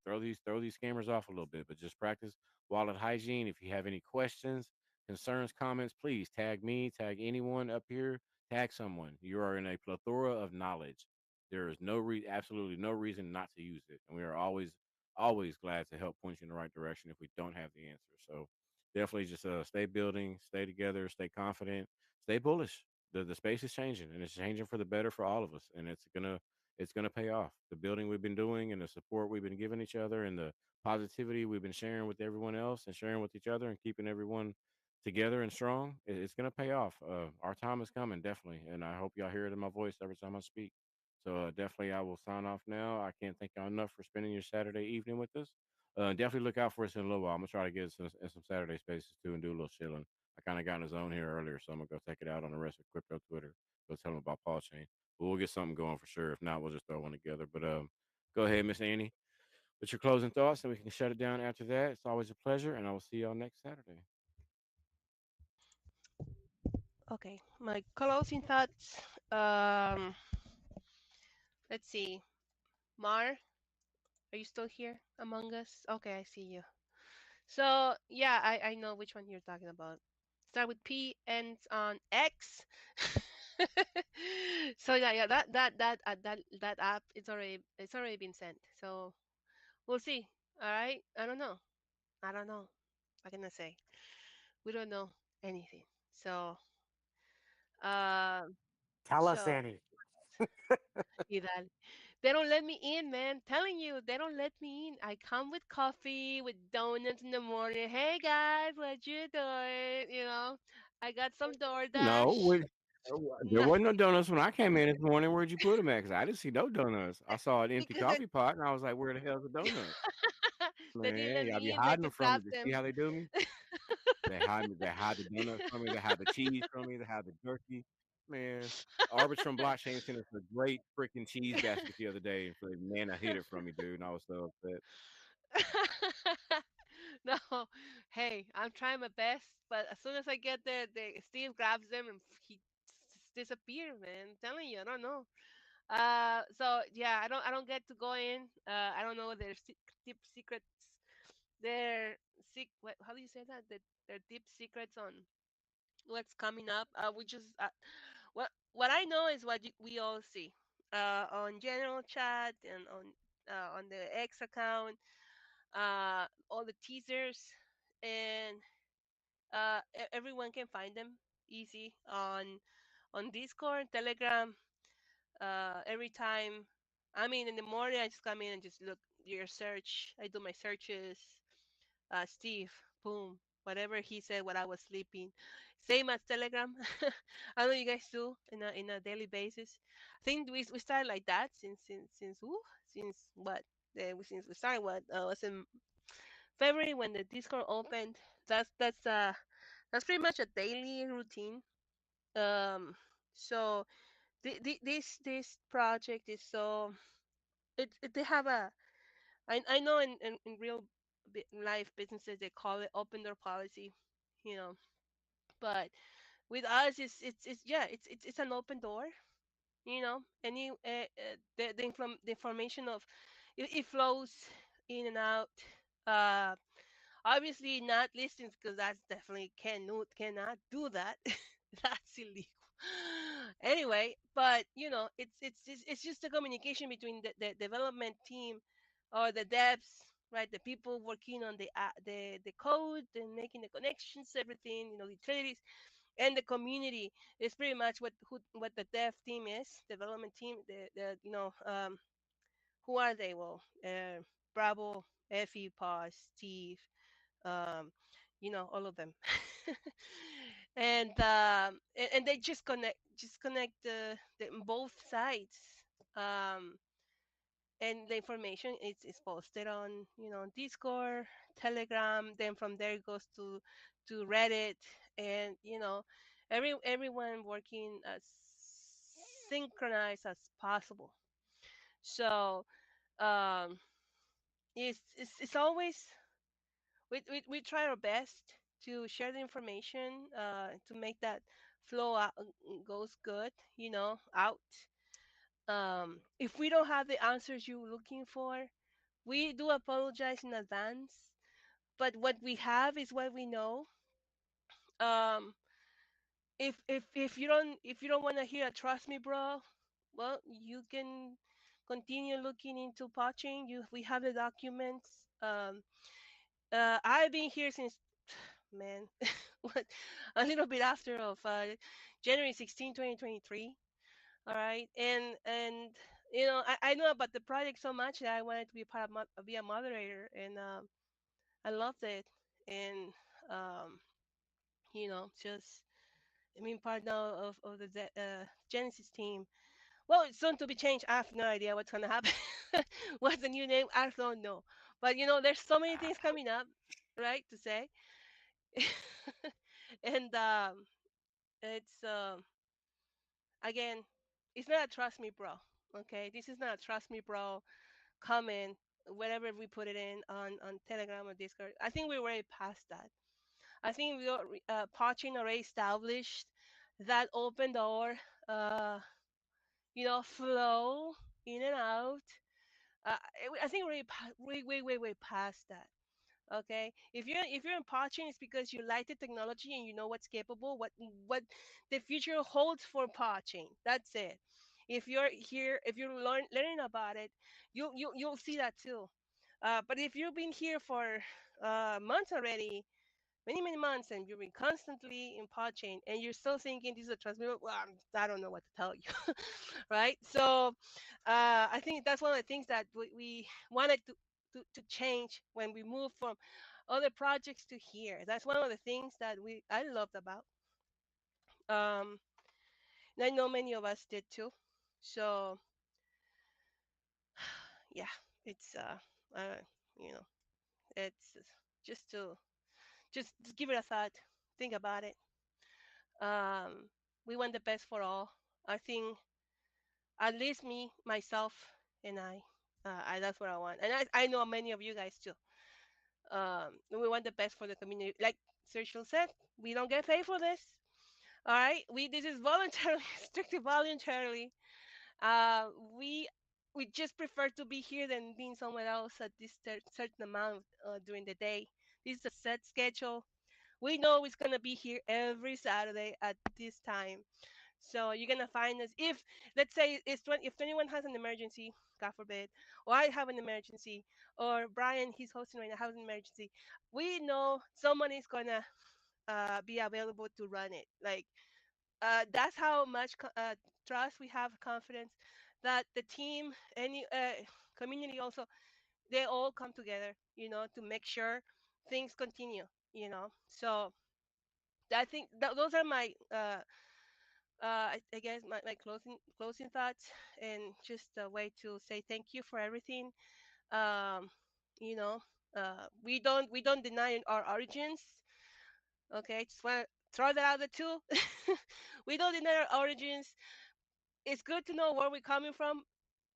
Speaker 1: Throw these scammers off a little bit, but just practice wallet hygiene. If you have any questions, concerns, comments, please tag me, tag anyone up here, tag someone. You are in a plethora of knowledge. There is absolutely no reason not to use it, and we are always glad to help point you in the right direction if we don't have the answer. So definitely just stay building, stay together, stay confident, stay bullish. The space is changing and it's changing for the better for all of us. And it's gonna it's going to pay off. The building we've been doing and the support we've been giving each other and the positivity we've been sharing with everyone else and sharing with each other and keeping everyone together and strong, it's going to pay off. Our time is coming, definitely. And I hope y'all hear it in my voice every time I speak. So definitely, I will sign off now. I can't thank y'all enough for spending your Saturday evening with us. Definitely look out for us in a little while. I'm gonna try to get us in some Saturday spaces too and do a little chilling. I kind of got in the zone here earlier, so I'm gonna go take it out on the rest of crypto Twitter. Go tell them about PAW Chain. But we'll get something going for sure. If not, we'll just throw one together. But go ahead, Miss Annie, with your closing thoughts, and we can shut it down after that. It's always a pleasure, and I will see y'all next Saturday.
Speaker 4: Okay, my closing thoughts. Um, let's see. Mar, are you still here among us? Okay, I see you. So yeah, I know which one you're talking about. Start with P, ends on X. So yeah, that app it's already been sent. So we'll see. All right. I don't know. I don't know. What can I say? We don't know anything. So um
Speaker 2: Tell us,
Speaker 4: so
Speaker 2: Annie.
Speaker 4: Idal. They don't let me in, man. Telling you, they don't let me in. I come with coffee, with donuts in the morning. Hey guys, what you doing? I got some
Speaker 1: No,
Speaker 4: DoorDash.
Speaker 1: there wasn't no
Speaker 4: Nothing.
Speaker 1: donuts when I came in this morning. Where'd you put them at? Because I didn't see no donuts. I saw an empty
Speaker 4: Because
Speaker 1: coffee pot, and I was like, "Where the hell's the donuts?"
Speaker 4: they didn't
Speaker 1: Man,
Speaker 4: let
Speaker 1: y'all be
Speaker 4: me in, so I
Speaker 1: hiding them
Speaker 4: could
Speaker 1: from
Speaker 4: grab
Speaker 1: me. You see
Speaker 4: them.
Speaker 1: how they do me? They hide me. They hide the donuts from me. They hide the cheese from me. They hide the jerky. Man, Arbitrum Blockchain sent us a great freaking cheese basket the other day, and man, I hid it from me, dude, and I was so upset.
Speaker 4: No, hey, I'm trying my best, but as soon as I get there, Steve grabs them and he disappears, man. I'm telling you, I don't know. So yeah, I don't get to go in. I don't know their deep secrets. Their how do you say that? Their deep secrets on what's coming up. We just what I know is what we all see on general chat and on the X account, all the teasers, and everyone can find them easy on Discord, Telegram. Every time, I mean, in the morning, I just come in and just look your search. I do my searches. Steve, boom, whatever he said while I was sleeping. Same as Telegram. I know you guys do in a daily basis. I think we started like that since what? Since we started what was in February when the Discord opened. That's pretty much a daily routine. Um, so this project is so they have I know in real life businesses they call it open door policy, you know, but with us it's yeah it's an open door, any the information of it flows in and out. Uh, Obviously not listings because that's definitely cannot do that. That's illegal. Anyway, but it's just the communication between the development team or the devs, right? The people working on the code and making the connections, everything, the utilities and the community is pretty much what the dev team is, development team. Who are they? Well, Bravo, Effie, Paz, Steve, um, all of them. And they just connect the both sides. Um, and the information is posted on Discord, Telegram. Then from there it goes to Reddit, and everyone working as synchronized as possible. So um, it's always we try our best to share the information to make that flow out, goes good, out. If we don't have the answers you're looking for, we do apologize in advance. But what we have is what we know. Um, if you don't want to hear a trust me, bro, well, you can continue looking into poaching. We have the documents. I've been here since man, what a little bit after of January 16, 2023. All right, and I know about the project so much that I wanted to be part of be a moderator, and I loved it. And um, just being part now of the Genesis team. Well, it's soon to be changed. I have no idea what's gonna happen. What's the new name? I don't know. But there's so many things coming up, right? To say, and it's again, it's not a trust me, bro. Okay, this is not a trust me, bro. Comment whatever we put it in on Telegram or Discord. I think we're way past that. I think we are Pachin already established that open door, uh, flow in and out. I think we're way past that. Okay, if you're in Pachin, it's because you like the technology and you know what's capable, what the future holds for Pachin. That's it. If you're here, if you're learning about it, you'll see that too. But if you've been here for months already, many months, and you've been constantly in pod chain and you're still thinking this is a transmitter, well, I don't know what to tell you. Right? So I think that's one of the things that we wanted to change when we moved from other projects to here. That's one of the things that I loved about, um and I know many of us did too. So yeah, it's you know it's just to just give it a thought, think about it. um we want the best for all. I think at least me, myself, and I that's what I want, and I know many of you guys too. We want the best for the community. Like Sergio said, we don't get paid for this. All right, we this is voluntarily, strictly voluntarily. Uh, we we just prefer to be here than being somewhere else at this certain amount during the day. This is a set schedule. We know it's gonna be here every Saturday at this time. So you're gonna find us if, let's say, if 21 has an emergency, God forbid, or I have an emergency, or Brian, he's hosting right now, has an emergency. We know someone is gonna be available to run it. Like that's how much trust we have, confidence that the team, any community also, they all come together, to make sure things continue. So I think those are my I guess my closing thoughts, and just a way to say thank you for everything. Um, you know, we don't deny our origins. Okay, just want to throw that out there too. We don't deny our origins. It's good to know where we're coming from,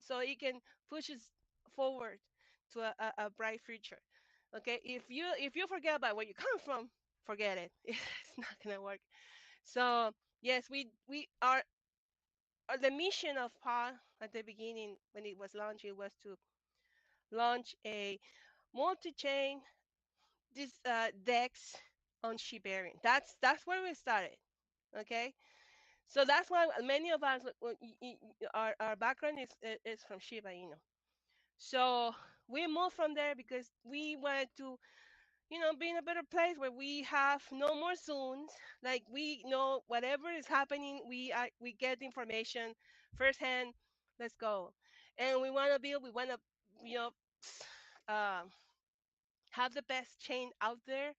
Speaker 4: so it can push us forward to a bright future. Okay, if you forget about where you come from, forget it. It's not gonna work. So yes, we are the mission of PA at the beginning when it was launched, it was to launch a multi-chain this DEX on Shibarium. That's where we started. Okay, so that's why many of us, our background is from Shiba Inu. So we moved from there because we wanted to, be in a better place where we have no more zones. Like we know whatever is happening, we get information firsthand. Let's go, and we want to build. We want to, you know, um, have the best chain out there.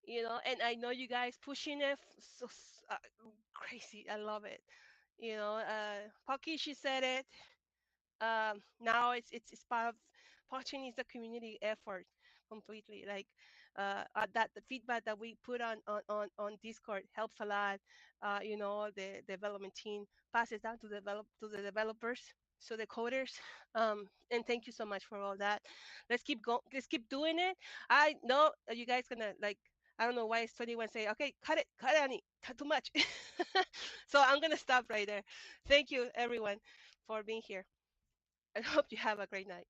Speaker 4: And I know you guys pushing it crazy. I love it. Pakishi said it. Now it's part of Fortune is a community effort completely. Like that the feedback that we put on Discord helps a lot. The development team passes down to the developers, so the coders. And thank you so much for all that. Let's keep going. Let's keep doing it. I know you guys gonna like. I don't know why it's 21 say, okay, cut it, Annie, cut too much. So I'm gonna stop right there. Thank you, everyone, for being here. I hope you have a great night.